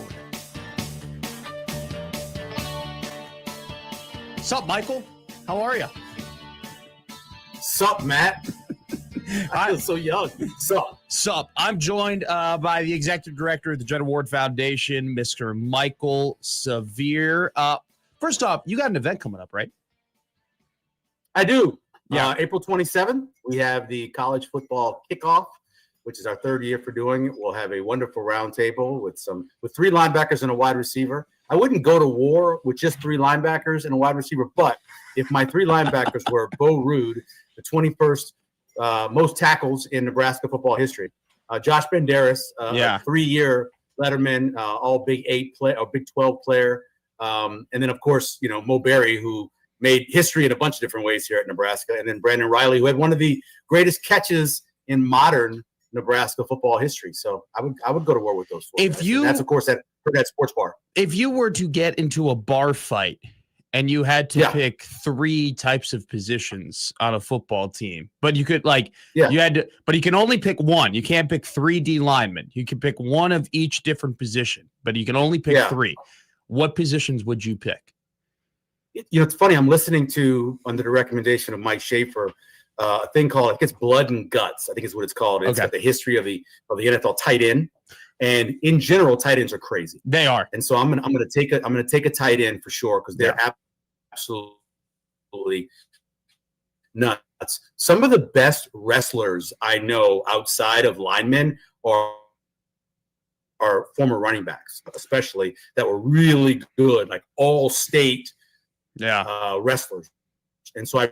Sup, Michael? How are you? Sup, Matt? I feel so young. Sup. I'm joined by the executive director of the Judd Award Foundation, Mr. Michael Severe. First off, you got an event coming up, right? I do. Yeah. April 27th, we have the college football kickoff, which is our third year for doing it. We'll have a wonderful roundtable with 3 linebackers and a wide receiver. I wouldn't go to war with just 3 linebackers and a wide receiver, but if my 3 linebackers were Bo Rude, the 21st most tackles in Nebraska football history, Josh Banderas, a 3-year Letterman, all Big 8 play or Big 12 player, and then of course Mo Berry, who made history in a bunch of different ways here at Nebraska, and then Brandon Riley, who had one of the greatest catches in modern Nebraska football history. So I would go to war with those 4 guys. That's of course at that sports bar. If you were to get into a bar fight and you had to pick 3 types of positions on a football team, but you could you had to, but you can only pick one. You can't pick 3 D linemen. You can pick one of each different position, but you can only pick 3. What positions would you pick? It's funny. I'm listening to, under the recommendation of Mike Schaefer, a thing called, it's Blood and Guts, I think is what it's called. It's got the history of the NFL tight end, and in general, tight ends are crazy. They are, and so I'm gonna take a tight end for sure, because they're absolutely nuts. Some of the best wrestlers I know outside of linemen are former running backs, especially that were really good, like all-state wrestlers, and so I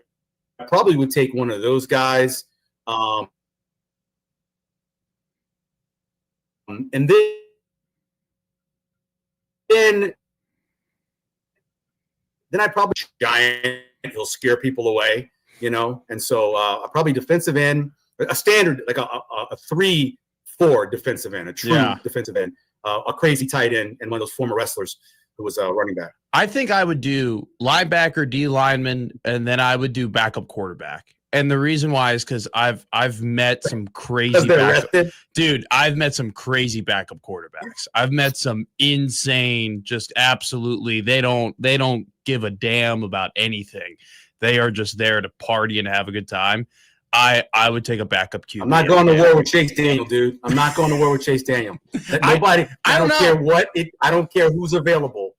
probably would take one of those guys, and then I'd probably giant. He'll scare people away, and so probably defensive end, a standard like a 3-4 defensive end, a true defensive end, a crazy tight end, and one of those former wrestlers who was a running back. I think I would do linebacker, D lineman, and then I would do backup quarterback. And the reason why is because I've met some crazy I've met some crazy backup quarterbacks. I've met some insane, just absolutely. They don't give a damn about anything. They are just there to party and have a good time. I would take a backup QB. I'm not going to war with Chase Daniel, dude. I'm not going to war with Chase Daniel. Nobody. I don't care what. I don't care who's available.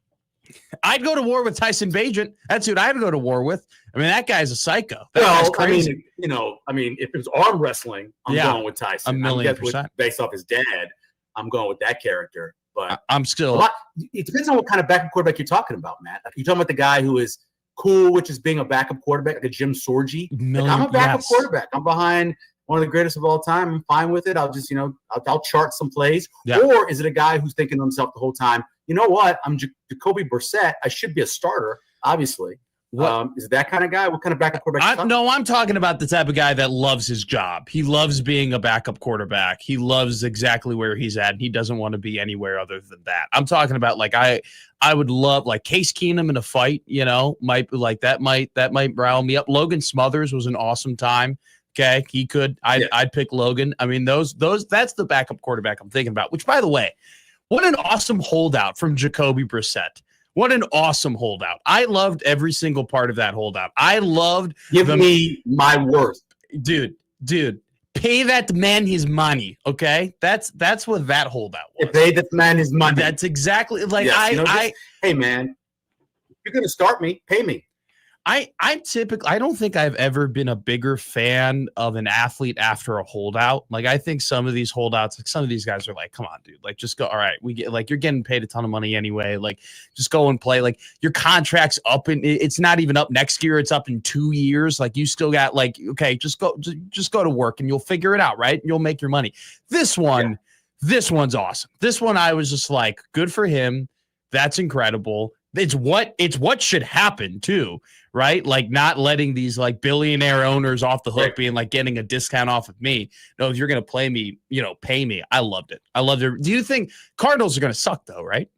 I'd go to war with Tyson Bagent. That's who I'd go to war with. I mean, that guy's a psycho. Well, I mean, if it was arm wrestling, I'm going with Tyson. 1,000,000%. Based off his dad, I'm going with that character. But I'm still. It depends on what kind of backup quarterback you're talking about, Matt. You're talking about the guy who is cool, which is being a backup quarterback, like a Jim Sorgi. I'm a backup quarterback. I'm behind one of the greatest of all time. I'm fine with it. I'll just, I'll chart some plays. Yeah. Or is it a guy who's thinking to himself the whole time, you know what? I'm Jacoby Brissett. I should be a starter, obviously. Is it that kind of guy? What kind of backup quarterback? I'm talking about the type of guy that loves his job. He loves being a backup quarterback. He loves exactly where he's at. And he doesn't want to be anywhere other than that. I'm talking about I would love Case Keenum in a fight, might be like that might rile me up. Logan Smothers was an awesome time. Okay. He could, I'd pick Logan. I mean, that's the backup quarterback I'm thinking about, which by the way, what an awesome holdout from Jacoby Brissett. What an awesome holdout. I loved every single part of that holdout. I loved Give me my worth. Dude, pay that man his money, okay? That's what that holdout was. Pay that man his money. That's exactly hey man, if you're gonna start me, pay me. I don't think I've ever been a bigger fan of an athlete after a holdout. I think some of these holdouts, some of these guys are like, come on, dude, just go. All right, we get you're getting paid a ton of money anyway. Just go and play. Your contract's up and it's not even up next year. It's up in 2 years. You still got okay, just go to work and you'll figure it out, right? You'll make your money. This one's awesome. This one I was just good for him. That's incredible. It's what should happen too, right? Not letting these billionaire owners off the hook, right, being getting a discount off of me. No, if you're going to play me, pay me. I loved it. I loved it. Do you think Cardinals are going to suck though, right?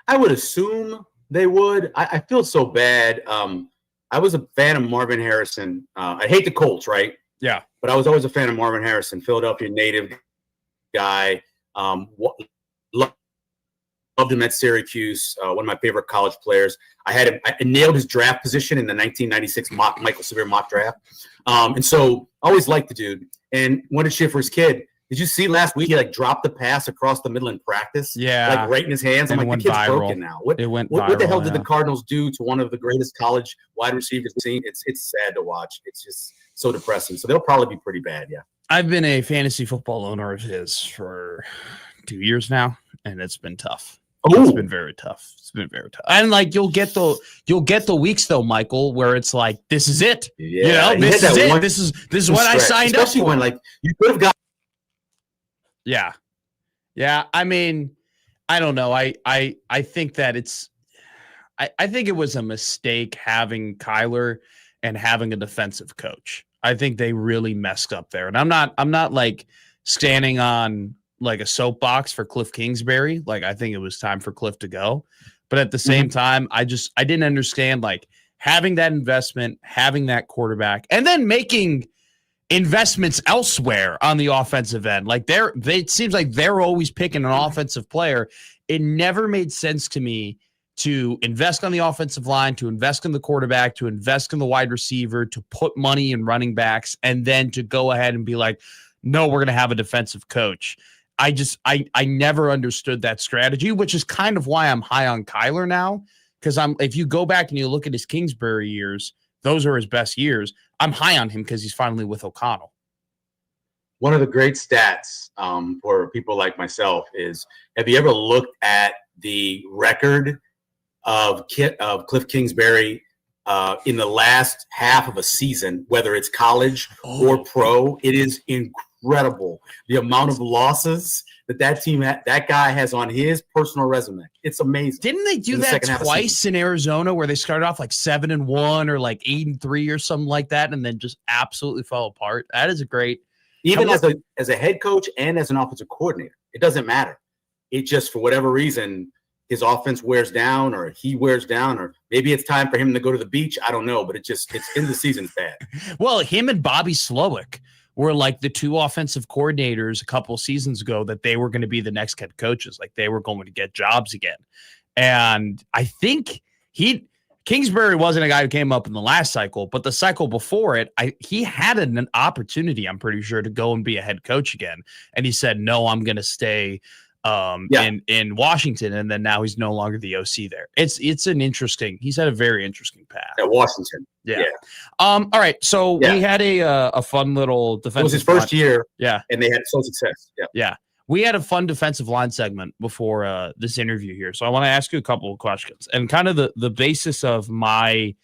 I would assume they would. I feel so bad. I was a fan of Marvin Harrison. I hate the Colts, right? Yeah. but I was always a fan of Marvin Harrison, Philadelphia native guy. Loved him at Syracuse, one of my favorite college players. I nailed his draft position in the 1996 Michael Severe mock draft. And so I always liked the dude and wanted to cheer for his kid. Did you see last week he dropped the pass across the middle in practice? Yeah. Right in his hands. I'm like, the kid's broken now. What the hell did the Cardinals do to one of the greatest college wide receivers we've seen? It's sad to watch. It's just so depressing. So they'll probably be pretty bad, yeah. I've been a fantasy football owner of his for 2 years now, and it's been tough. It's been very tough. And you'll get the weeks though, Michael, where it's like, this is it. Yeah, this is it. This is what I signed up for. Especially when you could have got. Yeah. Yeah. I mean, I don't know. I think that I think it was a mistake having Kyler and having a defensive coach. I think they really messed up there. And I'm not standing on a soapbox for Cliff Kingsbury. I think it was time for Cliff to go. But at the same time, I didn't understand having that investment, having that quarterback, and then making investments elsewhere on the offensive end. It seems like they're always picking an offensive player. It never made sense to me to invest on the offensive line, to invest in the quarterback, to invest in the wide receiver, to put money in running backs, and then to go ahead and be like, no, we're going to have a defensive coach. I never understood that strategy, which is kind of why I'm high on Kyler now. Because if you go back and you look at his Kingsbury years, those are his best years. I'm high on him because he's finally with O'Connell. One of the great stats for people like myself is, have you ever looked at the record of Cliff Kingsbury in the last half of a season, whether it's college or pro? It is incredible the amount of losses that guy has on his personal resume. It's amazing. Didn't they do that twice in Arizona, where they started off 7-1 or 8-3 or something like that, and then just absolutely fell apart? That is a great. Even as a head coach and as an offensive coordinator, it doesn't matter. It just, for whatever reason, his offense wears down, or he wears down, or maybe it's time for him to go to the beach. I don't know, but it's in the season's bad. Well, him and Bobby Slowick were the two offensive coordinators a couple seasons ago that they were going to be the next head coaches. They were going to get jobs again. And I think Kingsbury wasn't a guy who came up in the last cycle, but the cycle before it, he had an opportunity, I'm pretty sure, to go and be a head coach again. And he said, no, I'm going to stay in Washington. And then now he's no longer the OC there. He's had a very interesting path. At Washington. Yeah. All right. So we had a fun little defensive. It was his first year. Yeah. And they had some success. Yeah. Yeah. We had a fun defensive line segment before this interview here. So I want to ask you a couple of questions. And kind of the basis of my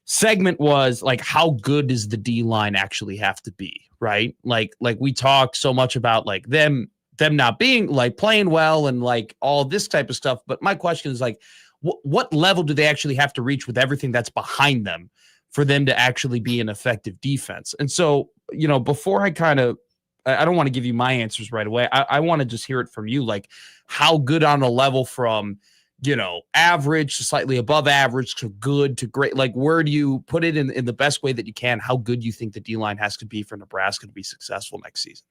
segment was how good does the D line actually have to be? Right. Like we talk so much about them not being playing well and all this type of stuff. But my question is what level do they actually have to reach with everything that's behind them for them to actually be an effective defense? And so, before I don't want to give you my answers right away. I want to just hear it from you. How good on a level from, average to slightly above average to good to great, where do you put it in the best way that you can? How good you think the D-line has to be for Nebraska to be successful next season?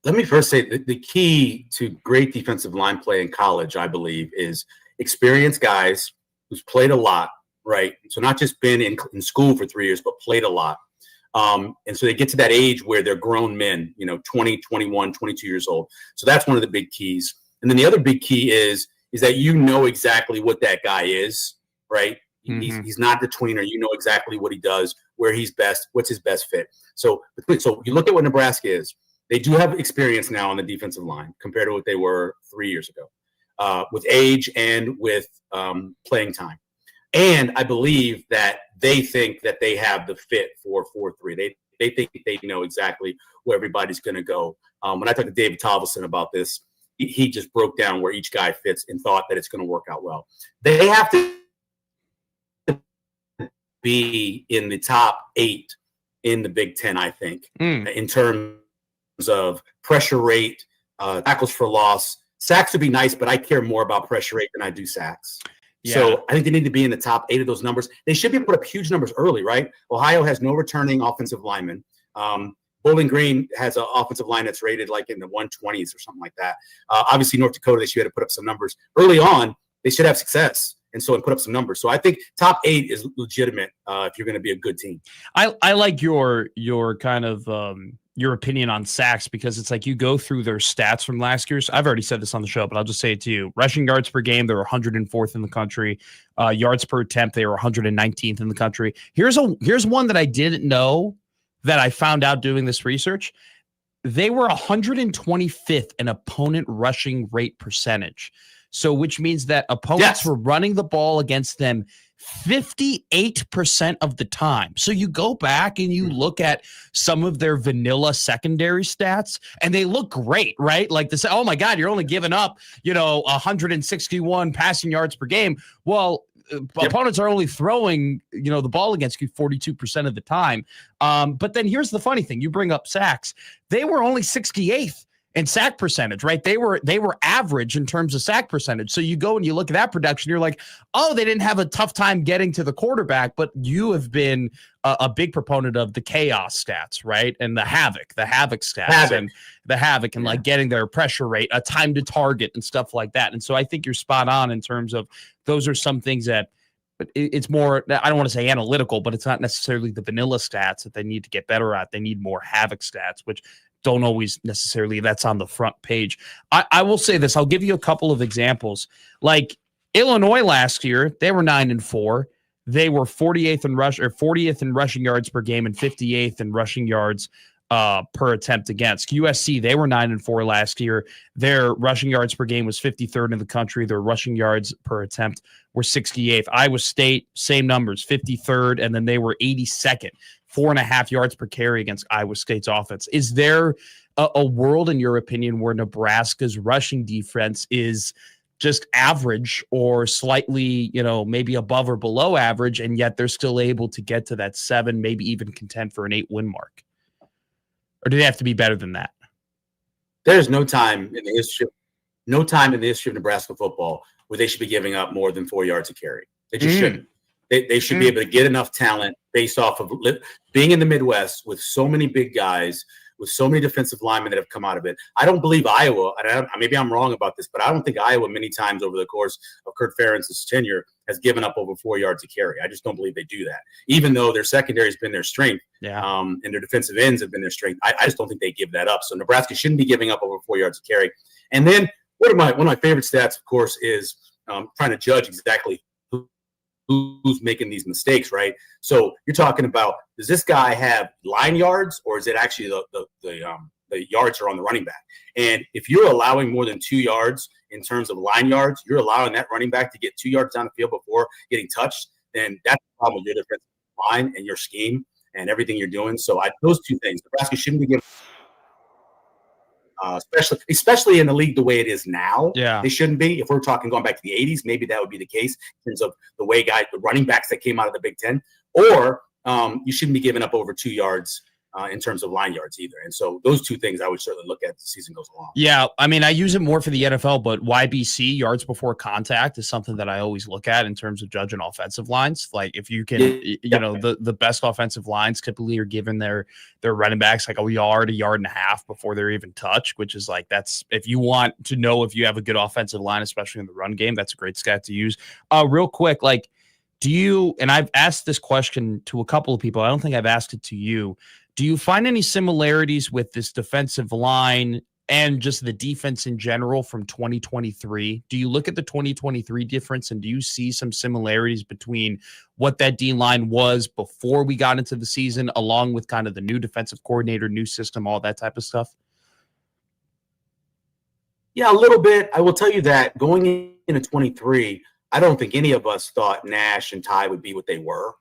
Let me first say the key to great defensive line play in college, I believe, is experienced guys who's played a lot, right? So not just been in school for 3 years, but played a lot. And so they get to that age where they're grown men, 20, 21, 22 years old. So that's one of the big keys. And then the other big key is that exactly what that guy is, right? Mm-hmm. He's not the tweener. You know exactly what he does, where he's best, what's his best fit. So you look at what Nebraska is. They do have experience now on the defensive line compared to what they were 3 years ago, with age and with playing time. And I believe that they think that they have the fit for 4-3. They think they know exactly where everybody's going to go. When I talked to David Tolleson about this, he just broke down where each guy fits and thought that it's going to work out well. They have to be in the top 8 in the Big Ten, I think, in terms of pressure rate, tackles for loss. Sacks would be nice, but I care more about pressure rate than I do sacks. Yeah. So I think they need to be in the top 8 of those numbers. They should be able to put up huge numbers early, right? Ohio has no returning offensive linemen. Bowling Green has an offensive line that's rated like in the 120s or something like that. Obviously, North Dakota, they should have to put up some numbers. Early on, they should have success. And so put up some numbers. So I think top 8 is legitimate if you're going to be a good team. I like your kind of your opinion on sacks, because it's like you go through their stats from last year's. I've already said this on the show, but I'll just say it to you. Rushing yards per game, they were 104th in the country. Yards per attempt, they were 119th in the country. Here's one that I didn't know that I found out doing this research. They were 125th in opponent rushing rate percentage. So which means that opponents were running the ball against them 58% of the time. So you go back and you look at some of their vanilla secondary stats and they look great, right? Like this, oh my God, you're only giving up, 161 passing yards per game. Well, opponents are only throwing, the ball against you 42% of the time. But then here's the funny thing. You bring up sacks. They were only 68th in sack percentage, right? They were average in terms of sack percentage. So you go and you look at that production, you're like, oh, they didn't have a tough time getting to the quarterback, but you have been a big proponent of the chaos stats, right? And the havoc stats and the havoc and like getting their pressure rate, a time to target and stuff like that. And so I think you're spot on in terms of those are some things that it's more, I don't want to say analytical, but it's not necessarily the vanilla stats that they need to get better at. They need more havoc stats, which don't always necessarily that's on the front page. I will say this. I'll give you a couple of examples. Like Illinois last year, they were 9-4. They were 40th in rushing yards per game and 58th in rushing yards per attempt against. USC, they were 9-4 last year. Their rushing yards per game was 53rd in the country. Their rushing yards per attempt were 68th. Iowa State, same numbers, 53rd, and then they were 82nd. 4.5 yards per carry against Iowa State's offense. Is there a world, in your opinion, where Nebraska's rushing defense is just average or slightly, maybe above or below average, and yet they're still able to get to that 7, maybe even contend for an 8-win mark? Or do they have to be better than that? There's no time in the history of Nebraska football where they should be giving up more than 4 yards a carry. They just shouldn't. They should be able to get enough talent based off of being in the Midwest with so many big guys, with so many defensive linemen that have come out of it. I don't believe Iowa, and maybe I'm wrong about this, but I don't think Iowa many times over the course of Kurt Ferentz's tenure has given up over 4 yards a carry. I just don't believe they do that, even though their secondary has been their strength and their defensive ends have been their strength. I just don't think they give that up. So Nebraska shouldn't be giving up over 4 yards a carry. And then one of my favorite stats, of course, is trying to judge exactly who's making these mistakes, right? So you're talking about, does this guy have line yards, or is it actually the yards are on the running back? And if you're allowing more than 2 yards in terms of line yards, you're allowing that running back to get 2 yards down the field before getting touched, then that's the problem with your defensive line and your scheme and everything you're doing. So those two things, Nebraska shouldn't be giving. Especially in the league the way it is now. They shouldn't be. If we're talking going back to the 80s, maybe that would be the case in terms of the way the running backs that came out of the Big Ten. Or you shouldn't be giving up over 2 yards in terms of line yards either. And so those two things I would certainly look at as the season goes along. Yeah, I mean, I use it more for the NFL, but YBC, yards before contact, is something that I always look at in terms of judging offensive lines. Like if you can, the best offensive lines typically are given their running backs like a yard and a half before they're even touched, which is like, that's, if you want to know if you have a good offensive line, especially in the run game, that's a great stat to use. Real quick, like, and I've asked this question to a couple of people, I don't think I've asked it to you. Do you find any similarities with this defensive line and just the defense in general from 2023? Do you look at the 2023 difference and do you see some similarities between what that D line was before we got into the season, along with kind of the new defensive coordinator, new system, all that type of stuff? Yeah, a little bit. I will tell you that going into 23, I don't think any of us thought Nash and Ty would be what they were.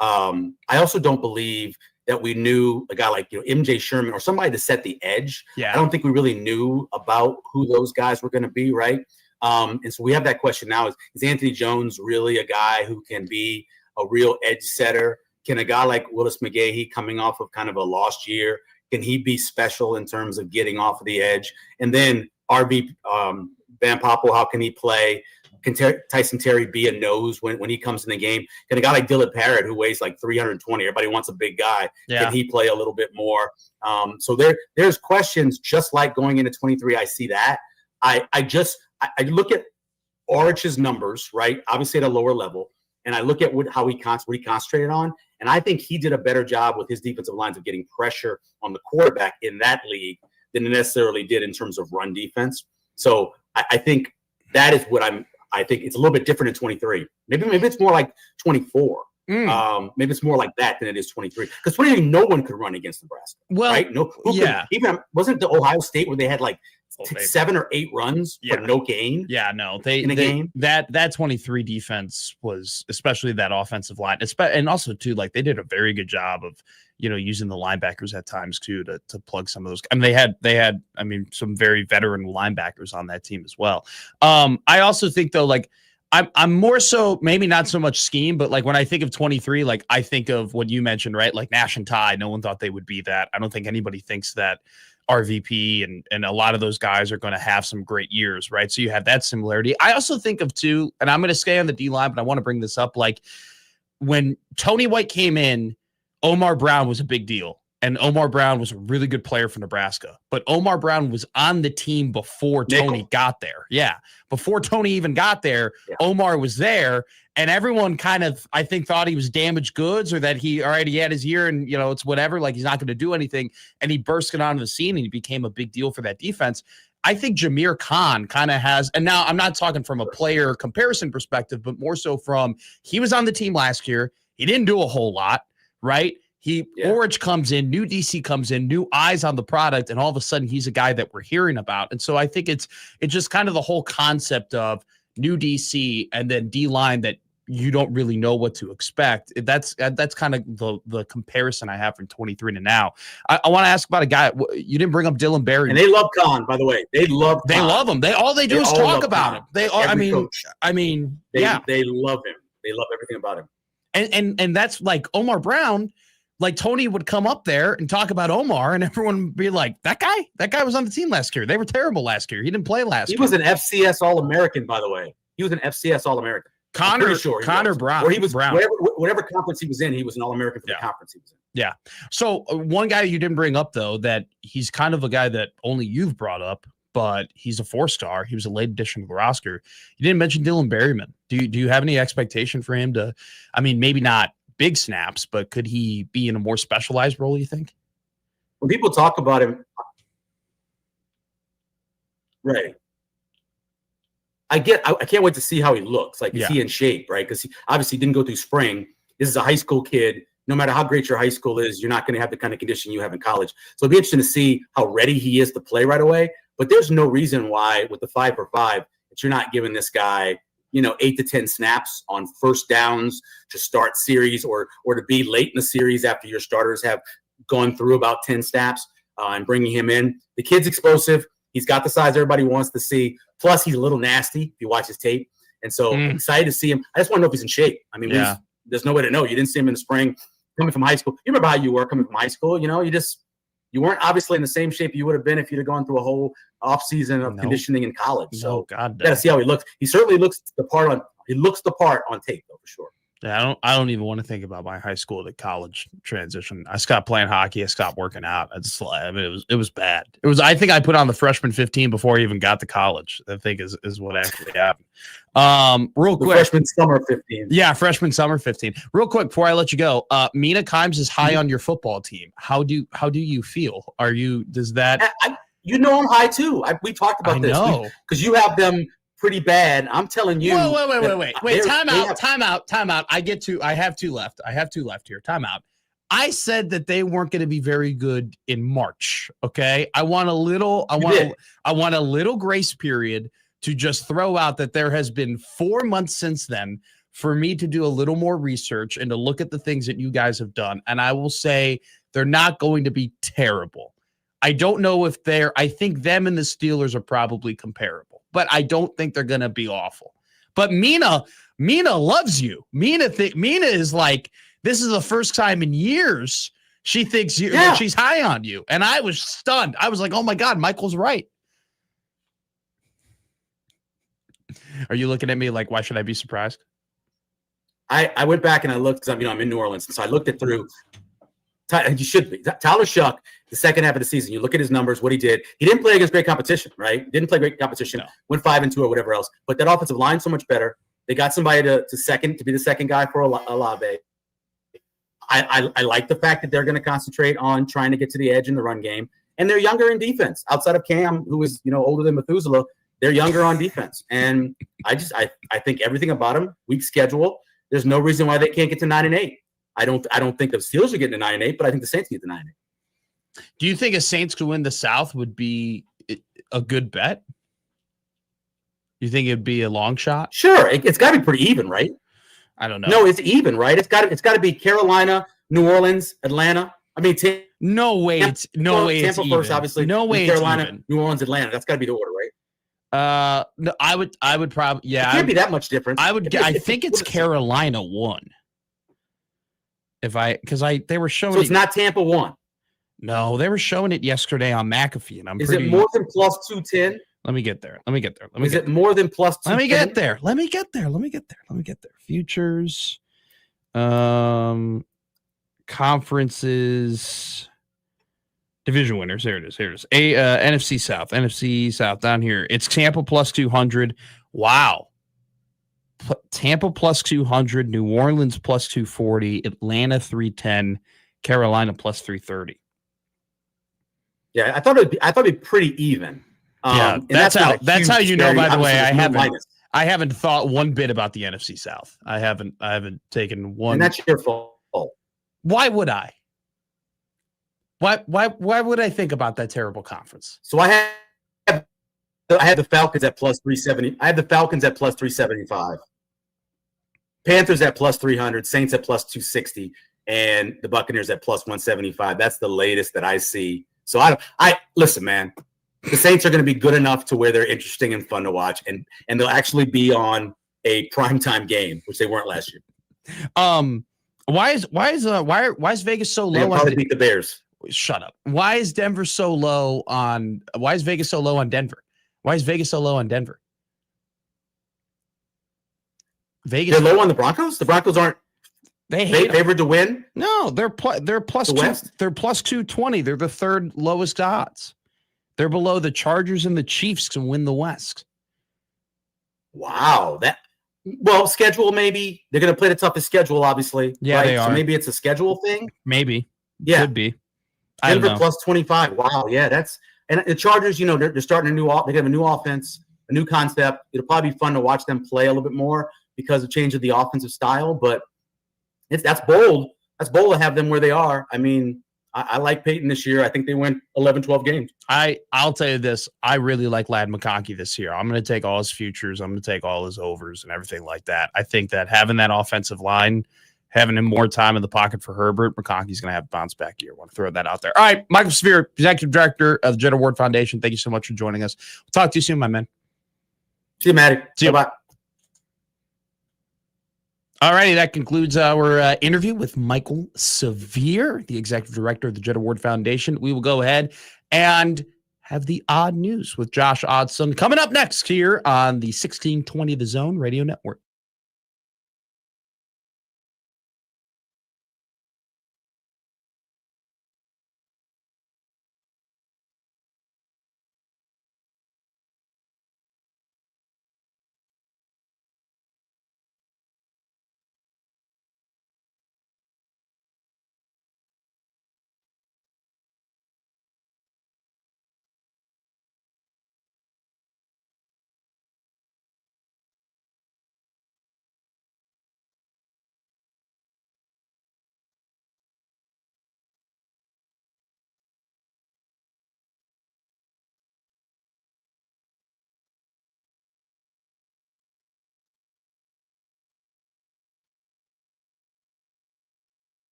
I also don't believe that we knew a guy like MJ Sherman or somebody to set the edge. I don't think we really knew about who those guys were going to be, right? And so we have that question now: is Anthony Jones really a guy who can be a real edge setter? Can a guy like Willis McGahee, coming off of kind of a lost year, can he be special in terms of getting off of the edge? And then RV Van Poppel, how can he play can Tyson Terry be a nose when he comes in the game? Can a guy like Dillard Parrott, who weighs like 320, everybody wants a big guy, can he play a little bit more? So there's questions just like going into 23. I see that. I look at Orich's numbers, right? Obviously at a lower level. And I look at what he concentrated on. And I think he did a better job with his defensive lines of getting pressure on the quarterback in that league than he necessarily did in terms of run defense. So I think that is what I think it's a little bit different in 23. Maybe it's more like 24. Maybe it's more like that than it is 23. Because 23, no one could run against Nebraska. Well, right? Even wasn't the Ohio State where they had like 7 or 8 runs for no gain? Yeah, no, game. That 23 defense was, especially that offensive line, and also too, like they did a very good job of, using the linebackers at times too to plug some of those. I mean, they had some very veteran linebackers on that team as well. I also think though, like I'm more so maybe not so much scheme, but like when I think of 23, like I think of what you mentioned, right? Like Nash and Ty, no one thought they would be that. I don't think anybody thinks that RVP and a lot of those guys are going to have some great years, right? So you have that similarity. I also think of too, and I'm going to stay on the D line, but I want to bring this up. Like when Tony White came in, Omar Brown was a big deal. And Omar Brown was a really good player for Nebraska. But Omar Brown was on the team before Tony got there. Yeah. Before Tony even got there, Omar was there. And everyone kind of, I think, thought he was damaged goods or that he had his year and, it's whatever. Like, he's not going to do anything. And he bursted onto the scene and he became a big deal for that defense. I think Jameer Khan kind of has, and now I'm not talking from a player comparison perspective, but more so from he was on the team last year. He didn't do a whole lot, right? Orich comes in, new DC comes in, new eyes on the product, and all of a sudden he's a guy that we're hearing about. And so I think it's just kind of the whole concept of new DC and then D-line that you don't really know what to expect. That's kind of the comparison I have from 23 to now. I want to ask about a guy. You didn't bring up Dylan Berry. And they love Khan, by the way. They love him. All they do is talk about him. They love him. They love him. They love everything about him. And that's like Omar Brown. Like Tony would come up there and talk about Omar and everyone would be like, that guy was on the team last year. They were terrible last year. He didn't play last year. He was an FCS All-American, by the way. He was an FCS All-American. Connor Brown. Or he was Brown. Whatever conference he was in, he was an All-American for the conference he was in. Yeah. So one guy you didn't bring up, though, that he's kind of a guy that only you've brought up, but he's a 4-star. He was a late addition to the roster. You didn't mention Dylan Berryman. Do you have any expectation for him to, maybe not big snaps, but could he be in a more specialized role, you think? When people talk about him, right. I can't wait to see how he looks. Like, is he in shape, right? Because he obviously didn't go through spring. This is a high school kid. No matter how great your high school is, you're not going to have the kind of condition you have in college. So it'll be interesting to see how ready he is to play right away. But there's no reason why with the 5-for-5 that you're not giving this guy 8 to 10 snaps on first downs to start series or to be late in the series after your starters have gone through about 10 snaps and bringing him in. The kid's explosive. He's got the size everybody wants to see. Plus, he's a little nasty if you watch his tape. And so I'm excited to see him. I just want to know if he's in shape. There's no way to know. You didn't see him in the spring coming from high school. You remember how you were coming from high school. You weren't obviously in the same shape you would have been if you'd have gone through a whole offseason of conditioning in college. So got to see how he looks. He certainly looks the part on tape, though, for sure. Yeah, I don't even want to think about my high school to college transition. I stopped playing hockey. I stopped working out. It was bad. I think I put on the freshman 15 before I even got to college. I think is what actually happened. Real quick. Freshman summer 15. Yeah, freshman summer 15. Real quick before I let you go, Mina Kimes is high on your football team. How do you feel? Does that? I'm high too. We talked about this because you have them pretty bad. I'm telling you. Wait. Time out. I have two left. Here. Time out. I said that they weren't going to be very good in March. Okay. I want a little grace period to just throw out that there has been 4 months since then for me to do a little more research and to look at the things that you guys have done. And I will say they're not going to be terrible. I don't know if I think them and the Steelers are probably comparable, but I don't think they're going to be awful. But Mina loves you. Mina is like, this is the first time in years she thinks that she's high on you. And I was stunned. I was like, oh my God, Michael's right. Are you looking at me like, why should I be surprised? I went back and I looked because I'm in New Orleans, so I looked it through. And you should be. Tyler Shuck, the second half of the season, you look at his numbers, what he did. He didn't play against great competition, right? Didn't play great competition. No. Went 5-2 or whatever else. But that offensive line so much better. They got somebody to be the second guy for Olave. I like the fact that they're going to concentrate on trying to get to the edge in the run game. And they're younger in defense. Outside of Cam, who is older than Methuselah, they're younger on defense. And I think everything about them, weak schedule. There's no reason why they can't get to 9-8. I don't think the Steelers are getting to 9-8, but I think the Saints get to 9-8. Do you think a Saints could win the South would be a good bet? You think it'd be a long shot? Sure, it's got to be pretty even, right? I don't know. No, it's even, right? It's got to be Carolina, New Orleans, Atlanta. I mean, no way. It's Tampa first, even. obviously. No way. Carolina, it's even. New Orleans, Atlanta. That's got to be the order, right? No, I would probably, yeah. It can't be that much difference. I think it's Carolina 1. They were showing. So it's not Tampa 1. No, they were showing it yesterday on McAfee, and Is it more than plus 210? Let me get there. Is it more than plus 210? Let me get there. Futures, conferences, division winners. Here it is. NFC South down here. It's Tampa plus 200. Wow. Tampa plus 200, New Orleans plus 240, Atlanta 310, Carolina plus 330. Yeah, I thought it'd be pretty even. Yeah, that's how you know. By the way, I haven't thought one bit about the NFC South. I haven't taken one. And that's your fault. Why would I? Why would I think about that terrible conference? So I have the Falcons at plus 370. I have the Falcons at plus 375. Panthers at plus 300, Saints at plus 260, and the Buccaneers at plus 175. That's the latest that I see. So I listen, man. The Saints are going to be good enough to where they're interesting and fun to watch, and they'll actually be on a primetime game, which they weren't last year. Why is Vegas so low? They'll probably beat the Bears. Shut up. Why is Vegas so low on Denver? Why is Vegas so low on Denver? Vegas. They're low on the Broncos. The Broncos aren't. They favored to win. No, they're plus They're plus 220. They're the third lowest odds. They're below the Chargers and the Chiefs to win the West. Wow, schedule maybe they're going to play the toughest schedule, obviously. Yeah, right? they are. So maybe it's a schedule thing. Maybe. Yeah, could be. Denver plus 25. Wow, yeah, and the Chargers. They're starting they have a new offense, a new concept. It'll probably be fun to watch them play a little bit more because of change of the offensive style, but that's bold. That's bold to have them where they are. I mean, I like Peyton this year. I think they win 11, 12 games. I'll tell you this. I really like Ladd McConkey this year. I'm going to take all his futures. I'm going to take all his overs and everything like that. I think that having that offensive line, having him more time in the pocket for Herbert, McConkey's going to have a bounce back year. I want to throw that out there. All right, Michael Severe, Executive Director of the Jed Award Foundation. Thank you so much for joining us. We'll talk to you soon, my man. See you, Matty. See you. Bye. All righty, that concludes our interview with Michael Severe, the Executive Director of the Jed Award Foundation. We will go ahead and have the odd news with Josh Odson coming up next here on the 1620 The Zone Radio Network.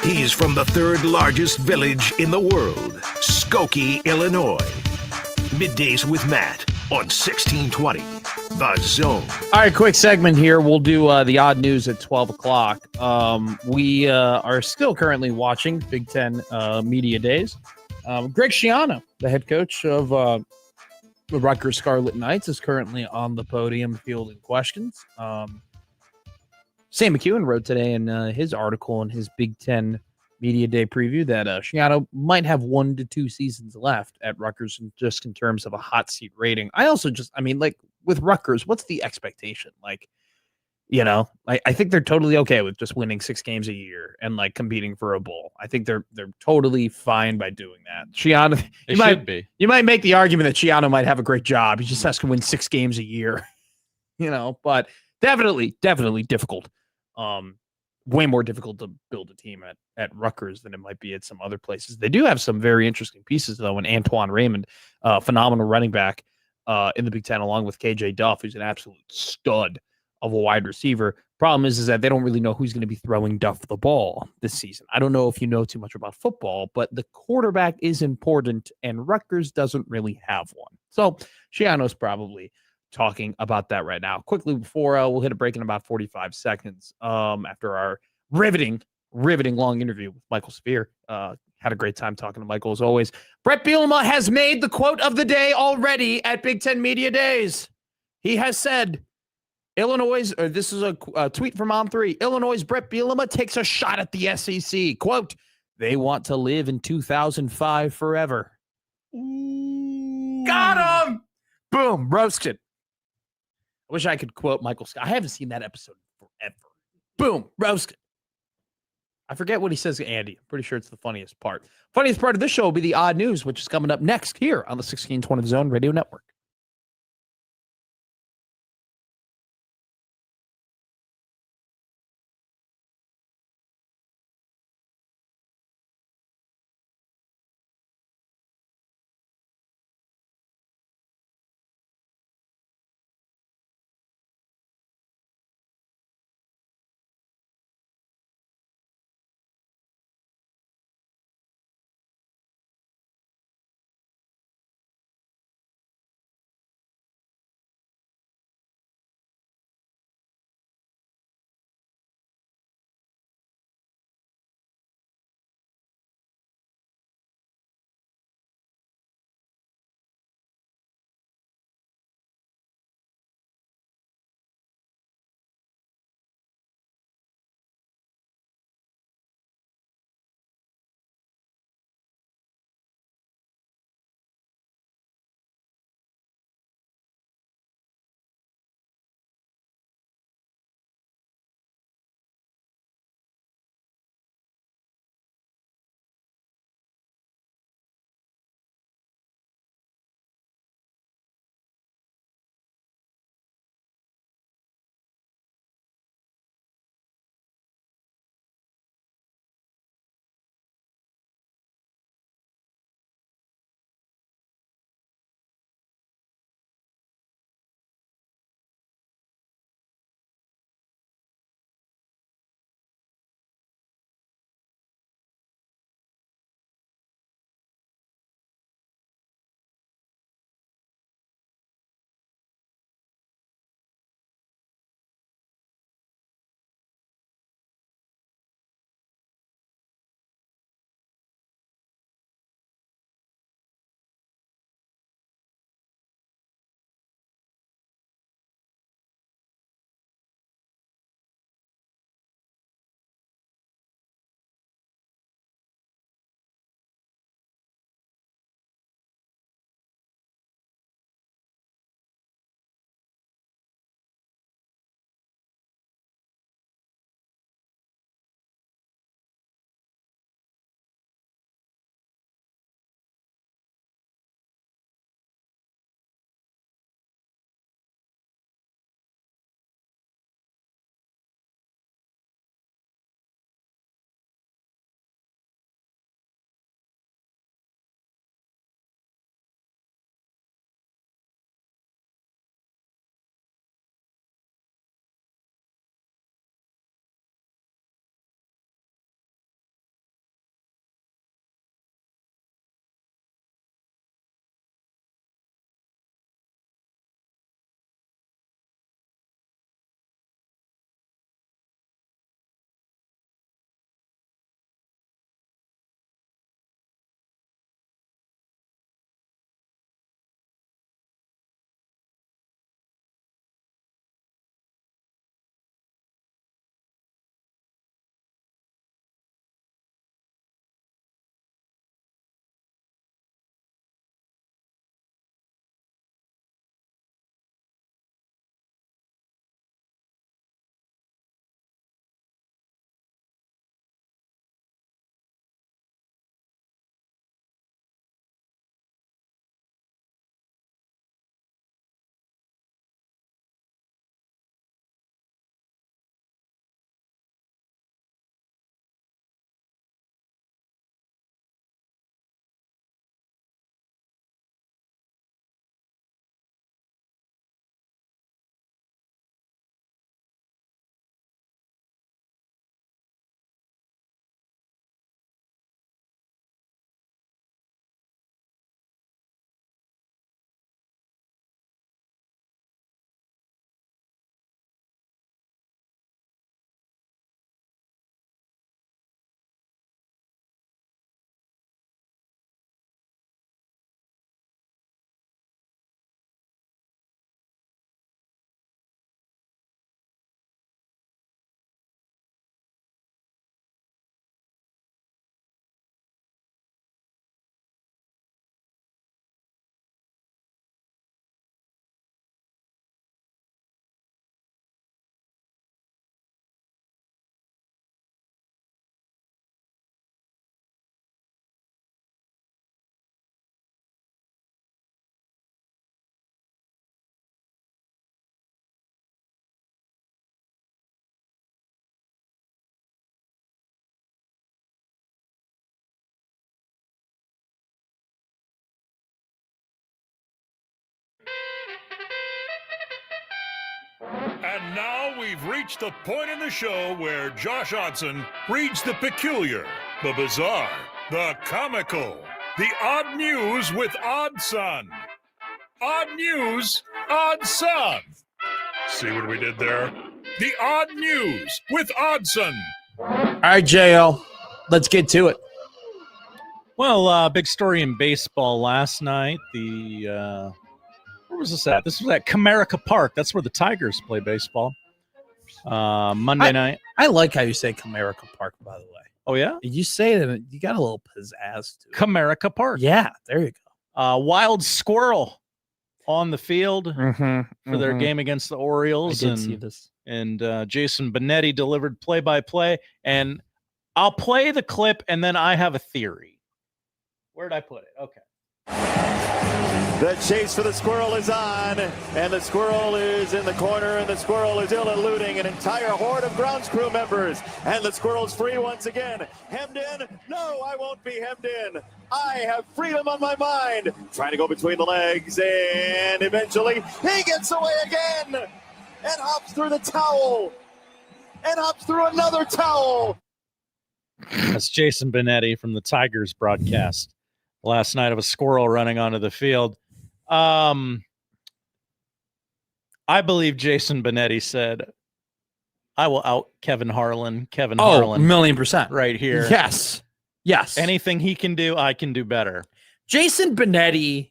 He's from the third largest village in the world, Skokie, Illinois. Middays with Matt on 1620 The Zone. All right, quick segment here. We'll do the odd news at 12 o'clock. We are still currently watching Big Ten Media Days. Greg Schiano, the head coach of the Rutgers Scarlet Knights, is currently on the podium fielding questions. Sam McEwen wrote today in his article in his Big Ten Media Day preview that Schiano might have 1 to 2 seasons left at Rutgers just in terms of a hot seat rating. Like with Rutgers, what's the expectation? Like, I think they're totally okay with just winning 6 games a year and like competing for a bowl. I think they're totally fine by doing that. Schiano, you might make the argument that Schiano might have a great job. He just has to win 6 games a year, but definitely difficult. Way more difficult to build a team at Rutgers than it might be at some other places. They do have some very interesting pieces, though, and Antoine Raymond, phenomenal running back in the Big Ten, along with KJ Duff, who's an absolute stud of a wide receiver. Problem is that they don't really know who's going to be throwing Duff the ball this season. I don't know if you know too much about football, but the quarterback is important, and Rutgers doesn't really have one. So Schiano's probably talking about that right now. Quickly before we'll hit a break in about 45 seconds after our riveting long interview with Michael Severe. Had a great time talking to Michael as always. Brett Bielema has made the quote of the day already at Big Ten Media Days. He has said, this is a tweet from On3, Illinois' Brett Bielema takes a shot at the SEC. Quote, they want to live in 2005 forever. Ooh. Got him! Boom, roasted. I wish I could quote Michael Scott. I haven't seen that episode forever. Boom, roasted. I forget what he says to Andy. I'm pretty sure it's the funniest part. Funniest part of this show will be the odd news, which is coming up next here on the 1620 Zone Radio Network. And now we've reached the point in the show where Josh Odson reads the peculiar, the bizarre, the comical, the odd news with Odd Son. Odd news, Odd Son. See what we did there? The odd news with Oddson. All right, JL, let's get to it. Well, big story in baseball last night. Where was this at? This was at Comerica Park. That's where the Tigers play baseball. Monday night. I like how you say Comerica Park, by the way. Oh, yeah? You say it, and you got a little pizzazz to it. Comerica Park. Yeah, there you go. Wild squirrel on the field for their game against the Orioles. I did see this. And Jason Benetti delivered play-by-play. And I'll play the clip, and then I have a theory. Where'd I put it? Okay. The chase for the squirrel is on, and the squirrel is in the corner, and the squirrel is eluding an entire horde of grounds crew members. And the squirrel's free once again. Hemmed in? No, I won't be hemmed in. I have freedom on my mind. Trying to go between the legs, and eventually he gets away again and hops through the towel and hops through another towel. That's Jason Benetti from the Tigers broadcast last night of a squirrel running onto the field. I believe Jason Benetti said, I will out Kevin Harlan. Harlan. 1,000,000%. Right here. Yes. Yes. Anything he can do, I can do better. Jason Benetti.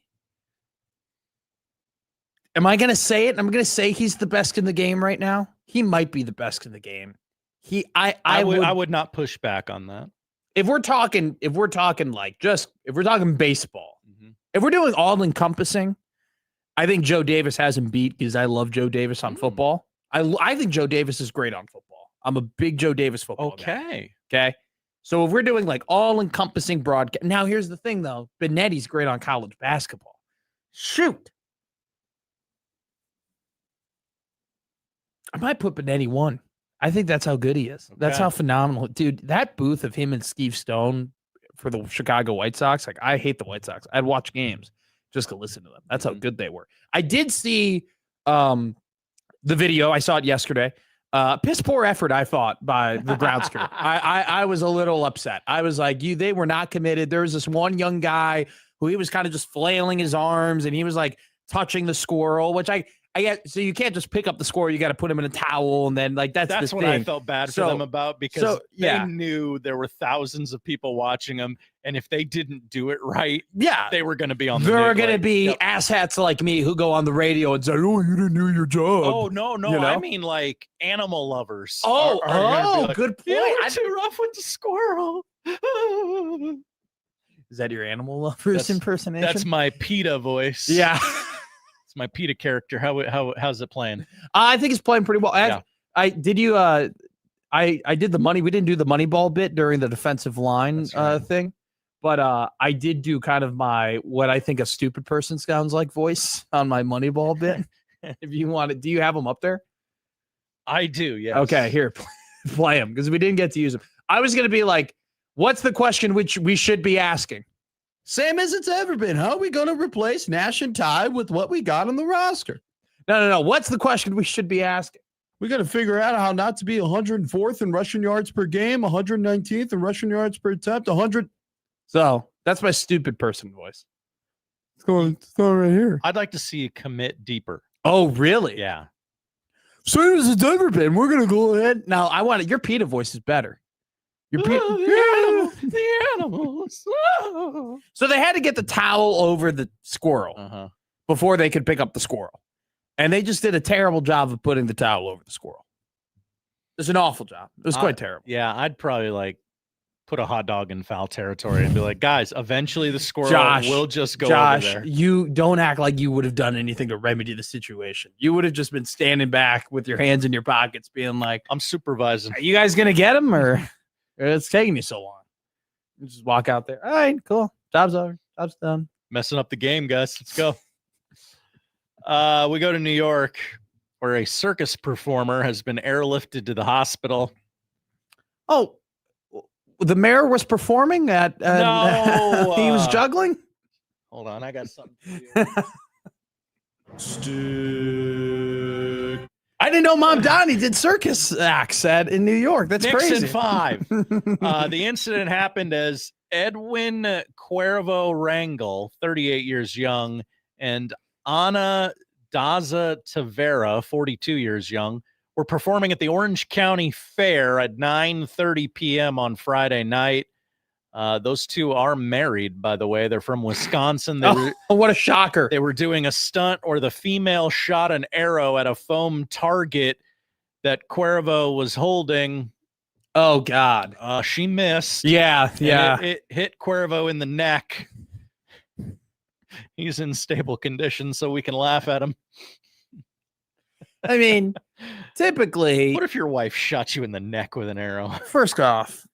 Am I going to say it? I'm going to say he's the best in the game right now. He might be the best in the game. I would not push back on that. If we're talking baseball, if we're doing all encompassing, I think Joe Davis has him beat because I love Joe Davis on football. I think Joe Davis is great on football. I'm a big Joe Davis football guy. Okay. So if we're doing like all encompassing broadcast, now here's the thing though, Benetti's great on college basketball. Shoot. I might put Benetti 1. I think that's how good he is. That's how phenomenal. Dude, that booth of him and Steve Stone for the Chicago White Sox, like I hate the White Sox. I'd watch games just to listen to them. That's how good they were. I did see the video. I saw it yesterday. Piss poor effort, I thought, by the grounds crew. I was a little upset. I was like, they were not committed. There was this one young guy who he was kind of just flailing his arms and he was like touching the squirrel, which I get. So you can't just pick up the squirrel. You got to put him in a towel, and then like that's what I felt bad for them about because they knew there were thousands of people watching them, and if they didn't do it right, they were going to be on. There are going to be asshats like me who go on the radio and say, "Oh, you didn't do your job." Oh no, you know? I mean like animal lovers. Oh, like, good point. You were too rough with the squirrel. Is that your animal lovers impersonation? That's my PETA voice. Yeah. It's my PETA character. How's it playing? I think it's playing pretty well. I did the money. We didn't do the money ball bit during the defensive line thing, but I did do kind of what I think a stupid person sounds like voice on my money ball bit. If you want it, do you have them up there? I do. Yes. Okay, here, play them because we didn't get to use them. I was going to be like, what's the question which we should be asking? Same as it's ever been. How are we going to replace Nash and Ty with what we got on the roster? No. What's the question we should be asking? We got to figure out how not to be 104th in rushing yards per game, 119th in rushing yards per attempt, 100. So that's my stupid person voice. It's going right here. I'd like to see you commit deeper. Oh, really? Yeah. Same as it's ever been. We're going to go ahead. Now, I want it. Your PETA voice is better. The animals. So they had to get the towel over the squirrel before they could pick up the squirrel. And they just did a terrible job of putting the towel over the squirrel. It's an awful job. It was quite terrible. Yeah, I'd probably put a hot dog in foul territory and be like, guys, eventually the squirrel will just go over there. You don't act like you would have done anything to remedy the situation. You would have just been standing back with your hands in your pockets being like, I'm supervising. Are you guys going to get him or it's taking you so long? You just walk out there. All right, cool. Job's over. Job's done. Messing up the game, guys. Let's go. We go to New York, where a circus performer has been airlifted to the hospital. Oh, the mayor was performing at no, he was juggling. Hold on, I got something for you. I didn't know Mom Donnie did circus acts in New York. That's Nixon crazy. 5. The incident happened as Edwin Cuervo Rangel, 38 years young, and Ana Daza Tavera, 42 years young, were performing at the Orange County Fair at 9:30 p.m. on Friday night. Those two are married, by the way. They're from Wisconsin. What a shocker. They were doing a stunt where the female shot an arrow at a foam target that Cuervo was holding. Oh, God. She missed. Yeah. It hit Cuervo in the neck. He's in stable condition, so we can laugh at him. I mean, typically. What if your wife shot you in the neck with an arrow? First off,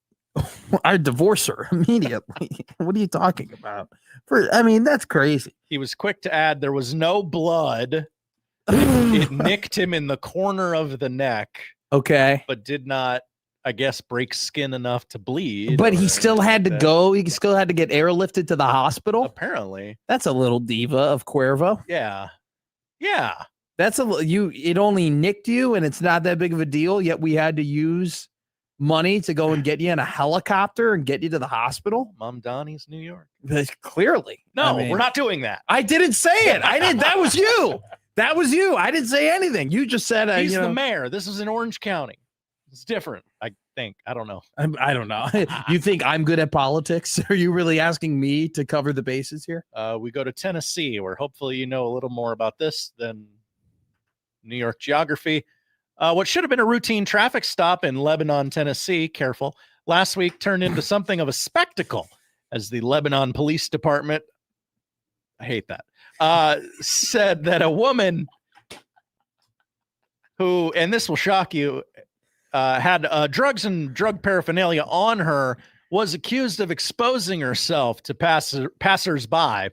I'd divorce her immediately. What are you talking about? That's crazy. He was quick to add there was no blood. It nicked him in the corner of the neck. Okay. But did not, I guess, break skin enough to bleed. But he still had to go. He still had to get airlifted to the hospital. Apparently. That's a little diva of Cuervo. Yeah. That's it only nicked you and it's not that big of a deal, yet we had to use money to go and get you in a helicopter and get you to the hospital. Mom Donnie's New York. Clearly. No, we're not doing that. I didn't say it. That was you. That was you. I didn't say anything. You just said he's the mayor. This is in Orange County. It's different, I think. I don't know. I don't know. You think I'm good at politics? Are you really asking me to cover the bases here? We go to Tennessee, where hopefully you know a little more about this than New York geography. What should have been a routine traffic stop in Lebanon, Tennessee, careful, last week turned into something of a spectacle as the Lebanon Police Department, I hate that, said that a woman who, and this will shock you, had drugs and drug paraphernalia on her was accused of exposing herself to passers-by.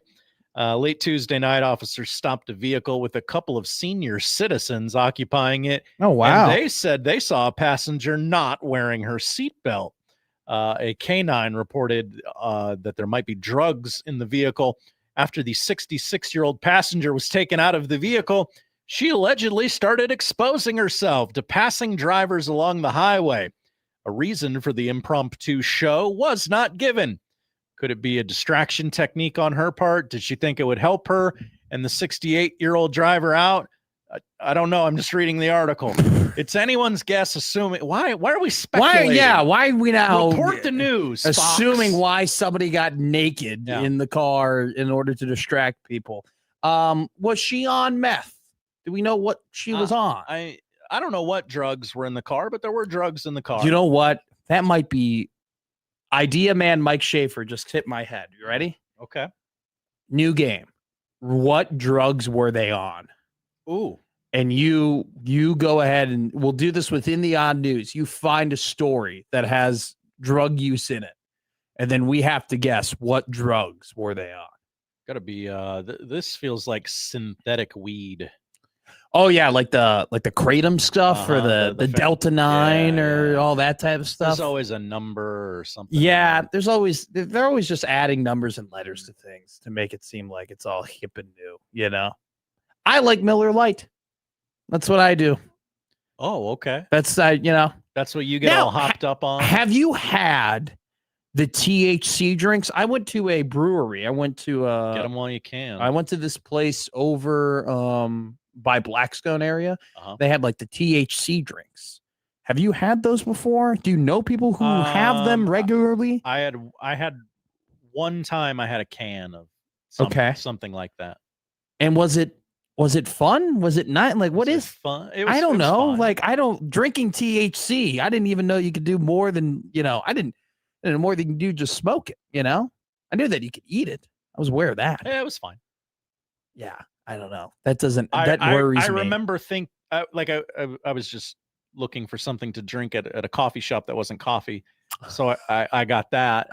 Late Tuesday night, officers stopped a vehicle with a couple of senior citizens occupying it. Oh, wow. And they said they saw a passenger not wearing her seatbelt. A canine reported that there might be drugs in the vehicle. After the 66-year-old passenger was taken out of the vehicle, she allegedly started exposing herself to passing drivers along the highway. A reason for the impromptu show was not given. Could it be a distraction technique on her part? Did she think it would help her and the 68-year-old driver out? I don't know. I'm just reading the article. It's anyone's guess, assuming. Why are we speculating? Why are we now report the news? Assuming Fox. why somebody got naked in the car in order to distract people. Was she on meth? Do we know what she was on? I don't know what drugs were in the car, but there were drugs in the car. You know what? That might be idea man Mike Schaefer just hit my head. You ready? Okay. New game. What drugs were they on? Ooh. And you go ahead and we'll do this within the odd news. You find a story that has drug use in it. And then we have to guess what drugs were they on. Gotta be this feels like synthetic weed. Oh yeah, like the kratom stuff or the Delta 9 or all that type of stuff. There's always a number or something. Yeah, they're always just adding numbers and letters to things to make it seem like it's all hip and new, you know. I like Miller Lite. That's what I do. Oh, okay. That's that's what you get all hopped up on. Have you had the THC drinks? I went to a brewery. I went to get them while you can. I went to this place over by Blackstone area. They had like the THC drinks. Have you had those before? Do you know people who have them regularly? I had one time I had a can of something like that. And was it fun? Was it not? Like, what is fun? I don't know. Like, drinking THC. I didn't even know you could do more than, I didn't know more than you can do just smoke it, I knew that you could eat it. I was aware of that. Yeah, it was fine. Yeah. I don't know. That worries me. I remember I was just looking for something to drink at a coffee shop that wasn't coffee. So I got that.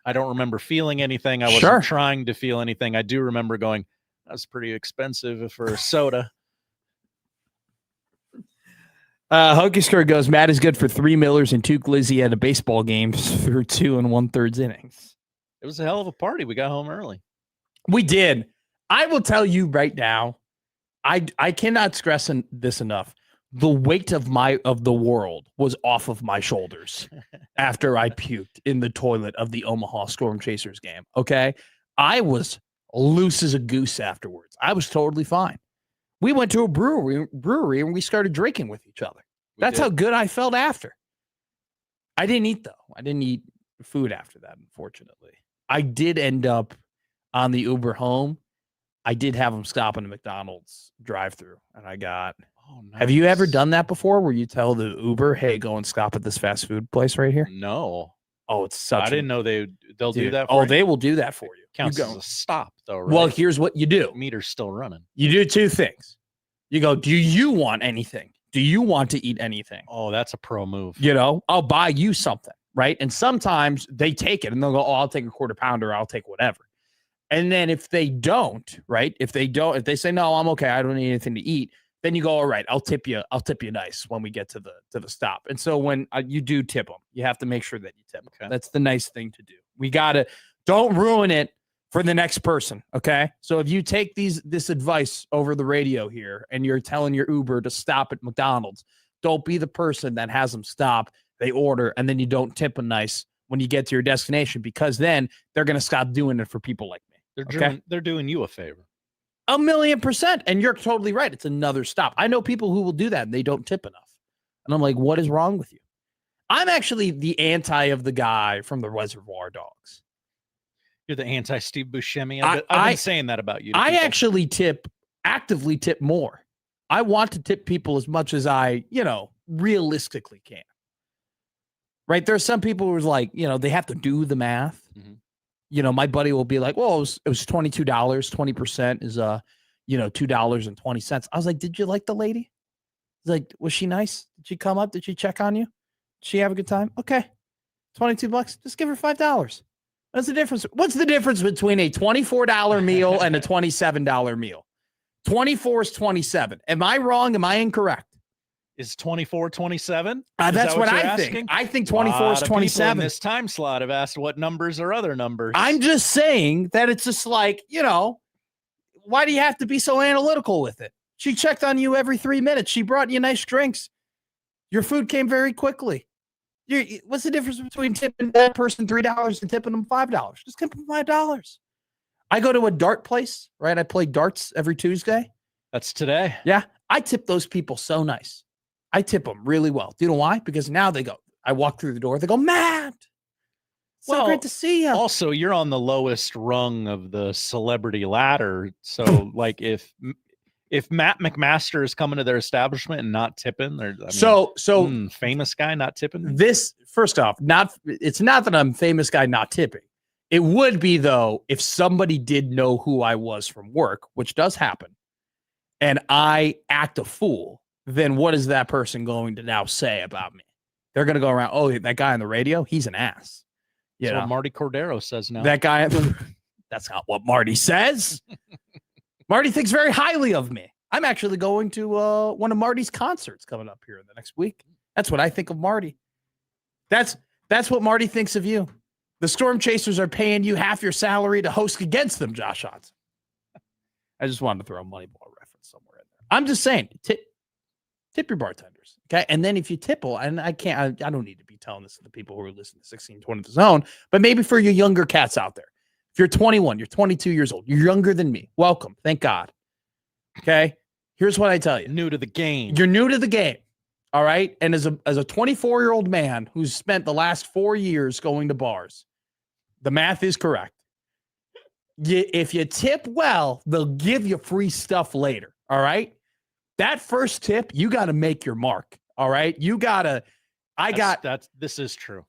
I don't remember feeling anything. I wasn't trying to feel anything. I do remember going, that's pretty expensive for a soda. Hokey Skirt goes, Matt is good for 3 Millers and 2 Glizzy at a baseball game through 2 1/3 innings. It was a hell of a party. We got home early. We did. I will tell you right now, I cannot stress this enough. the weight of the world was off of my shoulders after I puked in the toilet of the Omaha Storm Chasers game. Okay. I was loose as a goose afterwards. I was totally fine. We went to a brewery and we started drinking with each other. That's how good I felt after. I didn't eat, though. I didn't eat food after that, unfortunately. I did end up on the Uber home. I did have them stop in a McDonald's drive-thru, and I got. Oh, nice. Have you ever done that before, where you tell the Uber, "Hey, go and stop at this fast food place right here"? No. Oh, it's such. I didn't know they'll do that. For you. They will do that for you. Counts as a stop, though, right? Well, here's what you do. The meter's still running. You do two things. You go, do you want anything? Do you want to eat anything? Oh, that's a pro move. You know, I'll buy you something, right? And sometimes they take it and they'll go, oh, I'll take a quarter pounder. I'll take whatever. And then if they don't, right? If they say, no, I'm okay, I don't need anything to eat. Then you go, all right, I'll tip you nice when we get to the stop. And so when you do tip them, you have to make sure that you tip them. Okay. That's the nice thing to do. Don't ruin it for the next person. Okay. So if you take this advice over the radio here and you're telling your Uber to stop at McDonald's, don't be the person that has them stop, they order, and then you don't tip them nice when you get to your destination, because then they're going to stop doing it for people like me. They're doing you a favor. 1,000,000%. And you're totally right. It's another stop. I know people who will do that and they don't tip enough. And I'm like, what is wrong with you? I'm actually the anti of the guy from the Reservoir Dogs. You're the anti-Steve Buscemi. I've been saying that about you. I actually actively tip more. I want to tip people as much as I, realistically can. Right? There's some people who's like, they have to do the math. Mm-hmm. My buddy will be like, well, it was $22. 20% is, $2.20. I was like, did you like the lady? He's like, was she nice? Did she come up? Did she check on you? Did she have a good time? Okay. $22. Just give her $5. What's the difference? What's the difference between a $24 meal and a $27 meal? 24 is 27. Am I wrong? Am I incorrect? Is 24 27? That's what I think. I think 24 is 27. In this time slot have asked what numbers are other numbers. I'm just saying that it's just like, why do you have to be so analytical with it? She checked on you every 3 minutes. She brought you nice drinks. Your food came very quickly. What's the difference between tipping that person $3 and tipping them $5? Just tip them $5. I go to a dart place, right? I play darts every Tuesday. That's today. Yeah. I tip those people so nice. I tip them really well. Do you know why? Because now they go, I walk through the door, they go, Matt, so great to see you. Also, you're on the lowest rung of the celebrity ladder. So like if Matt McMaster is coming to their establishment and not tipping, famous guy not tipping. This, first off, it's not that I'm famous guy not tipping. It would be, though, if somebody did know who I was from work, which does happen, and I act a fool, then what is that person going to now say about me? They're going to go around, oh, that guy on the radio, he's an ass. That's what Marty Cordero says now. That guy, that's not what Marty says. Marty thinks very highly of me. I'm actually going to one of Marty's concerts coming up here in the next week. That's what I think of Marty. That's what Marty thinks of you. The Storm Chasers are paying you half your salary to host against them, Josh Johnson. I just wanted to throw a Moneyball reference somewhere in there. I'm just saying, tip your bartenders, okay? And then if you tipple, and I don't need to be telling this to the people who are listening to 1620 The Zone, but maybe for your younger cats out there. If you're 21, you're 22 years old, you're younger than me. Welcome. Thank God. Okay. Here's what I tell you. New to the game. You're new to the game. All right. And as a 24-year-old man who's spent the last 4 years going to bars, the math is correct. If you tip well, they'll give you free stuff later. All right. That first tip, you got to make your mark. All right. This is true.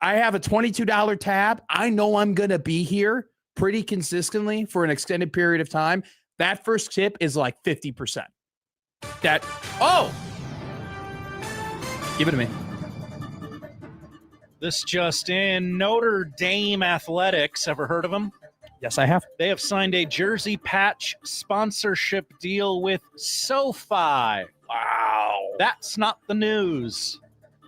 I have a $22 tab. I know I'm going to be here pretty consistently for an extended period of time. That first tip is like 50%. Give it to me. This just in, Notre Dame Athletics. Ever heard of them? Yes, I have. They have signed a jersey patch sponsorship deal with SoFi. Wow. That's not the news.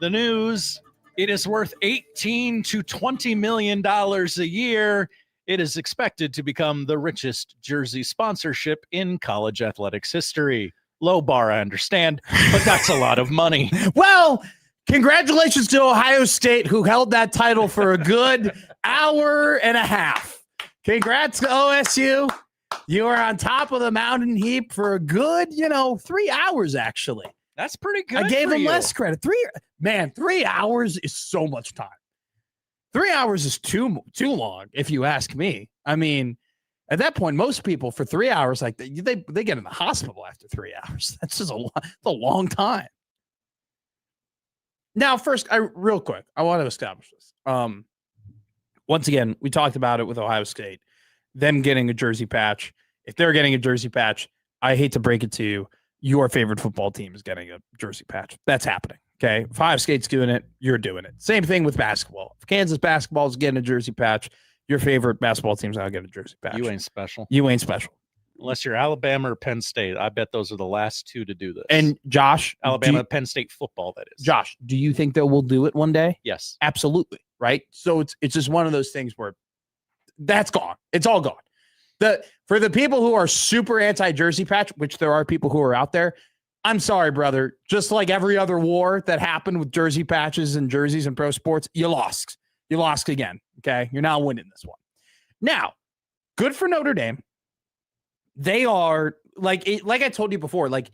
The news, it is worth $18 to $20 million a year. It is expected to become the richest jersey sponsorship in college athletics history. Low bar, I understand, but that's a lot of money. Well, congratulations to Ohio State, who held that title for a good hour and a half. Congrats to OSU. You are on top of the mountain heap for a good, 3 hours, actually. That's pretty good. I gave for him you. less credit. 3 hours is so much time. 3 hours is too long, if you ask me. I mean, at that point, most people for 3 hours, like they get in the hospital after 3 hours. That's just a long time. Now, first, real quick, I want to establish this. Once again, we talked about it with Ohio State, them getting a jersey patch. If they're getting a jersey patch, I hate to break it to you, your favorite football team is getting a jersey patch. That's happening. Okay. If Ohio State's doing it, you're doing it. Same thing with basketball. If Kansas basketball is getting a jersey patch, your favorite basketball team's not getting a jersey patch. You ain't special. You ain't special. Unless you're Alabama or Penn State. I bet those are the last two to do this. And Josh, Alabama, Penn State football, that is. Josh, do you think that we'll do it one day? Yes. Absolutely. Right. So it's just one of those things where that's gone. It's all gone. For the people who are super anti-jersey patch, which there are people who are out there, I'm sorry, brother. Just like every other war that happened with jersey patches and jerseys and pro sports, you lost. You lost again. Okay. You're not winning this one. Now, good for Notre Dame. They are like I told you before, like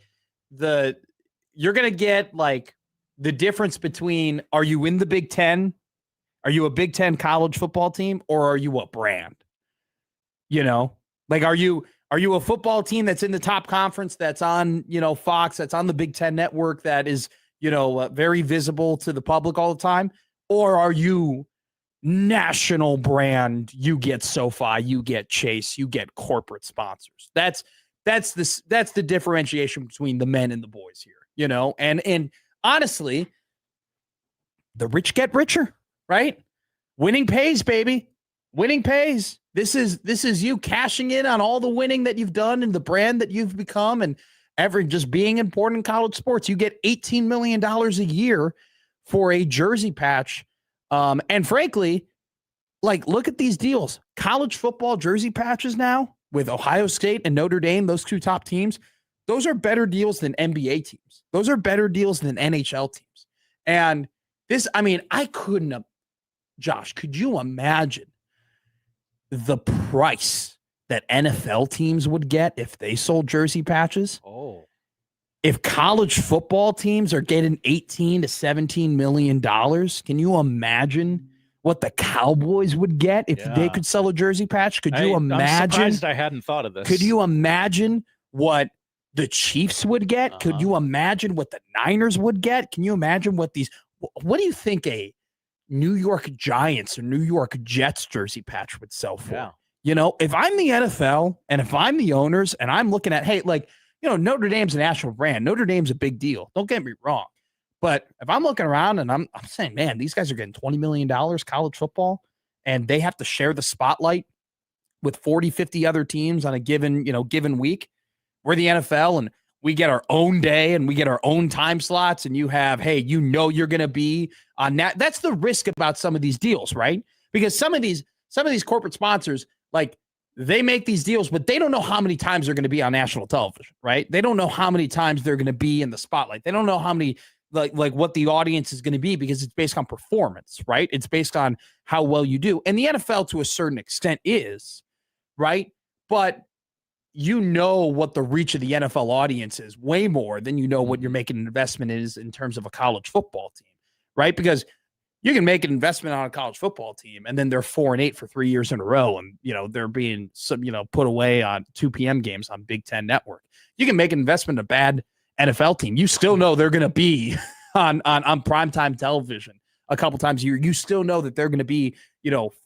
you're going to get like the difference between, are you in the Big Ten? Are you a Big Ten college football team, or are you a brand? Like, are you a football team that's in the top conference, that's on, Fox, that's on the Big Ten network, that is, very visible to the public all the time? Or are you national brand? You get SoFi, you get Chase, you get corporate sponsors. That's the differentiation between the men and the boys here, and honestly, the rich get richer, right? Winning pays, baby. Winning pays. This is you cashing in on all the winning that you've done and the brand that you've become, and just being important in college sports. You get $18 million a year for a jersey patch. And frankly, like, look at these deals. College football jersey patches now with Ohio State and Notre Dame, those two top teams, those are better deals than NBA teams. Those are better deals than NHL teams. And this, I mean, I couldn't have, Josh, could you imagine the price that NFL teams would get if they sold jersey patches? Oh, if college football teams are getting $18 to $17 million, can you imagine what the Cowboys would get if they could sell a jersey patch? Could you imagine? I'm surprised I hadn't thought of this. Could you imagine what the Chiefs would get? Could you imagine what the Niners would get? Can you imagine what do you think a New York Giants or New York Jets jersey patch would sell for? Yeah. If I'm the NFL and if I'm the owners and I'm looking at, hey, like, Notre Dame's a national brand. Notre Dame's a big deal. Don't get me wrong. But if I'm looking around and I'm saying, man, these guys are getting $20 million college football, and they have to share the spotlight with 40, 50 other teams on a given week. We're the NFL and we get our own day and we get our own time slots, and you have, hey, you're going to be on that. That's the risk about some of these deals, right? Because some of these corporate sponsors, like, they make these deals, but they don't know how many times they're going to be on national television, right? They don't know how many times they're going to be in the spotlight. They don't know how many, like what the audience is going to be, because it's based on performance, right? It's based on how well you do. And the NFL to a certain extent is, right? But what the reach of the NFL audience is way more than what you're making an investment is in terms of a college football team, right? Because you can make an investment on a college football team and then they're 4-8 for 3 years in a row. And, they're being put away on 2 p.m. games on Big Ten Network. You can make an investment in a bad NFL team. You still know they're going to be on primetime television a couple times a year. You still know that they're going to be,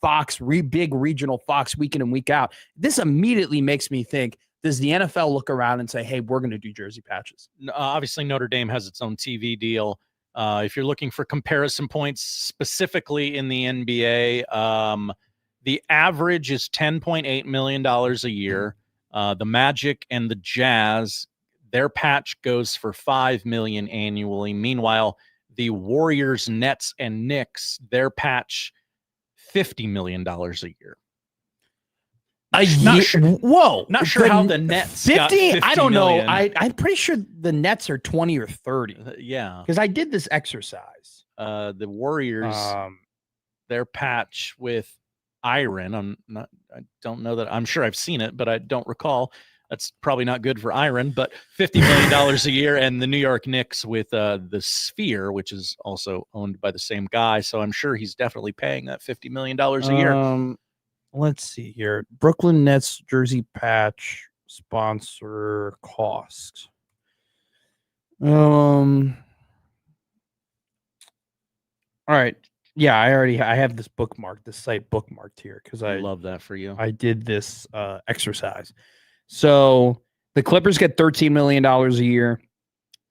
Fox, big regional Fox week in and week out. This immediately makes me think, does the NFL look around and say, hey, we're going to do jersey patches? Obviously, Notre Dame has its own TV deal. If you're looking for comparison points specifically in the NBA, the average is $10.8 million a year. The Magic and the Jazz, their patch goes for $5 million annually. Meanwhile, the Warriors, Nets, and Knicks, their patch $50 million a year. Not sure. Whoa. Not sure how the Nets got 50. I don't know. million. I'm pretty sure the Nets are 20 or 30. Yeah. Because I did this exercise. The Warriors, their patch with iron. I don't know that. I'm sure I've seen it, but I don't recall. That's probably not good for iron, but $50 million a year. And the New York Knicks with the Sphere, which is also owned by the same guy. So I'm sure he's definitely paying that $50 million a year. Let's see here. Brooklyn Nets jersey patch sponsor cost. All right. Yeah, I have this bookmarked, this site bookmarked here because I love that for you. I did this exercise. So the Clippers get $13 million a year.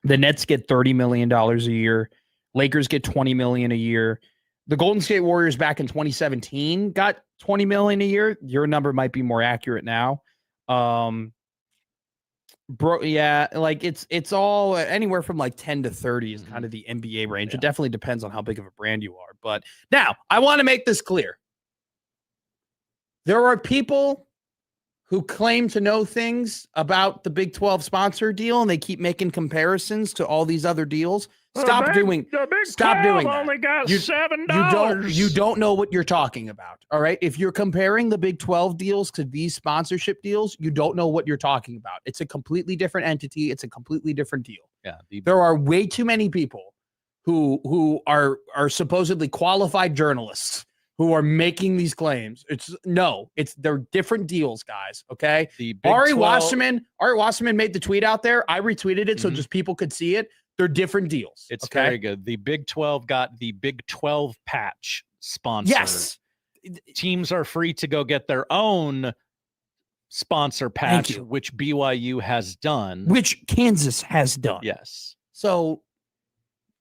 The Nets get $30 million a year. Lakers get $20 million a year. The Golden State Warriors back in 2017 got $20 million a year. Your number might be more accurate now. Yeah, like it's all anywhere from like 10 to 30 is kind of the NBA range. Yeah. It definitely depends on how big of a brand you are. But now I want to make this clear. There are people who claim to know things about the Big 12 sponsor deal, and they keep making comparisons to all these other deals. Stop doing that. Only got $7. You don't know what you're talking about. All right. If you're comparing the Big 12 deals to these sponsorship deals, you don't know what you're talking about. It's a completely different entity. It's a completely different deal. Yeah. There are way too many people who are supposedly qualified journalists who are making these claims. They're different deals, guys. Okay. Ari Wasserman made the tweet out there. I retweeted it so just people could see it. They're different deals. It's very good. The Big 12 got the Big 12 patch sponsor. Yes. Teams are free to go get their own sponsor patch, which BYU has done. Which Kansas has done. Yes. So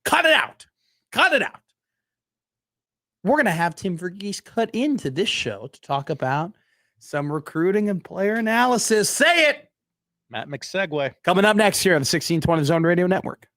cut it out. Cut it out. We're going to have Tim Verghese cut into this show to talk about some recruiting and player analysis. Say it. Matt McSegway. Coming up next here on the 1620 Zone Radio Network.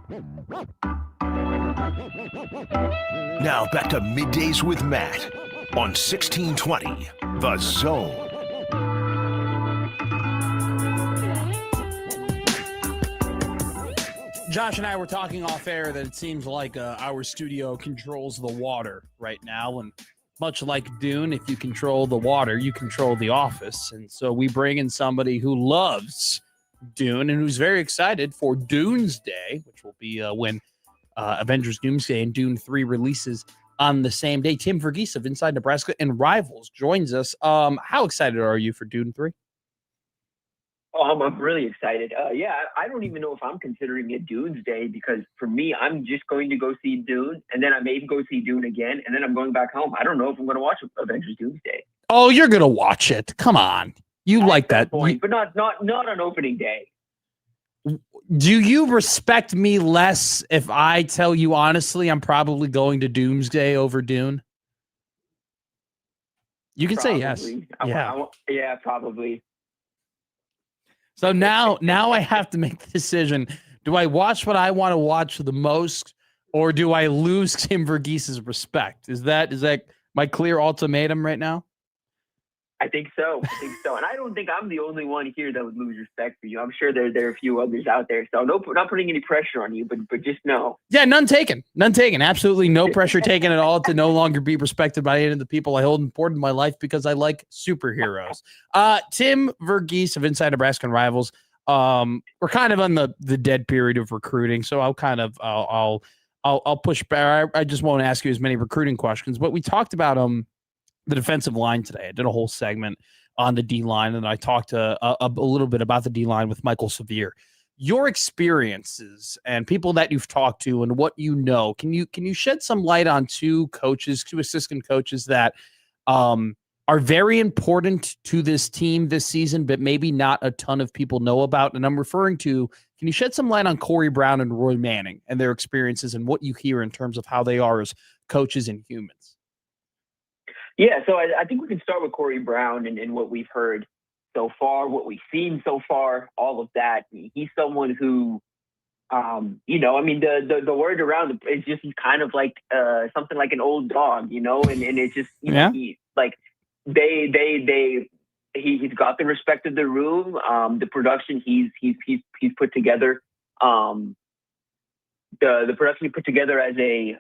Now back to Middays with Matt on 1620 The Zone. Josh and I were talking off air that it seems like our studio controls the water right now. And much like Dune, if you control the water, you control the office. And so we bring in somebody who loves Dune and who's very excited for Doomsday, which will be when Avengers Doomsday and Dune 3 releases on the same day. Tim Verghese of Inside Nebraska and Rivals joins us. How excited are you for Dune 3? I'm really excited. I don't even know if I'm considering it Doomsday, because for me, I'm just going to go see Dune, and then I may go see Dune again, and then I'm going back home. I don't know if I'm going to watch Avengers Doomsday. Oh, you're going to watch it. Come on. You like that. Point, but not on opening day. Do you respect me less if I tell you honestly I'm probably going to Doomsday over Dune? You can say yes. Yeah, probably. So now I have to make the decision. Do I watch what I want to watch the most, or do I lose Tim Verghese's respect? Is that my clear ultimatum right now? I think so. And I don't think I'm the only one here that would lose respect for you. I'm sure there are a few others out there. So not putting any pressure on you, but just know. Yeah, none taken. Absolutely no pressure taken at all to no longer be respected by any of the people I hold important in my life because I like superheroes. Tim Verghese of Inside Nebraska and Rivals. We're kind of on the dead period of recruiting, so I'll push back. I just won't ask you as many recruiting questions, but we talked about the defensive line today. I did a whole segment on the D-line, and I talked a little bit about the D-line with Michael Severe. Your experiences and people that you've talked to and what you know, can you shed some light on two assistant coaches that are very important to this team this season, but maybe not a ton of people know about? And I'm referring to, can you shed some light on Corey Brown and Roy Manning and their experiences and what you hear in terms of how they are as coaches and humans? Yeah, so I think we can start with Corey Brown and what we've heard so far, what we've seen so far, all of that. He's someone who, the word around is just he's kind of like something like an old dog, and it's just, he's got the respect of the room, the production he's put together. The production he put together as in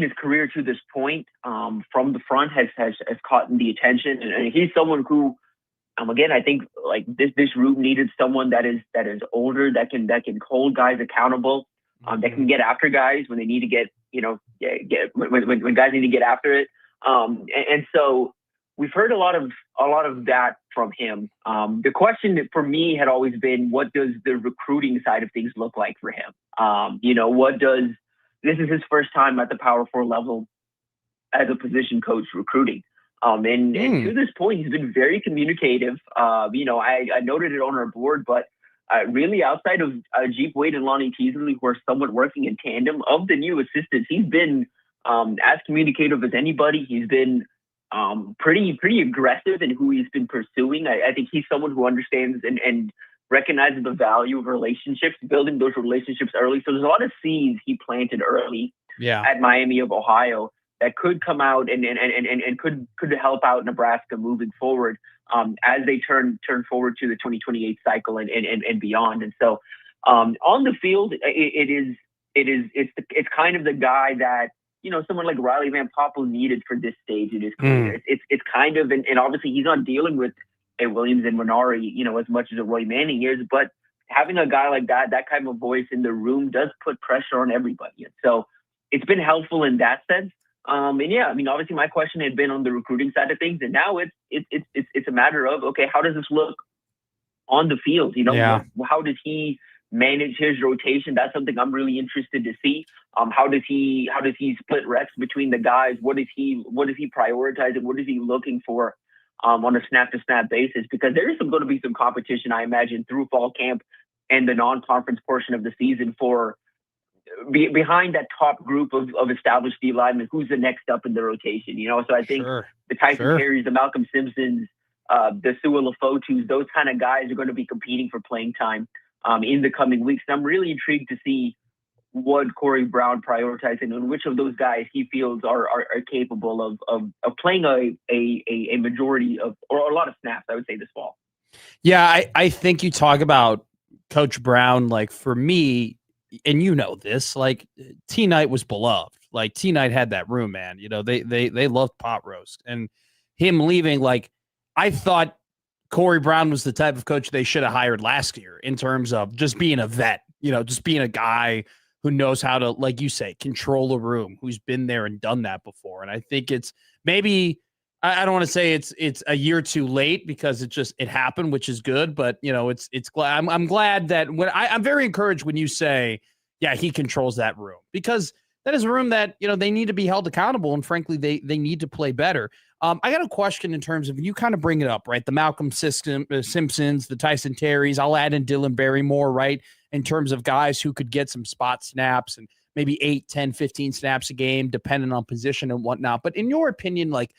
his career to this point, from the front has caught the attention, and he's someone who, again, I think like this room needed someone that is older, that can hold guys accountable, that can get after guys when they need to get when guys need to get after it, and so we've heard a lot of that from him. The question for me had always been, what does the recruiting side of things look like for him? This is his first time at the Power 4 level as a position coach recruiting. And to this point, he's been very communicative. I noted it on our board, but really outside of Jeep Wade and Lonnie Teasley, who are somewhat working in tandem, of the new assistants, he's been as communicative as anybody. He's been pretty aggressive in who he's been pursuing. I think he's someone who understands and recognizes the value of relationships, building those relationships early. So there's a lot of seeds he planted early at Miami of Ohio that could come out and could help out Nebraska moving forward as they turn forward to the 2028 cycle and beyond. And so on the field, it's kind of the guy that, someone like Riley Van Poppel needed for this stage in his career. It's kind of, and obviously he's not dealing with a Williams and Minari, as much as a Roy Manning is, but having a guy like that kind of voice in the room does put pressure on everybody. And so it's been helpful in that sense. Obviously my question had been on the recruiting side of things, and now it's a matter of, okay, how does this look on the field? How does he manage his rotation? That's something I'm really interested to see. How does he split reps between the guys? What is he prioritizing? What is he looking for on a snap-to-snap basis? Because there is going to be some competition, I imagine, through fall camp and the non-conference portion of the season for behind that top group of established D linemen, who's the next up in the rotation. So I think the Tyson Carries, the Malcolm Simpsons, the Sua Lafotus, those kind of guys are going to be competing for playing time in the coming weeks. And I'm really intrigued to see what Corey Brown prioritizes and which of those guys he feels are capable of playing a majority of or a lot of snaps, I would say, this fall. Yeah, I think you talk about Coach Brown, like for me, and you know this, like T Knight was beloved. Like T Knight had that room, man. You know, they loved pot roast. And him leaving, like I thought Corey Brown was the type of coach they should have hired last year in terms of just being a vet, you know, just being a guy who knows how to, like you say, control a room, who's been there and done that before. And I think it's maybe, I don't want to say it's a year too late because it happened, which is good. But, you know, it's glad. I'm glad that when I'm very encouraged when you say, yeah, he controls that room, because that is a room that, you know, they need to be held accountable. And frankly, they need to play better. I got a question in terms of, you kind of bring it up, right? The Malcolm Simpsons, the Tyson Terrys, I'll add in Dylan Barrymore, right? In terms of guys who could get some spot snaps and maybe 8, 10, 15 snaps a game, depending on position and whatnot. But in your opinion, like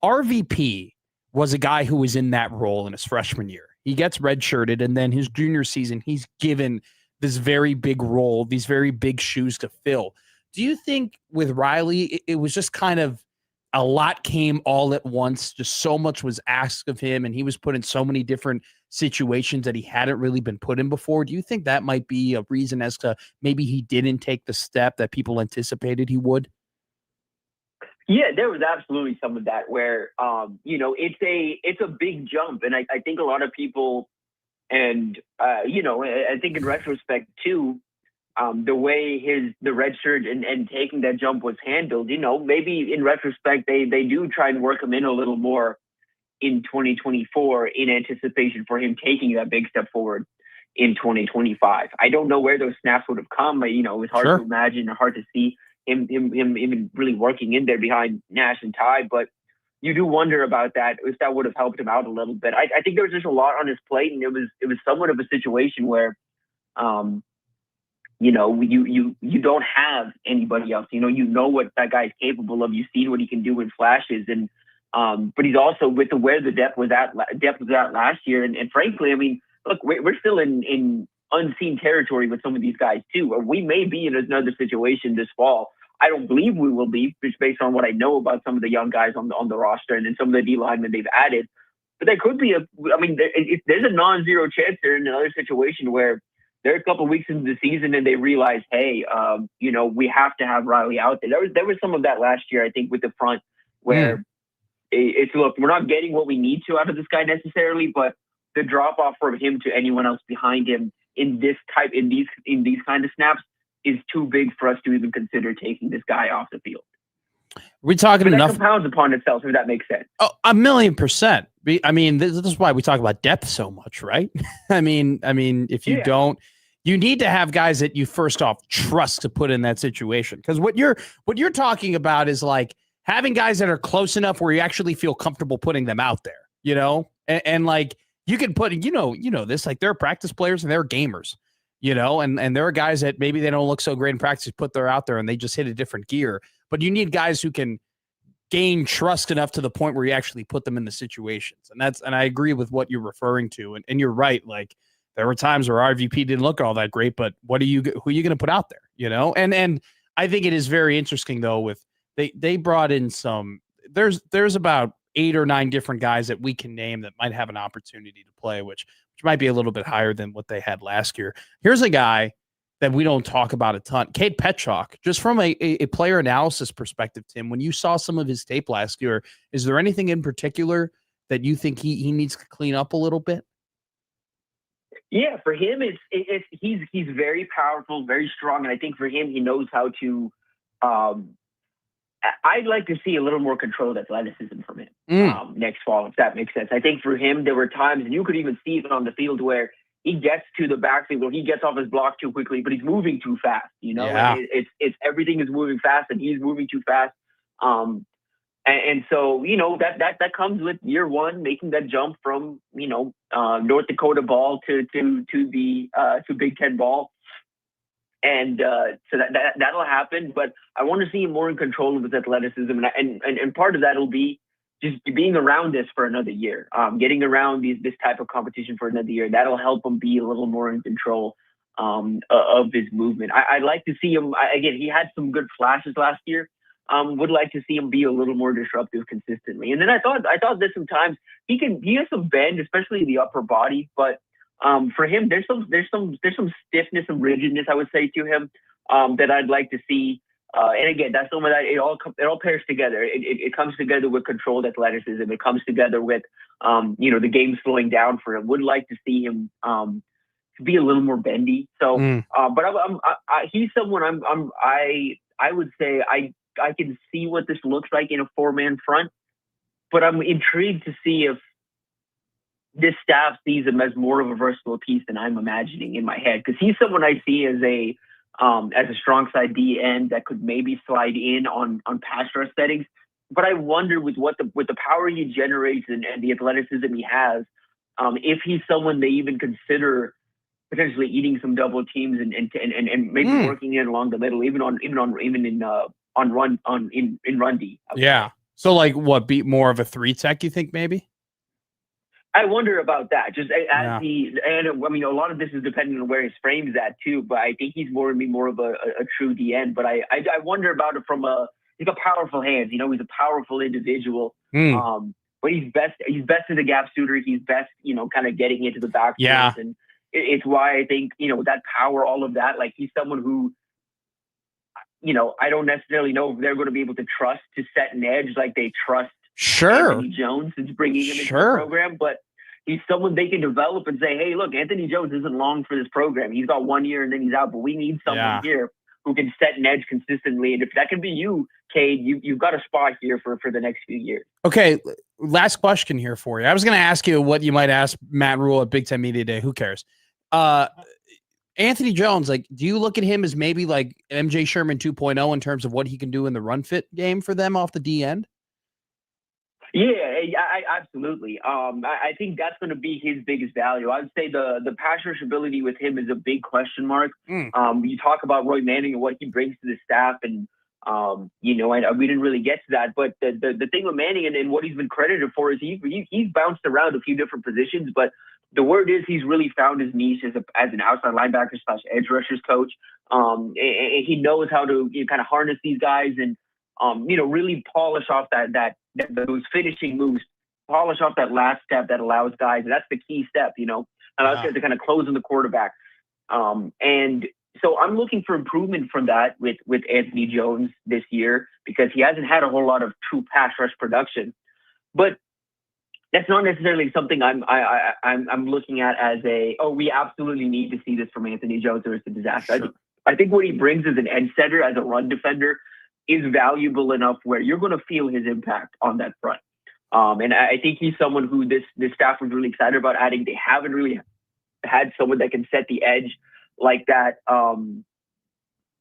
RVP was a guy who was in that role in his freshman year. He gets redshirted, and then his junior season, he's given this very big role, these very big shoes to fill. Do you think with Riley, it was just kind of a lot came all at once, just so much was asked of him, and he was put in so many different situations that he hadn't really been put in before? Do you think that might be a reason as to maybe he didn't take the step that people anticipated he would? Yeah, there was absolutely some of that where, you know, it's a big jump. And I think a lot of people, and, you know, I think in retrospect too, the way the red shirt and taking that jump was handled, you know, maybe in retrospect, they do try and work him in a little more in 2024 in anticipation for him taking that big step forward in 2025. I don't know where those snaps would have come. You know, it's hard to imagine, hard to see him really working in there behind Nash and Ty, but you do wonder about that, if that would have helped him out a little bit. I think there was just a lot on his plate, and it was somewhat of a situation where, you know, you don't have anybody else. You know what that guy's capable of. You've seen what he can do in flashes, and but he's also with where the depth was at last year, and frankly, I mean, look, we're still in unseen territory with some of these guys too. We may be in another situation this fall. I don't believe we will be, just based on what I know about some of the young guys on the roster and then some of the D linemen they've added. But there could be there's a non-zero chance they're in another situation where they're a couple of weeks into the season and they realize, hey, you know, we have to have Riley out there. There was some of that last year, I think, with the front where look, we're not getting what we need to out of this guy necessarily, but the drop off from him to anyone else behind him in these kind of snaps is too big for us to even consider taking this guy off the field. We're talking enough. That compounds upon itself, if that makes sense. Oh, 1,000,000%. I mean, this is why we talk about depth so much, right? I mean, if you don't, you need to have guys that you first off trust to put in that situation. Because what you're talking about is like having guys that are close enough where you actually feel comfortable putting them out there, you know, and like you can put, you know this, like there are practice players and there are gamers, you know, and there are guys that maybe they don't look so great in practice, but they're out there and they just hit a different gear. But you need guys who can gain trust enough to the point where you actually put them in the situations. And I agree with what you're referring to. And you're right. Like there were times where RVP didn't look all that great, but who are you going to put out there? You know? And I think it is very interesting though, with they brought in there's about 8 or 9 different guys that we can name that might have an opportunity to play, which might be a little bit higher than what they had last year. Here's a guy that we don't talk about a ton, Cade Petrock. Just from a player analysis perspective, Tim, when you saw some of his tape last year, is there anything in particular that you think he needs to clean up a little bit? Yeah, for him, he's very powerful, very strong, and I think for him, he knows how to. I'd like to see a little more controlled athleticism from him next fall, if that makes sense. I think for him, there were times, and you could even see it on the field, where he gets to the backfield or he gets off his block too quickly, but he's moving too fast. You know, it's everything is moving fast, and he's moving too fast. And so, you know, that comes with year one, making that jump from, you know, North Dakota ball to Big Ten ball. And so that'll happen, but I want to see him more in control of his athleticism, and part of that will be just being around this for another year, getting around this type of competition for another year. That'll help him be a little more in control. of his movement. I'd like to see him again. He had some good flashes last year. Would like to see him be a little more disruptive consistently. And then I thought that sometimes he has some bend, especially in the upper body. But for him, there's some stiffness, some rigidness, I would say, to him that I'd like to see. And again, that's some of that. It all pairs together. It comes together with controlled athleticism. It comes together with the game slowing down for him. Would like to see him to be a little more bendy. So, but he's someone I would say I can see what this looks like in a 4-man front, but I'm intrigued to see if this staff sees him as more of a versatile piece than I'm imagining in my head. Because he's someone I see as a strong side D end that could maybe slide in on pass rush settings. But I wonder with the power he generates and the athleticism he has, if he's someone they even consider potentially eating some double teams and maybe working in along the middle, even in run D. Yeah. So like what, be more of a 3 tech, you think maybe? I wonder about that. Just as I mean, a lot of this is depending on where his frame's at too, but I think he's more of a true DN. But I wonder about it from he's got powerful hands, he's a powerful individual. But he's best as a gap shooter. He's best, kind of getting into the back. Yeah. And it's why I think, that power, all of that, like he's someone who, I don't necessarily know if they're going to be able to trust to set an edge like they trust Anthony Jones is bringing him into the program, but he's someone they can develop and say, hey, look, Anthony Jones isn't long for this program. He's got 1 year and then he's out, but we need someone here who can set an edge consistently. And if that can be you, Cade, you've got a spot here for the next few years. Okay, last question here for you. I was going to ask you what you might ask Matt Rule at Big Ten Media Day. Who cares? Anthony Jones, like, do you look at him as maybe like MJ Sherman 2.0 in terms of what he can do in the run fit game for them off the D end? Yeah, I absolutely. I think that's going to be his biggest value. I would say the pass rush ability with him is a big question mark. You talk about Roy Manning and what he brings to the staff, and we didn't really get to that. But the thing with Manning and what he's been credited for is he's bounced around a few different positions, but the word is he's really found his niche as an outside linebacker / edge rushers coach. And he knows how to kind of harness these guys and really polish off those finishing moves, polish off that last step that allows guys. And that's the key step, allows guys to kind of close on the quarterback. And so I'm looking for improvement from that with Anthony Jones this year because he hasn't had a whole lot of true pass rush production, but that's not necessarily something I'm looking at as we absolutely need to see this from Anthony Jones or it's a disaster. Sure. I think what he brings as an edge setter, as a run defender, is valuable enough where you're going to feel his impact on that front. And I think he's someone who this staff was really excited about adding. They haven't really had someone that can set the edge like that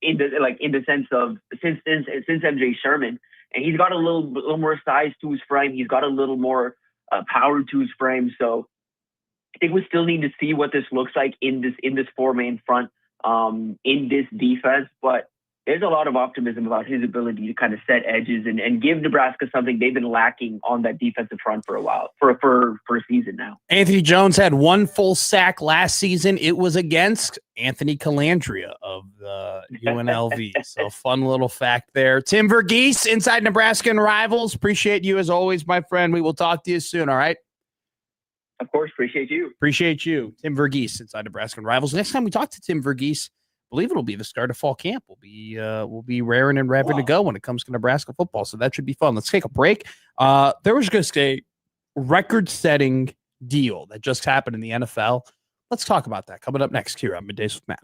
in the sense of since MJ Sherman. And he's got a little more size to his frame. He's got a little more power to his frame. So I think we still need to see what this looks like in this 4-man front in this defense. But there's a lot of optimism about his ability to kind of set edges and give Nebraska something they've been lacking on that defensive front for a while, for a season now. Anthony Jones had 1 full sack last season. It was against Anthony Calandria of the UNLV. So fun little fact there. Tim Verghese, Inside Nebraska and Rivals. Appreciate you as always, my friend. We will talk to you soon. All right. Of course. Appreciate you. Appreciate you. Tim Verghese, Inside Nebraska and Rivals. Next time we talk to Tim Verghese, I believe it'll be the start of fall camp. We'll be raring and revving to go when it comes to Nebraska football. So that should be fun. Let's take a break. There was just a record-setting deal that just happened in the NFL. Let's talk about that coming up next here on Middays with Matt.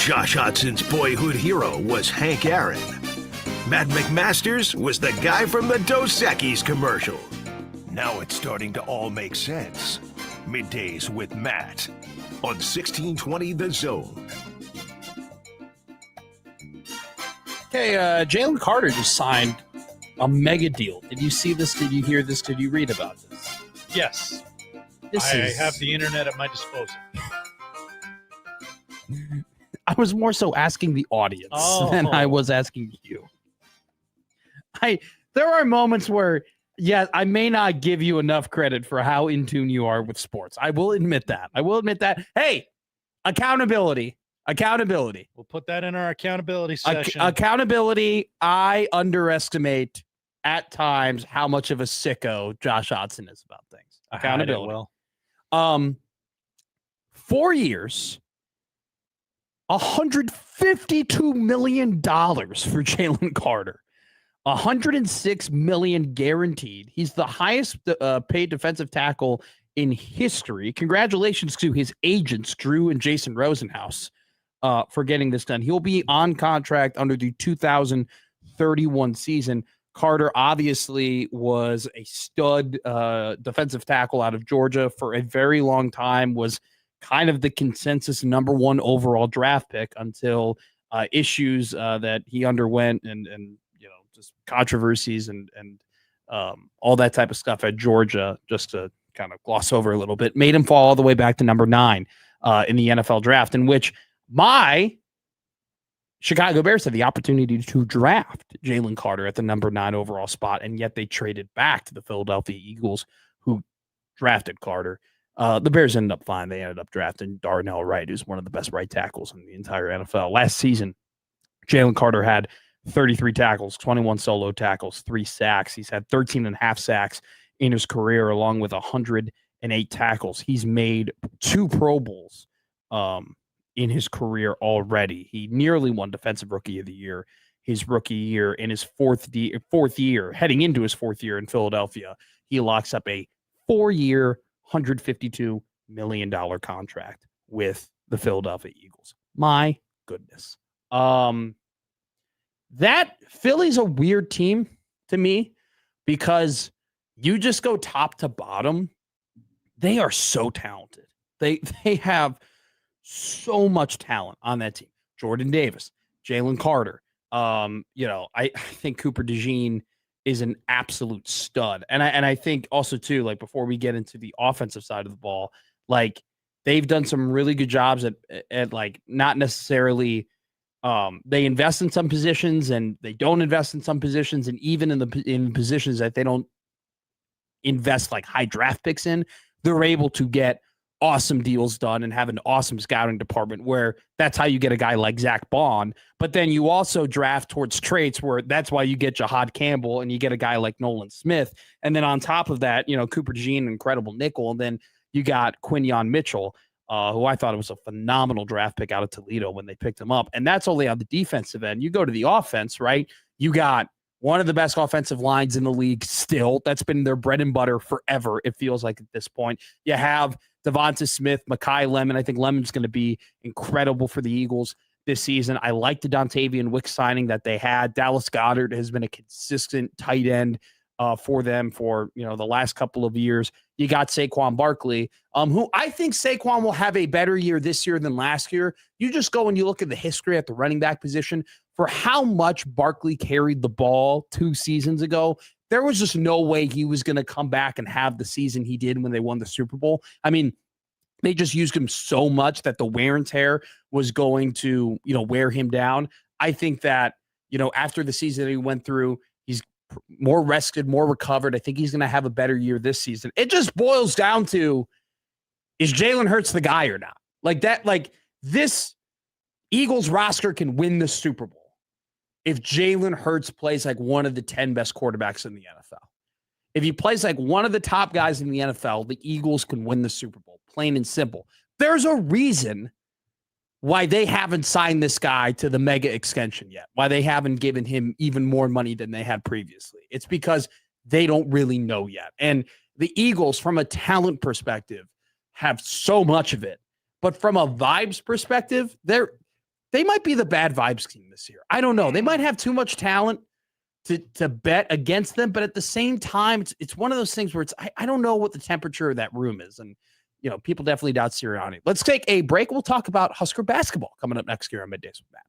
Josh Hodson's boyhood hero was Hank Aaron. Matt McMasters was the guy from the Dos Equis commercial. Now it's starting to all make sense. Middays with Matt on 1620 The Zone. Okay, Jalen Carter just signed a mega deal. Did you see this? Did you hear this? Did you read about this? Yes. I have the internet at my disposal. I was more so asking the audience than I was asking you. There are moments where, yeah, I may not give you enough credit for how in tune you are with sports. I will admit that. Hey, accountability. We'll put that in our accountability session. Accountability. I underestimate at times how much of a sicko Josh Hodson is about things. Accountability. 4 years, $152 million for Jalen Carter. $106 million guaranteed. He's the highest paid defensive tackle in history. Congratulations to his agents, Drew and Jason Rosenhaus, for getting this done. He'll be on contract under the 2031 season. Carter obviously was a stud defensive tackle out of Georgia for a very long time, was kind of the consensus number one overall draft pick until issues that he underwent and just controversies and all that type of stuff at Georgia, just to kind of gloss over a little bit, made him fall all the way back to number 9 in the NFL draft, in which my Chicago Bears had the opportunity to draft Jalen Carter at the number 9 overall spot, and yet they traded back to the Philadelphia Eagles, who drafted Carter. The Bears ended up fine. They ended up drafting Darnell Wright, who's one of the best right tackles in the entire NFL. Last season, Jalen Carter had 33 tackles, 21 solo tackles, 3 sacks. He's had 13.5 sacks in his career, along with 108 tackles. He's made 2 Pro Bowls in his career already. He nearly won Defensive Rookie of the Year his rookie year. In his fourth year, heading into his 4th year in Philadelphia, he locks up a 4-year, $152 million contract with the Philadelphia Eagles. My goodness. That Philly's a weird team to me because you just go top to bottom. They are so talented. They have so much talent on that team. Jordan Davis, Jalen Carter. I think Cooper DeJean is an absolute stud. And I think also too, like before we get into the offensive side of the ball, like they've done some really good jobs at like not necessarily they invest in some positions and they don't invest in some positions, and even in positions that they don't invest like high draft picks in, they're able to get awesome deals done and have an awesome scouting department where that's how you get a guy like Zach Bond. But then you also draft towards traits where that's why you get Jahad Campbell and you get a guy like Nolan Smith. And then on top of that, Cooper DeJean, incredible nickel. And then you got Quinyon Mitchell, who I thought was a phenomenal draft pick out of Toledo when they picked him up. And that's only on the defensive end. You go to the offense, right? You got one of the best offensive lines in the league still. That's been their bread and butter forever, it feels like at this point. You have Devonta Smith, Mekhi Lemon. I think Lemon's going to be incredible for the Eagles this season. I like the Dontavian Wicks signing that they had. Dallas Goedert has been a consistent tight end for them for the last couple of years. You got Saquon Barkley, who I think Saquon will have a better year this year than last year. You just go and you look at the history at the running back position for how much Barkley carried the ball 2 seasons ago. There was just no way he was going to come back and have the season he did when they won the Super Bowl. I mean, they just used him so much that the wear and tear was going to, wear him down. I think that, after the season that he went through, he's more rested, more recovered. I think he's going to have a better year this season. It just boils down to, is Jalen Hurts the guy or not? This Eagles roster can win the Super Bowl if Jalen Hurts plays like one of the 10 best quarterbacks in the NFL. If he plays like one of the top guys in the NFL, the Eagles can win the Super Bowl, plain and simple. There's a reason why they haven't signed this guy to the mega extension yet, why they haven't given him even more money than they had previously. It's because they don't really know yet. And the Eagles, from a talent perspective, have so much of it. But from a vibes perspective, they might be the bad vibes team this year. I don't know. They might have too much talent to bet against them, but at the same time, it's one of those things where I don't know what the temperature of that room is, and people definitely doubt Sirianni. Let's take a break. We'll talk about Husker basketball coming up next year on Middays with Matt.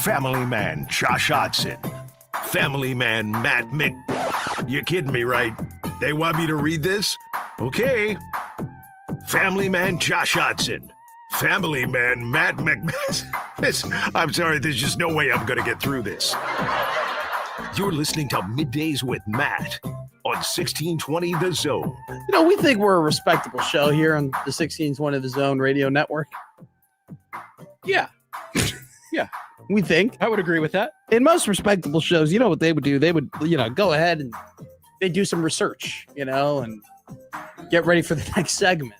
Family Man Josh Hodson, Family Man Matt Mc... You kidding me, right? They want me to read this? Okay. Family Man Josh Hodson, Family Man Matt McMahon. I'm sorry, there's just no way I'm going to get through this. You're listening to Middays with Matt on 1620 The Zone. You know, we think we're a respectable show here on the 1620 The Zone radio network. Yeah. Yeah. We think. I would agree with that. In most respectable shows, you know what they would do? They would, go ahead and they do some research, and get ready for the next segment.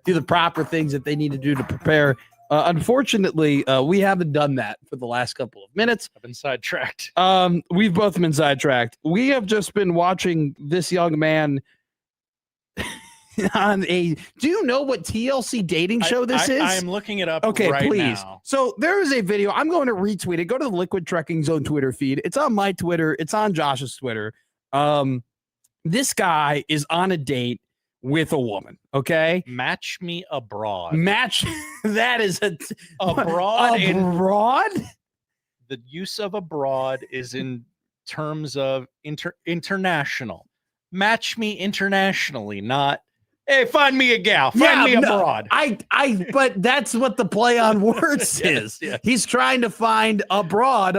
Do the proper things that they need to do to prepare. Unfortunately, we haven't done that for the last couple of minutes. I've been sidetracked. We've both been sidetracked. We have just been watching this young man on a... Do you know what TLC dating show this is? I am looking it up Okay, right please. now. So there is a video. I'm going to retweet it. Go to the Liquid Trekking Zone Twitter feed. It's on my Twitter. It's on Josh's Twitter. This guy is on a date with a woman. Okay. Match me abroad. That is abroad. Abroad? The use of abroad is in terms of international. Match me internationally, not hey, find me a gal. Find me abroad. But that's what the play on words is. Yeah. He's trying to find abroad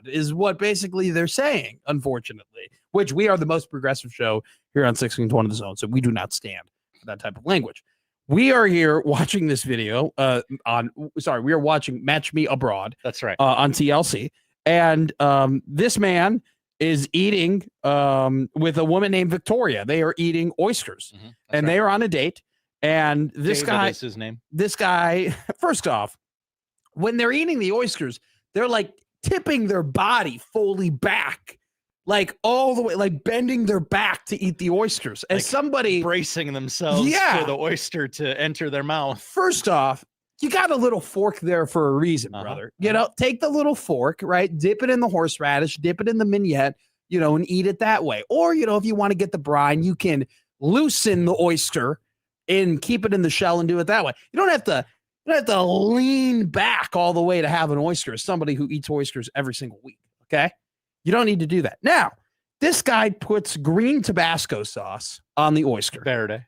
is what basically they're saying, unfortunately, which we are the most progressive show here on 1620 The Zone. So we do not stand for that type of language. We are here watching this video we are watching Match Me Abroad. That's right. On TLC. And this man is eating with a woman named Victoria. They are eating oysters, and they are on a date. And this David guy is his name. This guy, first off, when they're eating the oysters, they're like tipping their body fully back, like all the way, like bending their back to eat the oysters. As like somebody bracing themselves for the oyster to enter their mouth. First off, you got a little fork there for a reason, brother. Take the little fork, right? Dip it in the horseradish, dip it in the mignonette, and eat it that way. Or, if you want to get the brine, you can loosen the oyster and keep it in the shell and do it that way. You don't have to lean back all the way to have an oyster as somebody who eats oysters every single week. Okay. You don't need to do that. Now, this guy puts green Tabasco sauce on the oyster. Verde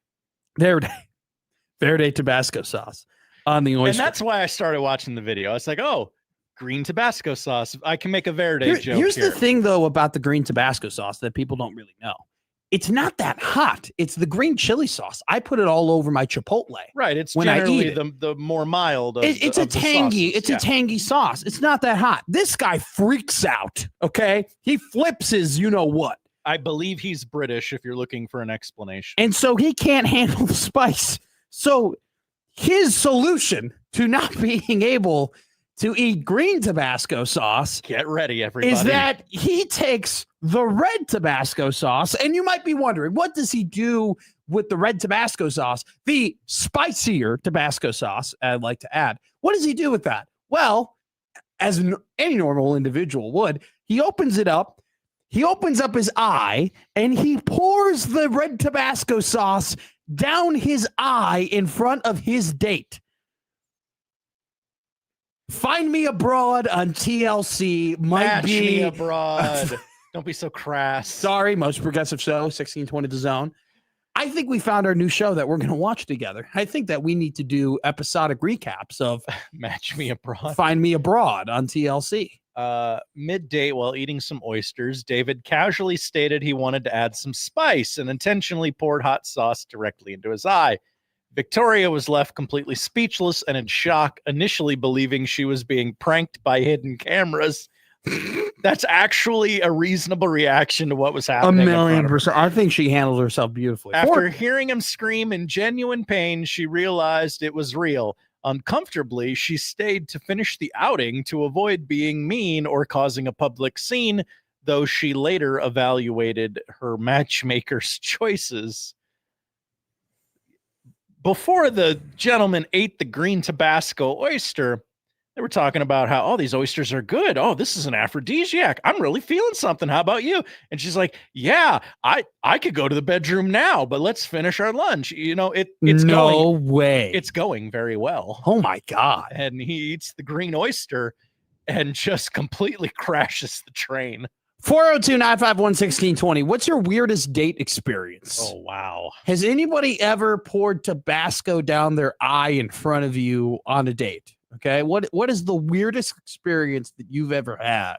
Tabasco sauce on the oyster. And that's why I started watching the video. It's like, oh, green Tabasco sauce. I can make a Verde joke. Here's the thing, though, about the green Tabasco sauce that people don't really know. It's not that hot. It's the green chili sauce. I put it all over my Chipotle. Right. It's when I eat generally the more mild. It's a tangy sauce. It's not that hot. This guy freaks out. Okay. He flips his, what. I believe he's British if you're looking for an explanation. And so he can't handle the spice. So his solution to not being able to eat green Tabasco sauce, get ready, everybody, is that he takes the red Tabasco sauce. And you might be wondering, what does he do with the red Tabasco sauce? The spicier Tabasco sauce, I'd like to add. What does he do with that? Well, as any normal individual would, he opens it up. He opens up his eye and he pours the red Tabasco sauce down his eye in front of his date. Find Me Abroad on TLC. Match me abroad. Don't be so crass. Sorry, most progressive show, 1620 The Zone. I think we found our new show that we're going to watch together. I think that we need to do episodic recaps of Match Me Abroad. Find Me Abroad on TLC. Midday, while eating some oysters, David casually stated he wanted to add some spice and intentionally poured hot sauce directly into his eye. Victoria was left completely speechless and in shock, initially believing she was being pranked by hidden cameras. That's actually a reasonable reaction to what was happening. 1,000,000%. I think she handled herself beautifully. After hearing him scream in genuine pain, she realized it was real. Uncomfortably, she stayed to finish the outing to avoid being mean or causing a public scene, though she later evaluated her matchmaker's choices. Before the gentleman ate the green Tabasco oyster, they were talking about how, oh, these oysters are good. Oh, this is an aphrodisiac. I'm really feeling something. How about you? And she's like, yeah, I could go to the bedroom now, but let's finish our lunch. It's no way. It's going very well. Oh my God. And he eats the green oyster and just completely crashes the train. 402-951-1620. What's your weirdest date experience? Oh, wow. Has anybody ever poured Tabasco down their eye in front of you on a date? Okay. What is the weirdest experience that you've ever had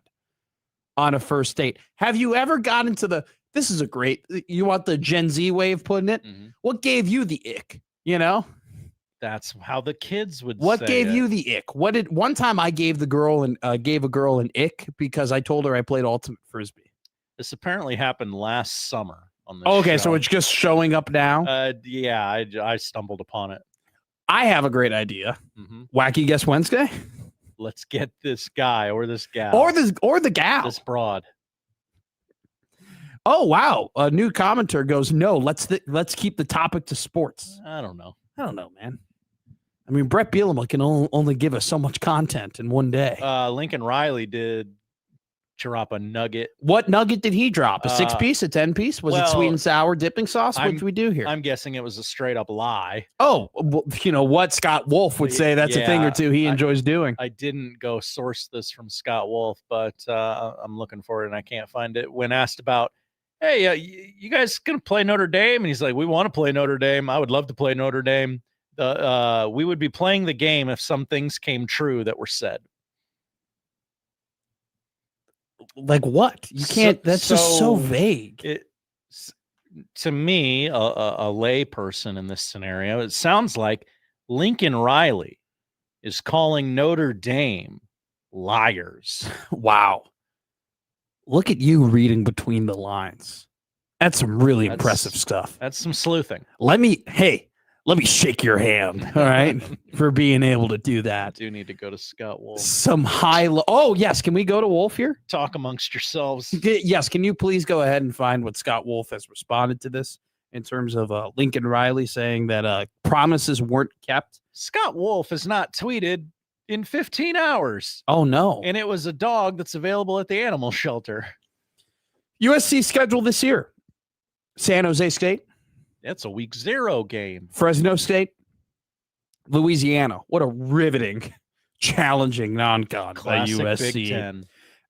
on a first date? Have you ever got into this is a great, you want the Gen Z way of putting it? Mhm. What gave you the ick? You know? That's how the kids would What say gave it. you the ick? One time I gave a girl an ick because I told her I played ultimate frisbee. This apparently happened last summer on the Okay, show. so it's just showing up now. Yeah, I stumbled upon it. I have a great idea. Mhm. Wacky Guess Wednesday, Let's get this guy or this gal or the gal. this broad. Oh wow! A new commenter goes, no. Let's keep the topic to sports. I don't know. I don't know, man. I mean, Brett Bielema can only give us so much content in one day. Lincoln Riley did drop a nugget. What nugget did he drop? A 6-piece, a 10-piece? Was it well, sweet and sour dipping sauce? What did we do here? I'm guessing it was a straight up lie. Oh, well, you know what? Scott Wolf would say that's a thing or two he enjoys doing. I didn't go source this from Scott Wolf, but I'm looking for it and I can't find it. When asked about, hey, you guys gonna play Notre Dame? And he's like, we want to play Notre Dame. I would love to play Notre Dame. We would be playing the game if some things came true that were said. Like what? You can't. That's just so vague. To me, a lay person in this scenario, it sounds like Lincoln Riley is calling Notre Dame liars. Wow. Look at you reading between the lines. That's some really impressive stuff. That's some sleuthing. Let me shake your hand, all right, for being able to do that. I do need to go to Scott Wolf. Some oh, yes. Can we go to Wolf here? Talk amongst yourselves. Yes. Can you please go ahead and find what Scott Wolf has responded to this in terms of Lincoln Riley saying that promises weren't kept? Scott Wolf has not tweeted in 15 hours. Oh, no. And it was a dog that's available at the animal shelter. USC schedule this year. San Jose State. That's a week 0 game. Fresno State. Louisiana. What a riveting, challenging non-con by Classic USC. Big Ten.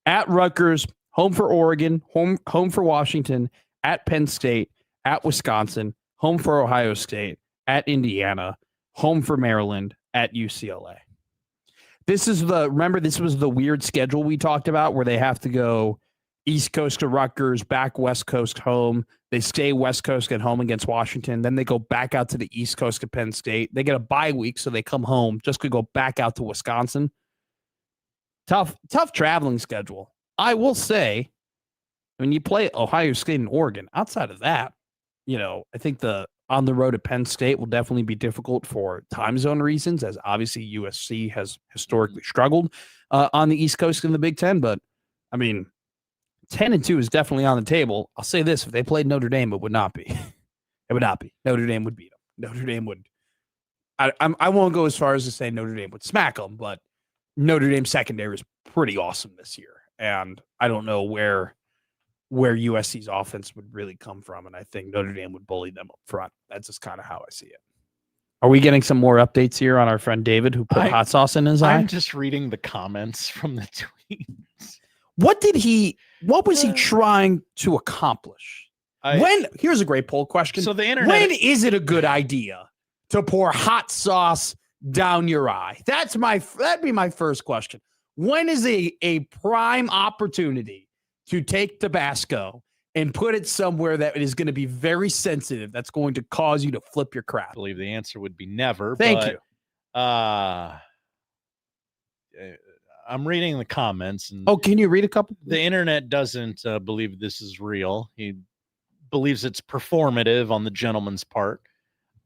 At Rutgers, home for Oregon, home for Washington, at Penn State, at Wisconsin, home for Ohio State, at Indiana, home for Maryland, at UCLA. This was the weird schedule we talked about where they have to go East Coast to Rutgers, back West Coast home. They stay West Coast at home against Washington. Then they go back out to the East Coast to Penn State. They get a bye week, so they come home just to go back out to Wisconsin. Tough traveling schedule. I will say, when you play Ohio State and Oregon, outside of that, I think the on the road at Penn State will definitely be difficult for time zone reasons, as obviously USC has historically struggled on the East Coast in the Big Ten. But, I mean, 10-2 is definitely on the table. I'll say this: if they played Notre Dame, it would not be. It would not be. Notre Dame would beat them. Notre Dame would. I won't go as far as to say Notre Dame would smack them, but Notre Dame secondary is pretty awesome this year, and I don't know where USC's offense would really come from, and I think Notre Dame would bully them up front. That's just kind of how I see it. Are we getting some more updates here on our friend David who put hot sauce in his eye? I'm just reading the comments from the tweets. What was he trying to accomplish? Here's a great poll question. So the internet, when is it a good idea to pour hot sauce down your eye? That'd be my first question. When is a prime opportunity to take Tabasco and put it somewhere that is going to be very sensitive, that's going to cause you to flip your crap? I believe the answer would be never. Thank you. I'm reading the comments. And can you read a couple? The internet doesn't believe this is real. He believes it's performative on the gentleman's part.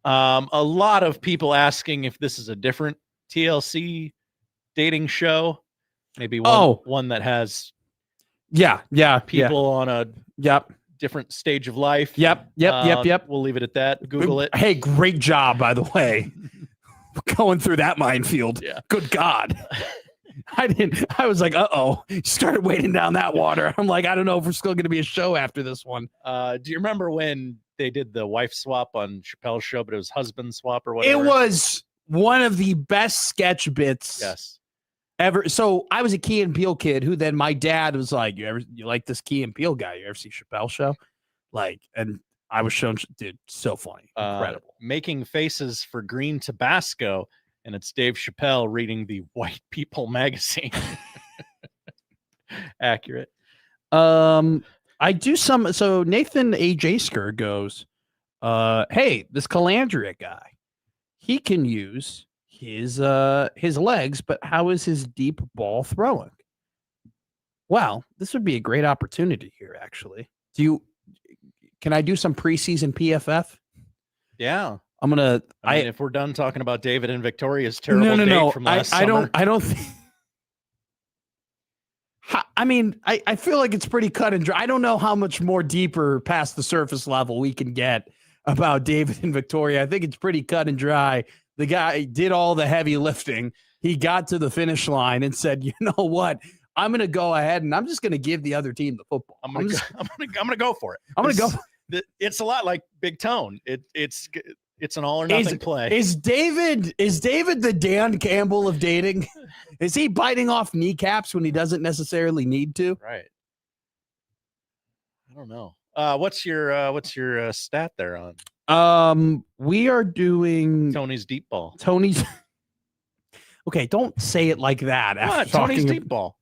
A lot of people asking if this is a different TLC dating show. Maybe one that has people on a different stage of life. Yep. We'll leave it at that. Google it. Hey, great job, by the way. Going through that minefield. Yeah. Good God. I was like, started wading down that water. I'm like, I don't know if we're still going to be a show after this one. Do you remember when they did the wife swap on Chappelle's show, but it was husband swap or whatever? It was one of the best sketch bits. Yes. So I was a Key and Peele kid who then my dad was like, you like this Key and Peele guy? You ever see Chappelle show? Like, and I was shown, dude, so funny. Incredible. Making faces for green Tabasco, and it's Dave Chappelle reading the White People magazine. Accurate. I do some. So Nathan A. Jasker goes, hey, this Calandria guy, he can use his legs, but how is his deep ball throwing? Well, this would be a great opportunity here, actually. Can I do some preseason PFF? Yeah. I'm gonna. I mean, if we're done talking about David and Victoria's terrible date from last summer. I don't think. I mean, I feel like it's pretty cut and dry. I don't know how much more deeper past the surface level we can get about David and Victoria. I think it's pretty cut and dry. The guy did all the heavy lifting. He got to the finish line and said, "You know what? I'm going to go ahead and I'm just going to give the other team the football. I'm going to go for it. I'm going to go. It's a lot like Big Tone. It's an all or nothing play. Is David the Dan Campbell of dating? Is he biting off kneecaps when he doesn't necessarily need to? Right. I don't know. What's your stat there on? We are doing Tony's deep ball. Tony's. Okay, don't say it like that. What? Tony's deep ball.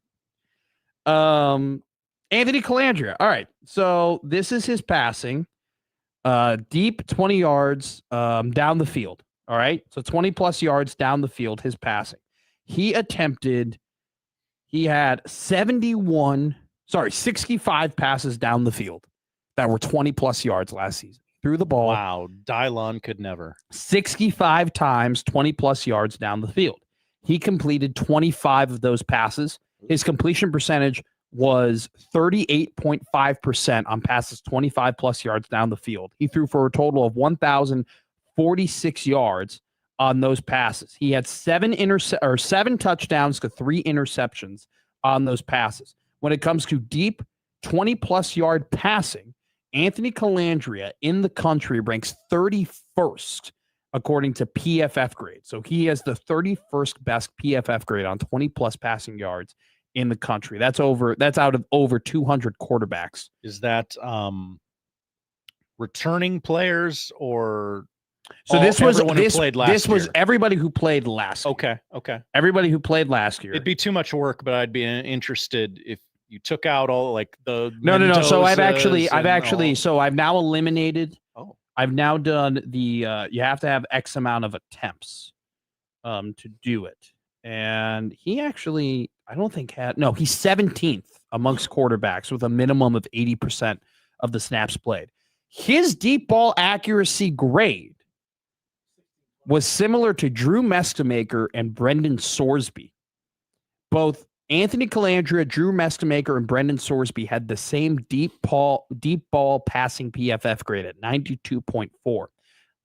Anthony Calandria. All right. So this is his passing. Deep 20 yards down the field. All right. So 20 plus yards down the field, his passing. He had 65 passes down the field that were 20 plus yards last season. Threw the ball. Wow. Dylon could never. 65 times 20 plus yards down the field. He completed 25 of those passes. His completion percentage was 38.5% on passes 25 plus yards down the field. He threw for a total of 1,046 yards on those passes. He had 7 touchdowns to 3 interceptions on those passes. When it comes to deep 20 plus yard passing, Anthony Calandria in the country ranks 31st according to PFF grade. So he has the 31st best PFF grade on 20 plus passing yards in the country. That's out of over 200 quarterbacks. Is that returning players or so this was everybody who played last year? Okay. Everybody who played last year. It'd be too much work, but I'd be interested if you took out all like the No. So I've now eliminated. Oh. I've now done the you have to have X amount of attempts to do it. And he actually, I don't think he's 17th amongst quarterbacks with a minimum of 80% of the snaps played. His deep ball accuracy grade was similar to Drew Mestamaker and Brendan Sorsby. Both Anthony Calandria, Drew Mestamaker, and Brendan Sorsby had the same deep ball passing PFF grade at 92.4.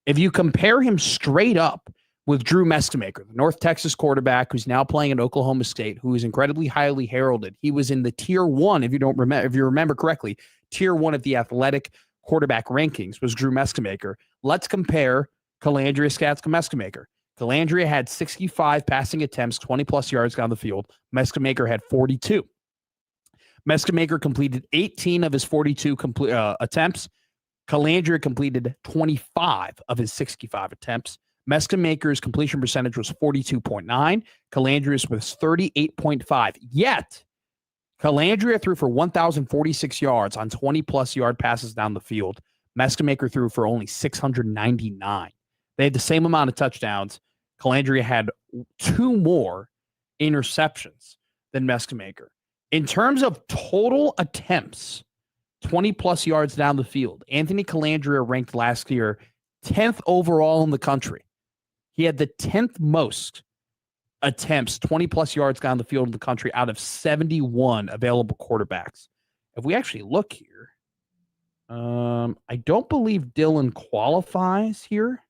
If you compare him straight up with Drew Mestamaker, the North Texas quarterback who's now playing at Oklahoma State, who is incredibly highly heralded. He was in the tier 1, if you remember correctly, tier 1 of the athletic quarterback rankings was Drew Mestamaker. Let's compare Calandria stats to Mestamaker. Calandria had 65 passing attempts, 20 plus yards down the field. Mestamaker had 42. Mestamaker completed 18 of his 42 attempts. Calandria completed 25 of his 65 attempts. Mestamaker's completion percentage was 42.9. Calandria's was 38.5. Yet, Calandria threw for 1,046 yards on 20-plus yard passes down the field. Mestamaker threw for only 699. They had the same amount of touchdowns. Calandria had 2 more interceptions than Mestamaker. In terms of total attempts, 20-plus yards down the field, Anthony Calandria ranked last year 10th overall in the country. He had the 10th most attempts, 20-plus yards down the field in the country out of 71 available quarterbacks. If we actually look here, I don't believe Dylan qualifies here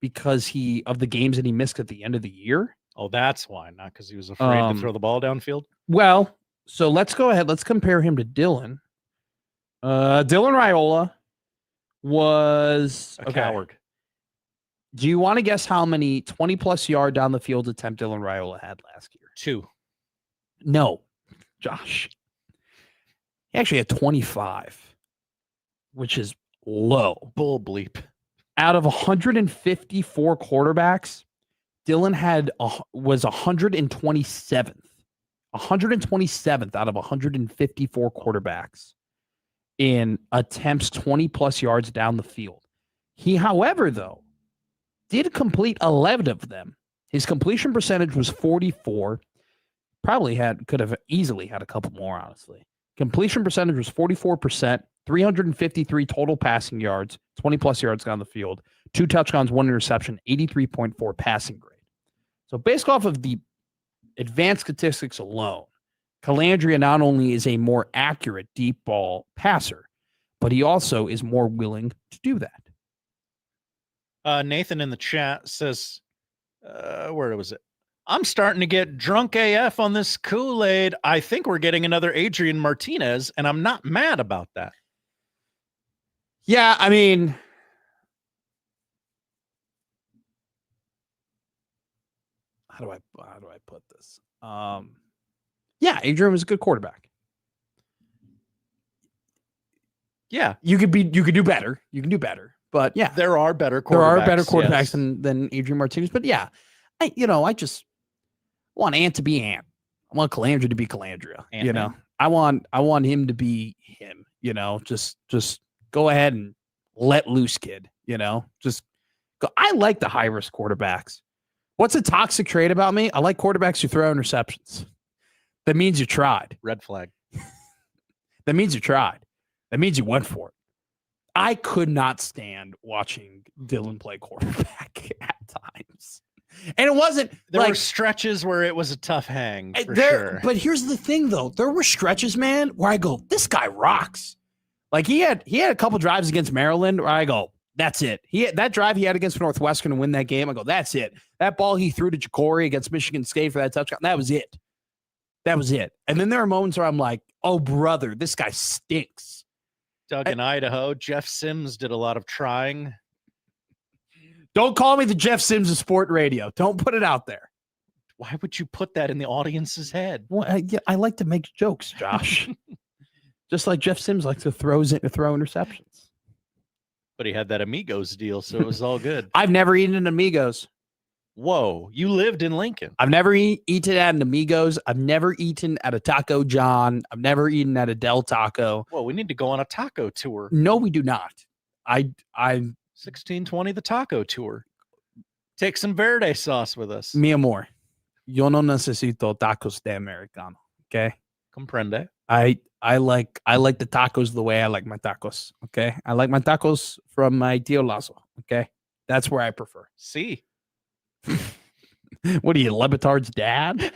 because of the games that he missed at the end of the year. Oh, that's why, not because he was afraid to throw the ball downfield? Well, so let's go ahead. Let's compare him to Dylan. Dylan Raiola was a coward. Do you want to guess how many 20-plus yard down the field attempt Dylan Raiola had last year? 2. No, Josh. He actually had 25, which is low. Bull bleep. Out of 154 quarterbacks, Dylan was 127th. 127th out of 154 quarterbacks in attempts 20 plus yards down the field. He, however, though, did complete 11 of them. His completion percentage was 44. Probably could have easily had a couple more, honestly. Completion percentage was 44%, 353 total passing yards, 20 plus yards down the field, 2 touchdowns, 1 interception, 83.4 passing grade. So based off of the advanced statistics alone, Calandria not only is a more accurate deep ball passer, but he also is more willing to do that. Nathan in the chat says, where was it? I'm starting to get drunk AF on this Kool-Aid. I think we're getting another Adrian Martinez, and I'm not mad about that. Yeah, I mean, how do I put this? Yeah, Adrian was a good quarterback. Yeah, you could do better. You can do better, but yeah, there are better quarterbacks. There are better quarterbacks yes. than Adrian Martinez. But yeah, I just want Ant to be Ant. I want Calandria to be Calandria. Ant-Man. You know, I want him to be him. You know, just go ahead and let loose, kid. You know, just go. I like the high risk quarterbacks. What's a toxic trait about me? I like quarterbacks who throw interceptions. That means you tried. Red flag. That means you tried. That means you went for it. I could not stand watching Dylan play quarterback at times. And it wasn't there were stretches where it was a tough hang for sure. But here's the thing though. There were stretches, man, where I go, this guy rocks. Like he had a couple drives against Maryland where I go, that's it. That drive he had against Northwestern to win that game, I go, that's it. That ball he threw to Jacory against Michigan State for that touchdown, that was it. That was it. And then there are moments where I'm like, oh, brother, this guy stinks. Doug in Idaho, Jeff Sims did a lot of trying. Don't call me the Jeff Sims of sport radio. Don't put it out there. Why would you put that in the audience's head? Well, I like to make jokes, Josh. Just like Jeff Sims likes to throw interceptions. But he had that Amigos deal, so it was all good. I've never eaten an Amigos. Whoa, you lived in Lincoln. I've never eaten at an Amigos. I've never eaten at a Taco John. I've never eaten at a Del Taco. Well, we need to go on a taco tour. No, we do not. I 1620 the taco tour. Take some verde sauce with us. Mi amor, yo no necesito tacos de americano. Okay. Comprende. I like the tacos the way I like my tacos. Okay. I like my tacos from my Tío Lazo. Okay. That's where I prefer. See. What are you, Lebitard's dad?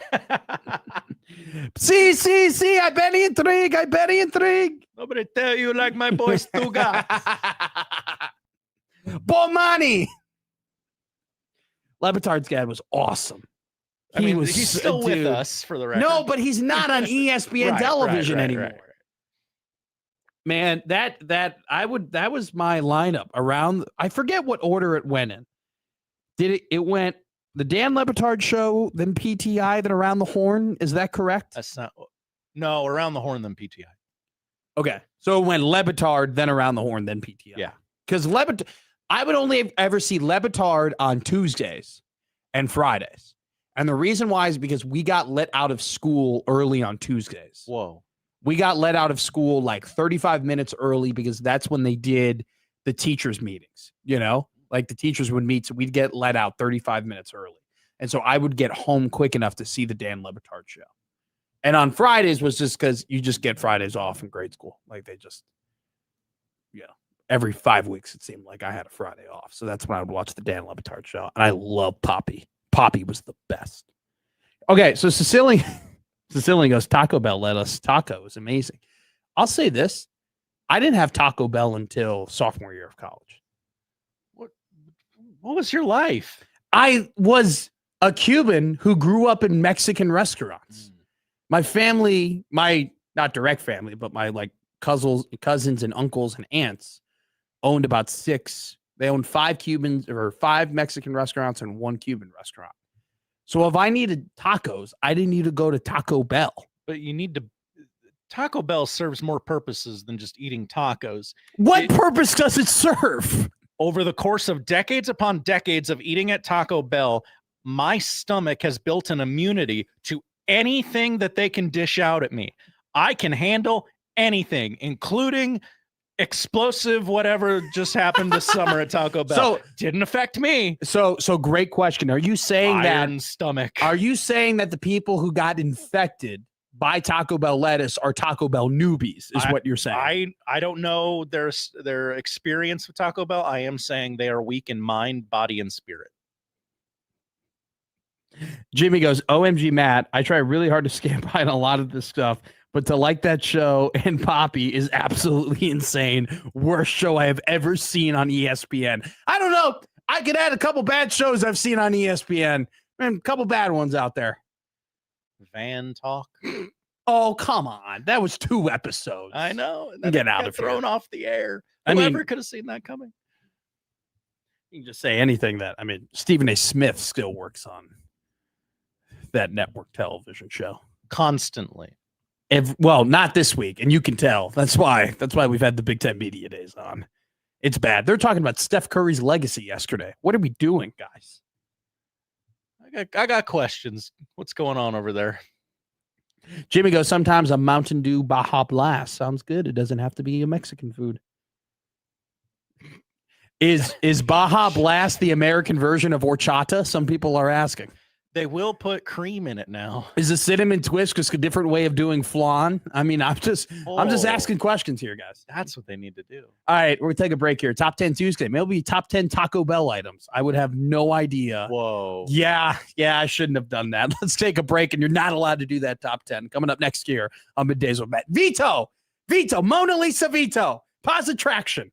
See, I bet intrigue. Nobody tell you like my boy Stuga. Bomani. Lebitard's dad was awesome. He's still with us for the record. No, but he's not on ESPN television anymore. Right. Man, that was my lineup around. I forget what order it went in. It went the Dan Lebitard show, then PTI, then Around the Horn. Is that correct? That's not. No, Around the Horn, then PTI. Okay, so it went Lebitard, then Around the Horn, then PTI. Yeah, because I would only ever see Lebitard on Tuesdays and Fridays, and the reason why is because we got let out of school early on Tuesdays. Whoa. We got let out of school like 35 minutes early because that's when they did the teachers' meetings, you know? Like the teachers would meet, so we'd get let out 35 minutes early. And so I would get home quick enough to see the Dan Lebitard show. And on Fridays was just because you just get Fridays off in grade school. Like they just, every 5 weeks it seemed like I had a Friday off. So that's when I would watch the Dan Lebitard show. And I love Poppy. Poppy was the best. Okay, so Sicilian goes, Taco Bell let us taco. It was amazing. I'll say this. I didn't have Taco Bell until sophomore year of college. What was your life? I was a Cuban who grew up in Mexican restaurants. My family, my not direct family, but my like cousins and uncles and aunts owned about 6. They owned 5 Mexican restaurants and 1 Cuban restaurant. So if I needed tacos, I didn't need to go to Taco Bell. But you need to. Taco Bell serves more purposes than just eating tacos. What purpose does it serve? Over the course of decades upon decades of eating at Taco Bell, my stomach has built an immunity to anything that they can dish out at me. I can handle anything, including explosive whatever just happened this summer at Taco Bell. So didn't affect me. So great question. Are you saying Iron stomach? Are you saying that the people who got infected by Taco Bell lettuce are Taco Bell newbies? Is what you're saying? I don't know their experience with Taco Bell. I am saying they are weak in mind, body, and spirit. Jimmy goes, OMG, Matt. I try really hard to skip by a lot of this stuff, but to like that show and Poppy is absolutely insane. Worst show I have ever seen on ESPN. I don't know. I could add a couple bad shows I've seen on ESPN. And a couple bad ones out there. Van Talk. Oh, come on. That was 2 episodes. I know. Get out of here. Thrown off the air. I mean, Whoever could have seen that coming. You can just say anything that, Stephen A. Smith still works on that network television show. Constantly. Well, not this week, and you can tell. That's why we've had the Big Ten Media Days on. It's bad. They're talking about Steph Curry's legacy yesterday. What are we doing, guys? I got questions. What's going on over there? Jimmy goes, sometimes a Mountain Dew Baja Blast sounds good. It doesn't have to be a Mexican food. Is Baja Blast the American version of horchata? Some people are asking. They will put cream in it now. Is a cinnamon twist just a different way of doing flan? I'm just asking questions here, guys. That's what they need to do. All right, we're gonna take a break here. Top 10 Tuesday. Maybe top 10 Taco Bell items. I would have no idea. Whoa. Yeah, I shouldn't have done that. Let's take a break, and you're not allowed to do that top 10. Coming up next year on Middays with Matt. Vito, Mona Lisa Vito. Pause attraction.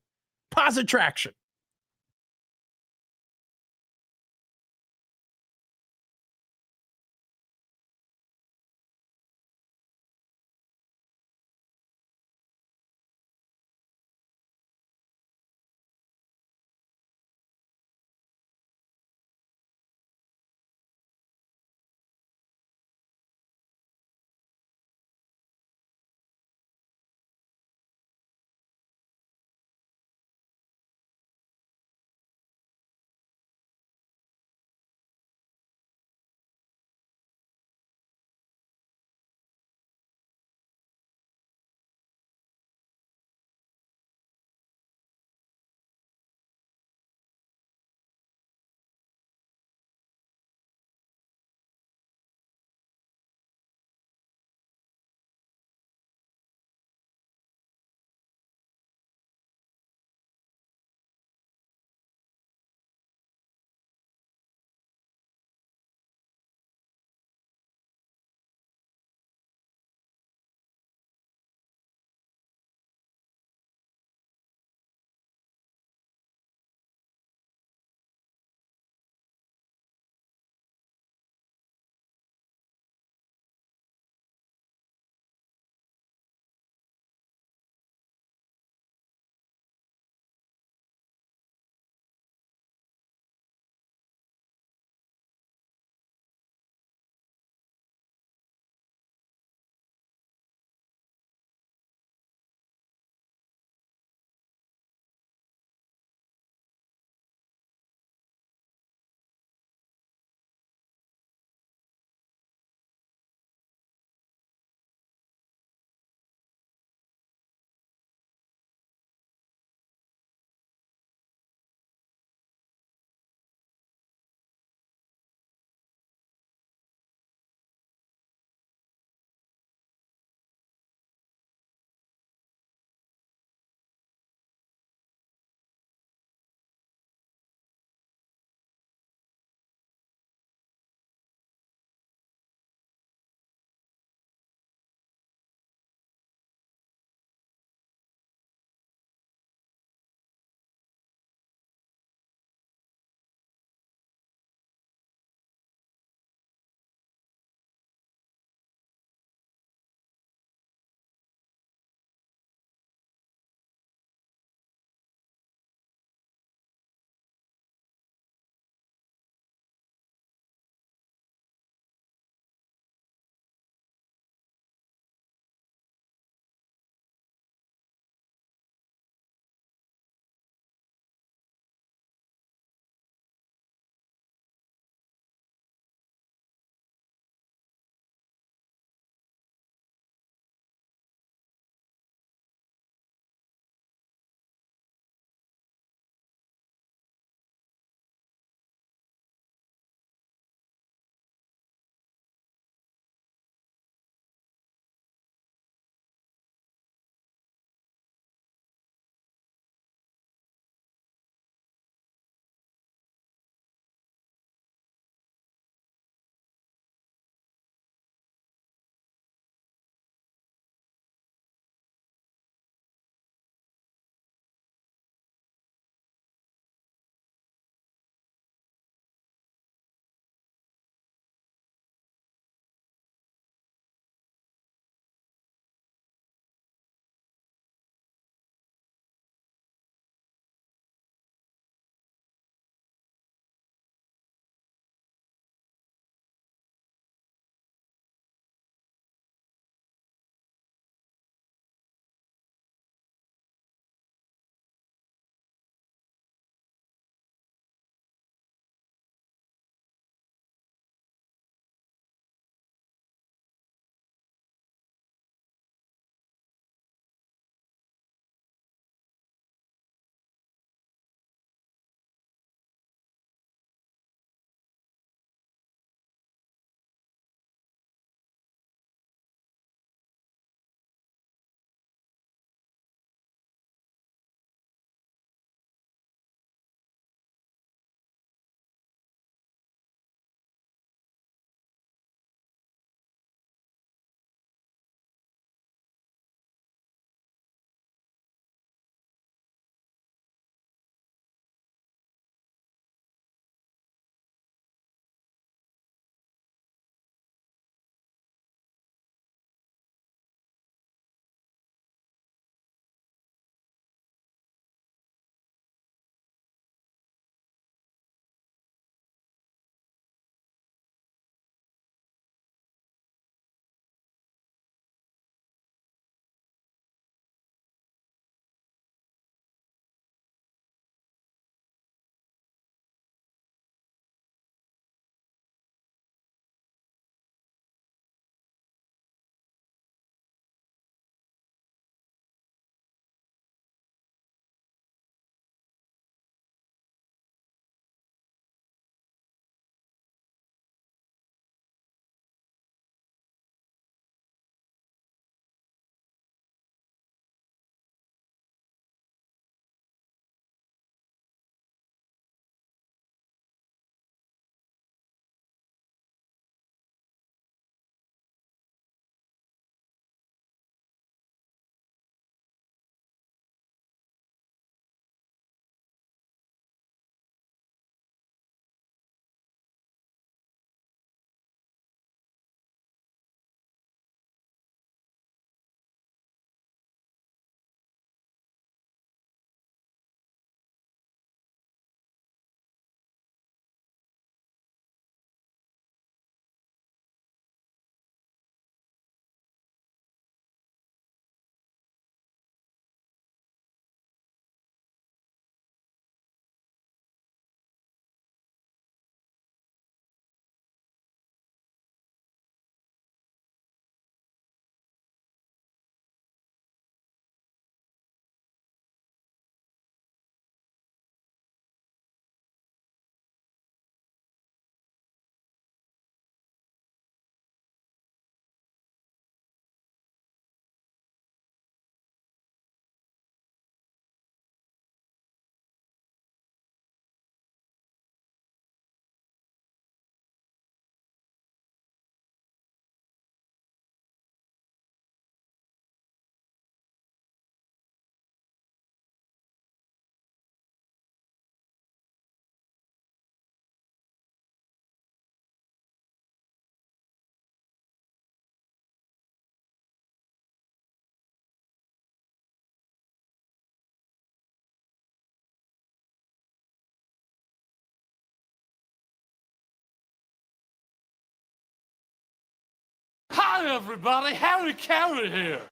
Hi, everybody. Harry Carey here.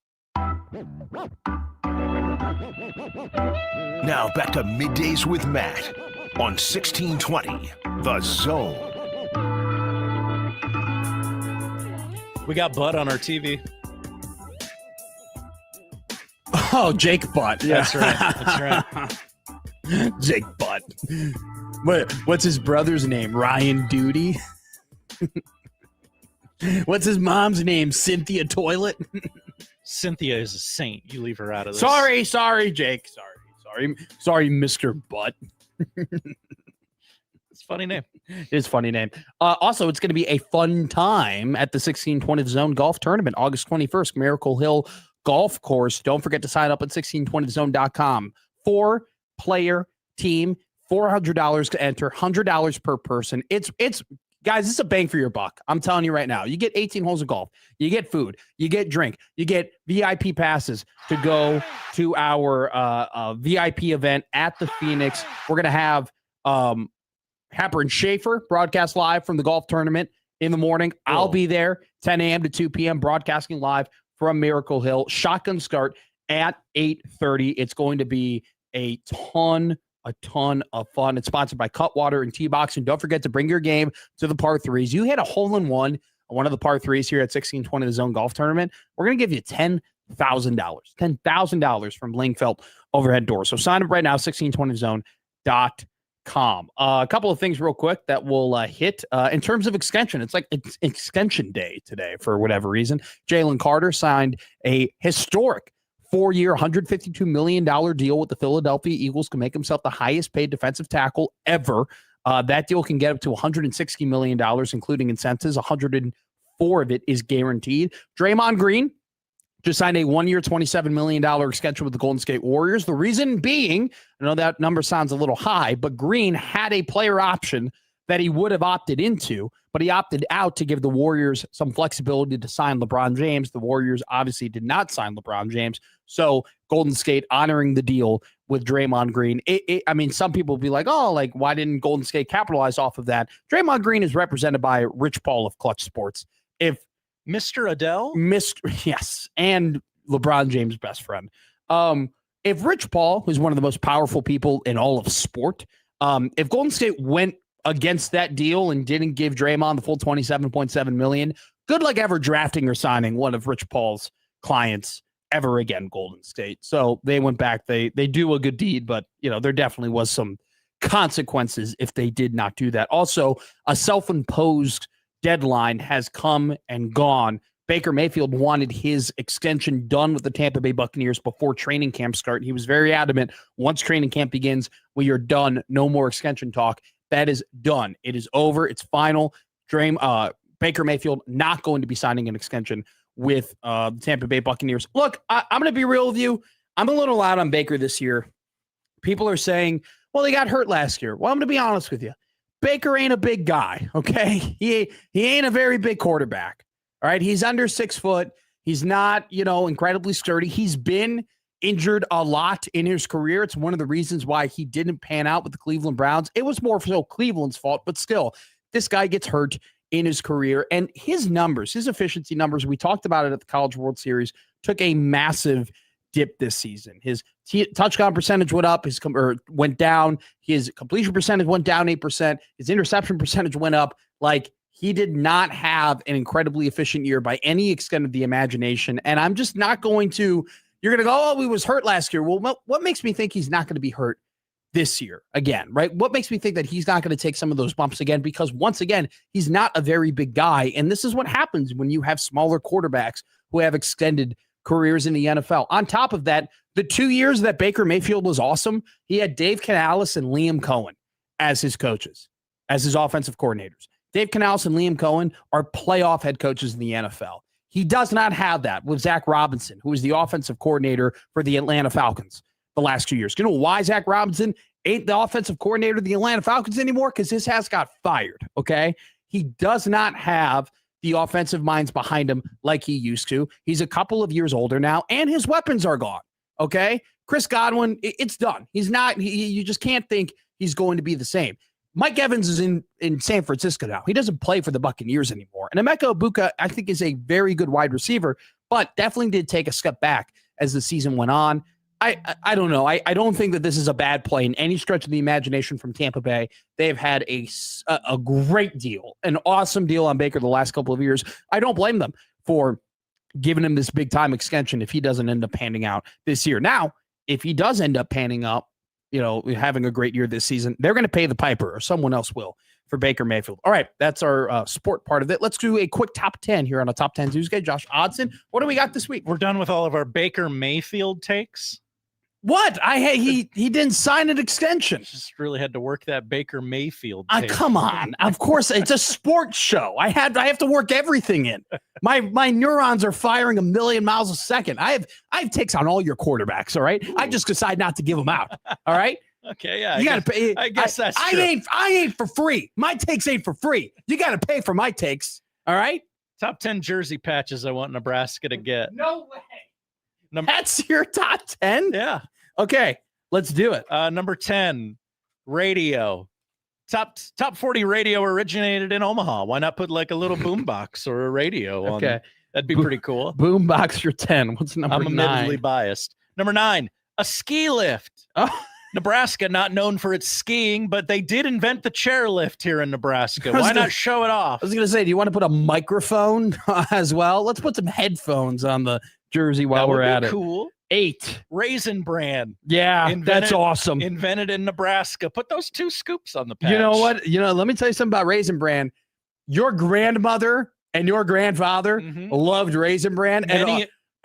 Now back to Middays with Matt on 1620 The Zone. We got Bud on our TV. Oh, Jake Butt. That's right. That's right. Jake Butt. What's his brother's name? Ryan Duty. What's his mom's name? Cynthia Toilet. Cynthia is a saint. You leave her out of this. Sorry, Jake. Sorry, Mr. Butt. It's a funny name. It's a funny name. Also, it's going to be a fun time at the 1620 Zone Golf Tournament, August 21st, Miracle Hill Golf Course. Don't forget to sign up at 1620zone.com. 4-player team, $400 to enter, $100 per person. It's guys, this is a bang for your buck. I'm telling you right now. You get 18 holes of golf. You get food. You get drink. You get VIP passes to go to our VIP event at the Phoenix. We're going to have Happer and Schaefer broadcast live from the golf tournament in the morning. I'll be there 10 a.m. to 2 p.m. broadcasting live from Miracle Hill. Shotgun start at 8:30. It's going to be a ton of fun. It's sponsored by Cutwater and T-Box. And don't forget to bring your game to the par threes. You hit a hole-in-one on one of the par threes here at 1620 The Zone Golf Tournament. We're going to give you $10,000. $10,000 from Langfeld Overhead Door. So sign up right now, 1620zone.com. A couple of things real quick that will hit in terms of extension. It's extension day today for whatever reason. Jalen Carter signed a historic 4-year, $152 million deal with the Philadelphia Eagles to make himself the highest paid defensive tackle ever. That deal can get up to $160 million, including incentives. 104 of it is guaranteed. Draymond Green just signed a 1-year, $27 million extension with the Golden State Warriors. The reason being, I know that number sounds a little high, but Green had a player option that he would have opted into, but he opted out to give the Warriors some flexibility to sign LeBron James. The Warriors obviously did not sign LeBron James, so Golden State honoring the deal with Draymond Green. I mean, some people will be like, oh, like, why didn't Golden State capitalize off of that? Draymond Green is represented by Rich Paul of Clutch Sports. If Mr. Adele? Yes, and LeBron James' best friend. If Rich Paul, who's one of the most powerful people in all of sport, if Golden State went against that deal and didn't give Draymond the full $27.7 million, good luck ever drafting or signing one of Rich Paul's clients ever again, Golden State. So they went back. They do a good deed, but there definitely was some consequences if they did not do that. Also, a self-imposed deadline has come and gone. Baker Mayfield wanted his extension done with the Tampa Bay Buccaneers before training camp start. He was very adamant. Once training camp begins, we are done. No more extension talk. That is done. It is over. It's final. Baker Mayfield not going to be signing an extension with the Tampa Bay Buccaneers. Look, I'm going to be real with you. I'm a little out on Baker this year. People are saying, well, he got hurt last year. Well, I'm going to be honest with you. Baker ain't a big guy, okay? He ain't a very big quarterback, all right? He's under 6 foot. He's not, incredibly sturdy. He's been injured a lot in his career. It's one of the reasons why he didn't pan out with the Cleveland Browns. It was more so Cleveland's fault, but still, this guy gets hurt in his career. And his numbers, his efficiency numbers, we talked about it at the College World Series, took a massive dip this season. His touchdown percentage went up, went down. His completion percentage went down 8%. His interception percentage went up. Like, he did not have an incredibly efficient year by any extent of the imagination. And I'm just not going to, you're going to go, oh, he was hurt last year. Well, what makes me think he's not going to be hurt this year again, right? What makes me think that he's not going to take some of those bumps again? Because once again, he's not a very big guy. And this is what happens when you have smaller quarterbacks who have extended careers in the NFL. On top of that, the 2 years that Baker Mayfield was awesome, he had Dave Canales and Liam Cohen as his coaches, as his offensive coordinators. Dave Canales and Liam Cohen are playoff head coaches in the NFL. He does not have that with Zach Robinson, who is the offensive coordinator for the Atlanta Falcons the last 2 years. You know why Zach Robinson ain't the offensive coordinator of the Atlanta Falcons anymore? Because his ass got fired, okay? He does not have the offensive minds behind him like he used to. He's a couple of years older now, and his weapons are gone, okay? Chris Godwin, it's done. He's not, you just can't think he's going to be the same. Mike Evans is in San Francisco now. He doesn't play for the Buccaneers anymore. And Emeka Egbuka, I think, is a very good wide receiver, but definitely did take a step back as the season went on. I don't know. I don't think that this is a bad play in any stretch of the imagination from Tampa Bay. They've had a great deal, an awesome deal on Baker the last couple of years. I don't blame them for giving him this big time extension if he doesn't end up panning out this year. Now, if he does end up panning out, having a great year this season, they're going to pay the piper, or someone else will, for Baker Mayfield. All right, that's our sport part of it. Let's do a quick top 10 here on a Top 10 Tuesday. Josh Odson, what do we got this week? We're done with all of our Baker Mayfield takes. What? He didn't sign an extension. Just really had to work that Baker Mayfield. Come on. Of course, it's a sports show. I have to work everything in. My neurons are firing 1,000,000 miles a second. I have takes on all your quarterbacks. All right. Ooh. I just decide not to give them out. All right. Okay. Yeah. You got to pay. I guess that's true. I ain't for free. My takes ain't for free. You got to pay for my takes. All right. Top 10 jersey patches I want Nebraska to get. No way. That's your top 10? Yeah. Okay, let's do it. Number 10, radio. Top 40 radio originated in Omaha. Why not put like a little boombox or a radio on there? That'd be pretty cool. Boombox for 10. What's number 9? I'm admittedly biased. Number 9, a ski lift. Oh. Nebraska, not known for its skiing, but they did invent the chairlift here in Nebraska. Why not show it off? I was going to say, do you want to put a microphone as well? Let's put some headphones on the jersey while we're at it. Cool. 8, Raisin Bran. Yeah, that's awesome. Invented in Nebraska. Put those 2 scoops on the patch. You know what? Let me tell you something about Raisin Bran. Your grandmother and your grandfather loved Raisin Bran.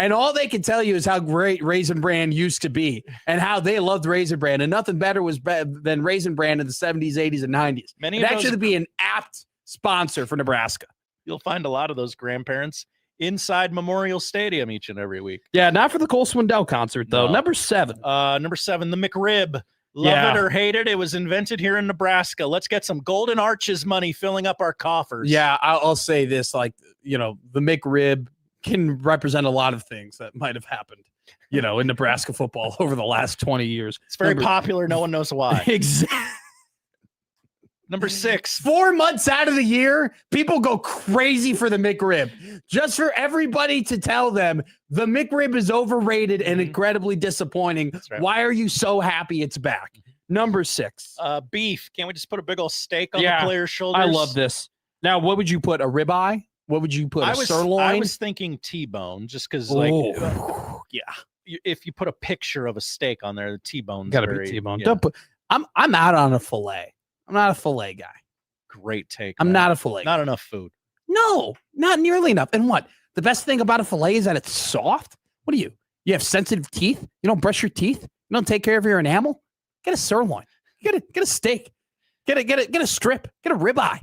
And all they can tell you is how great Raisin Bran used to be and how they loved Raisin Bran. And nothing better was than Raisin Bran in the 70s, 80s, and 90s. It'd actually be an apt sponsor for Nebraska. You'll find a lot of those grandparents inside Memorial Stadium each and every week. Yeah, not for the Cole Swindell concert, though. No. Number 7. Number 7, the McRib. Love it or hate it, it was invented here in Nebraska. Let's get some Golden Arches money filling up our coffers. Yeah, I'll say this, the McRib can represent a lot of things that might have happened, in Nebraska football over the last 20 years. It's very popular. No one knows why. Exactly. Number 6. 4 months out of the year, people go crazy for the McRib. Just for everybody to tell them the McRib is overrated and incredibly disappointing. Right. Why are you so happy it's back? Number 6. Beef. Can't we just put a big old steak on the player's shoulders? I love this. Now, what would you put? A ribeye? What would you put? A sirloin? I was thinking T-bone, just because, if you put a picture of a steak on there, the T-bone's gotta be T-bone. Don't put. I'm out on a fillet. I'm not a fillet guy. Great take. I'm not a fillet. Not enough food. No, not nearly enough. And what? The best thing about a fillet is that it's soft. What do you? You have sensitive teeth. You don't brush your teeth. You don't take care of your enamel. Get a sirloin. Get a steak. Get a strip. Get a ribeye.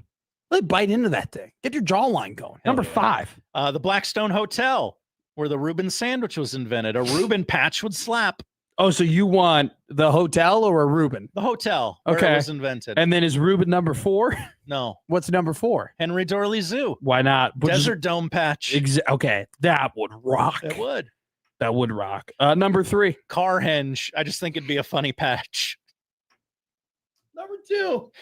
Really bite into that thing. Get your jawline going. Number 5. The Blackstone Hotel, where the Reuben sandwich was invented. A Reuben patch would slap. Oh, so you want the hotel or a Reuben? The hotel. Where it was invented. And then is Reuben number 4? No. What's number 4? Henry Dorley Zoo. Why not? Desert Dome patch. Okay, that would rock. It would. That would rock. Number 3. Car henge. I just think it'd be a funny patch. Number 2.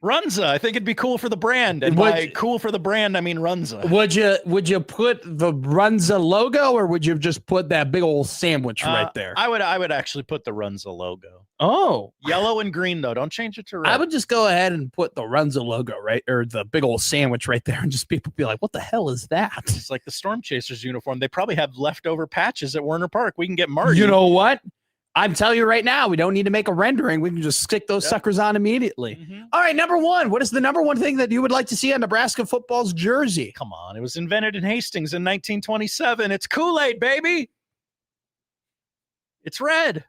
Runza. I think it'd be cool for the brand. And by cool for the brand, I mean Runza. Would you put the Runza logo, or would you just put that big old sandwich right there? I would actually put the Runza logo. Oh. Yellow and green, though. Don't change it to red. I would just go ahead and put the Runza logo right, or the big old sandwich right there, and just people be like, what the hell is that? It's like the Storm Chasers uniform. They probably have leftover patches at Werner Park. We can get Marty. You know what? I'm telling you right now, we don't need to make a rendering. We can just stick those suckers on immediately. All right, number 1. What is the number 1 thing that you would like to see on Nebraska football's jersey? Come on. It was invented in Hastings in 1927. It's Kool-Aid, baby. It's red.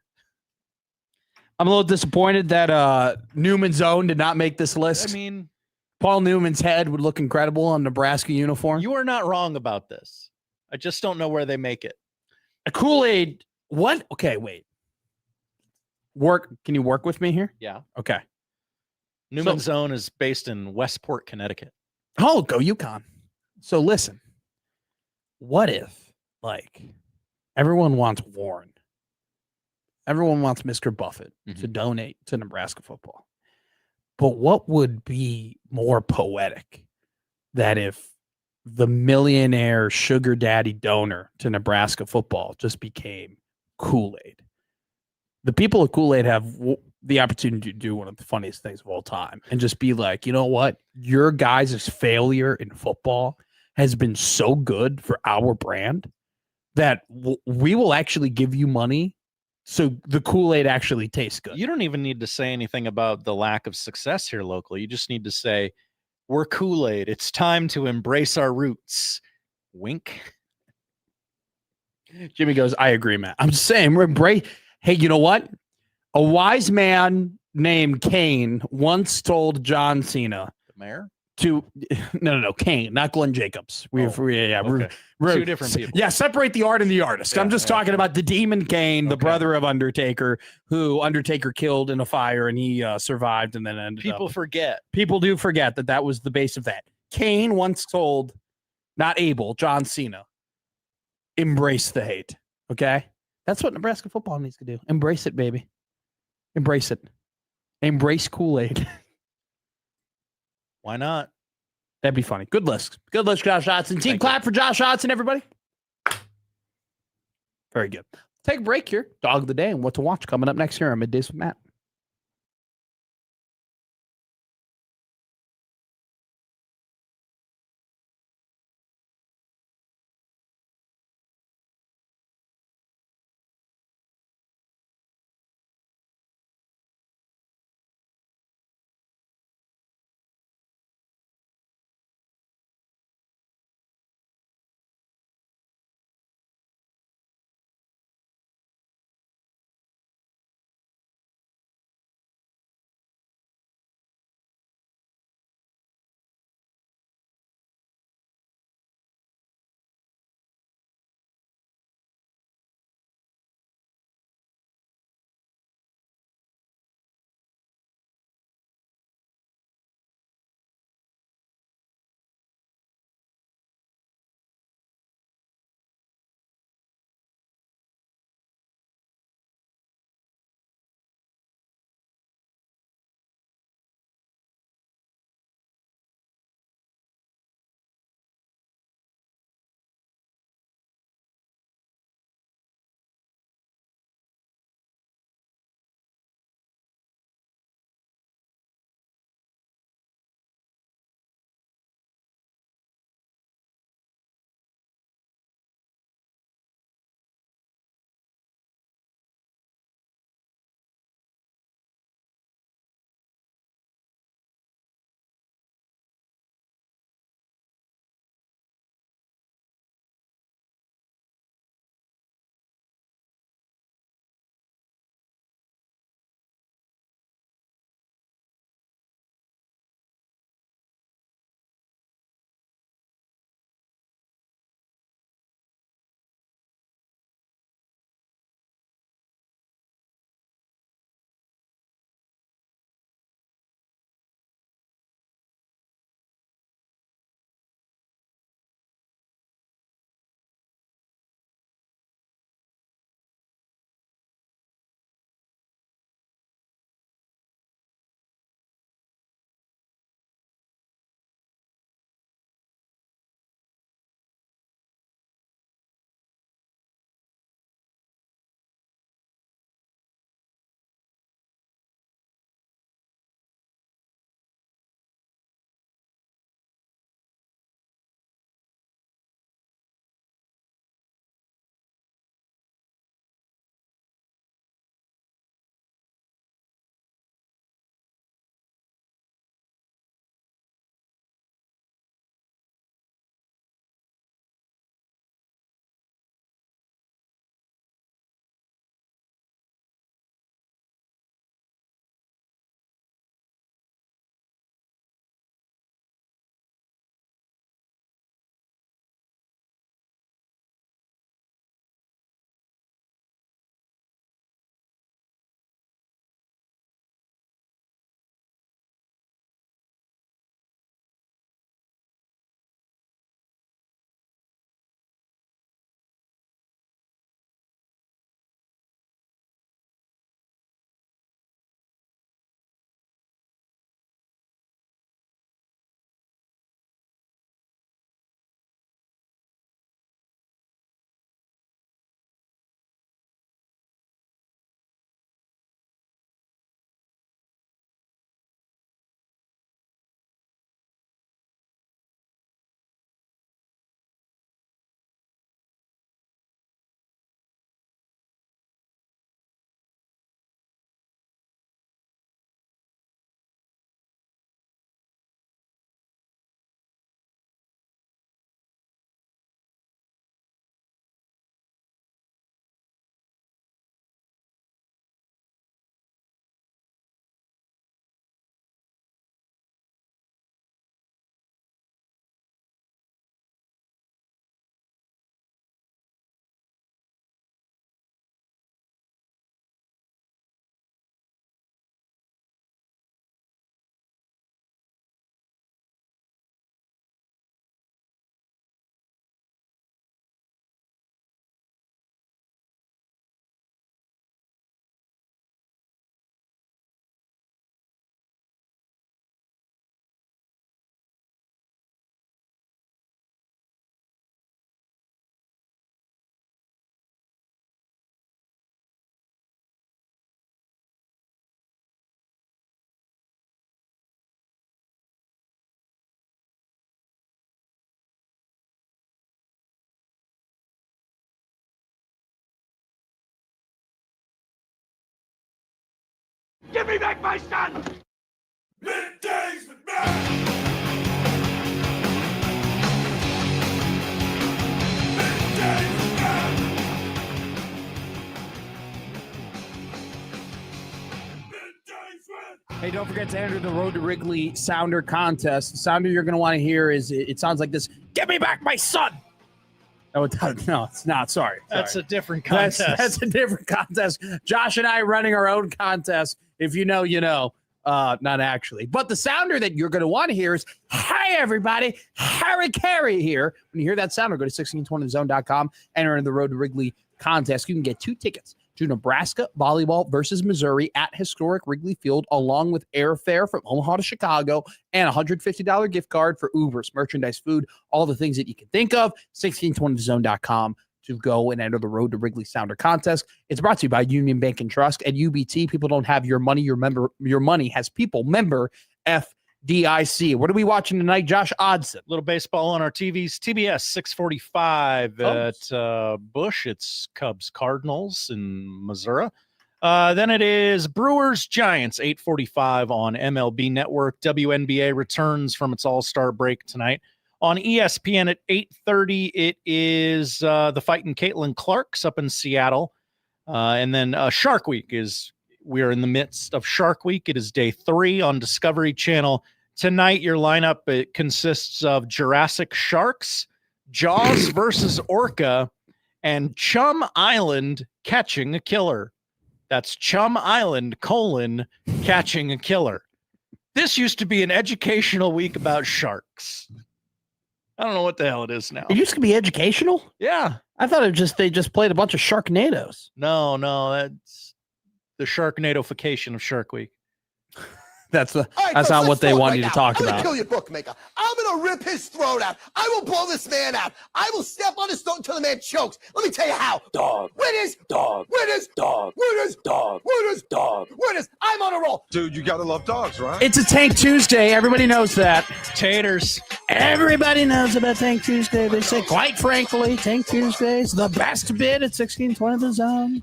I'm a little disappointed that Newman's Own did not make this list. I mean, Paul Newman's head would look incredible on Nebraska uniform. You are not wrong about this. I just don't know where they make it. A Kool-Aid. What? Okay, wait. Can you work with me here? Yeah. Okay. Newman's Own is based in Westport, Connecticut. Oh, go UConn. So listen, what if, everyone wants Warren? Everyone wants Mr. Buffett to donate to Nebraska football. But what would be more poetic than if the millionaire sugar daddy donor to Nebraska football just became Kool-Aid? The people of Kool-Aid have the opportunity to do one of the funniest things of all time and just be like, you know what? Your guys' failure in football has been so good for our brand that we will actually give you money so the Kool-Aid actually tastes good. You don't even need to say anything about the lack of success here locally. You just need to say, we're Kool-Aid. It's time to embrace our roots. Wink. Jimmy goes, I agree, Matt. I'm just saying, we're embrace. Hey, you know what? A wise man named Kane once told John Cena, The mayor? to no, Kane, not Glenn Jacobs. We're Two different people. Yeah, separate the art and the artist. Yeah, I'm just talking about the Demon Kane, the brother of Undertaker, who Undertaker killed in a fire, and he survived, and then ended People up. forget. People do forget that was the base of that. Kane once told, not Abel, John Cena, embrace the hate. Okay, that's what Nebraska football needs to do. Embrace it, baby. Embrace it. Embrace Kool-Aid. Why not? That'd be funny. Good list. Good list, Josh Hodgson. Team clap for Josh Hodgson, everybody. Very good. Take a break here. Dog of the day and what to watch coming up next here on Middays with Matt. Give me back my son! Middays with Matt! Hey, don't forget to enter the Road to Wrigley Sounder contest. The sounder you're going to want to hear is, it sounds like this, "Give me back my son!" No, it's not. Sorry. That's a different contest. That's a different contest. Josh and I running our own contest. If you know, you know. Not actually. But the sounder that you're going to want to hear is, "Hi, everybody. Harry Carey here." When you hear that sounder, go to 1620thezone.com, enter in the Road to Wrigley contest. You can get 2 tickets to Nebraska volleyball versus Missouri at historic Wrigley Field, along with airfare from Omaha to Chicago and a $150 gift card for Ubers, merchandise, food, all the things that you can think of. 1620thezone.com to go and enter the Road to Wrigley Sounder contest. It's brought to you by Union Bank and Trust. At UBT, people don't have your money. Your money has people. Member FDIC. What are we watching tonight, Josh Odson? Little baseball on our TVs. TBS 645 at Busch. It's Cubs Cardinals in Missouri. Then it is Brewers Giants 8:45 on MLB Network. WNBA returns from its All-Star break tonight. On ESPN at 8:30, it is the fighting Caitlin Clark's up in Seattle. And then Shark Week we're in the midst of Shark Week. It is day 3 on Discovery Channel. Tonight, your lineup, it consists of Jurassic Sharks, Jaws versus Orca, and Chum Island Catching a Killer. That's Chum Island, Catching a Killer. This used to be an educational week about sharks. I don't know what the hell it is now. It used to be educational? Yeah. I thought they just played a bunch of Sharknadoes. No, that's the Sharknado-fication of Shark Week. That's not what they want you to talk about. I'm gonna kill your bookmaker. I'm gonna rip his throat out. I will blow this man out. I will step on his throat until the man chokes. Let me tell you how. Dog. Winners. Dog. Winners. Dog. Winners. Dog. Winners. Dog. Winners. I'm on a roll. Dude, you gotta love dogs, right? It's a Tank Tuesday. Everybody knows that. Taters. Everybody knows about Tank Tuesday. They say, quite frankly, Tank Tuesday is the best bid at 1620 The Zone.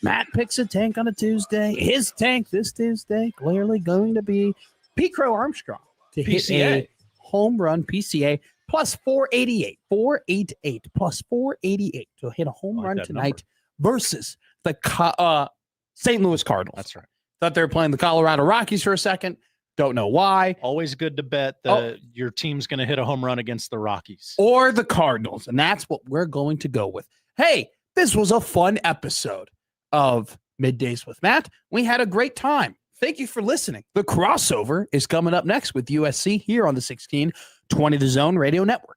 Matt picks a tank on a Tuesday. His tank this Tuesday clearly going to be Pete Crow Armstrong to hit a home run PCA plus 488. 488 plus 488 to hit a home run tonight versus the St. Louis Cardinals. That's right. Thought they were playing the Colorado Rockies for a second. Don't know why. Always good to bet that your team's going to hit a home run against the Rockies. Or the Cardinals. And that's what we're going to go with. Hey, this was a fun episode of Middays with Matt. We had a great time. Thank you for listening. The crossover is coming up next with USC here on the 1620 The Zone Radio Network.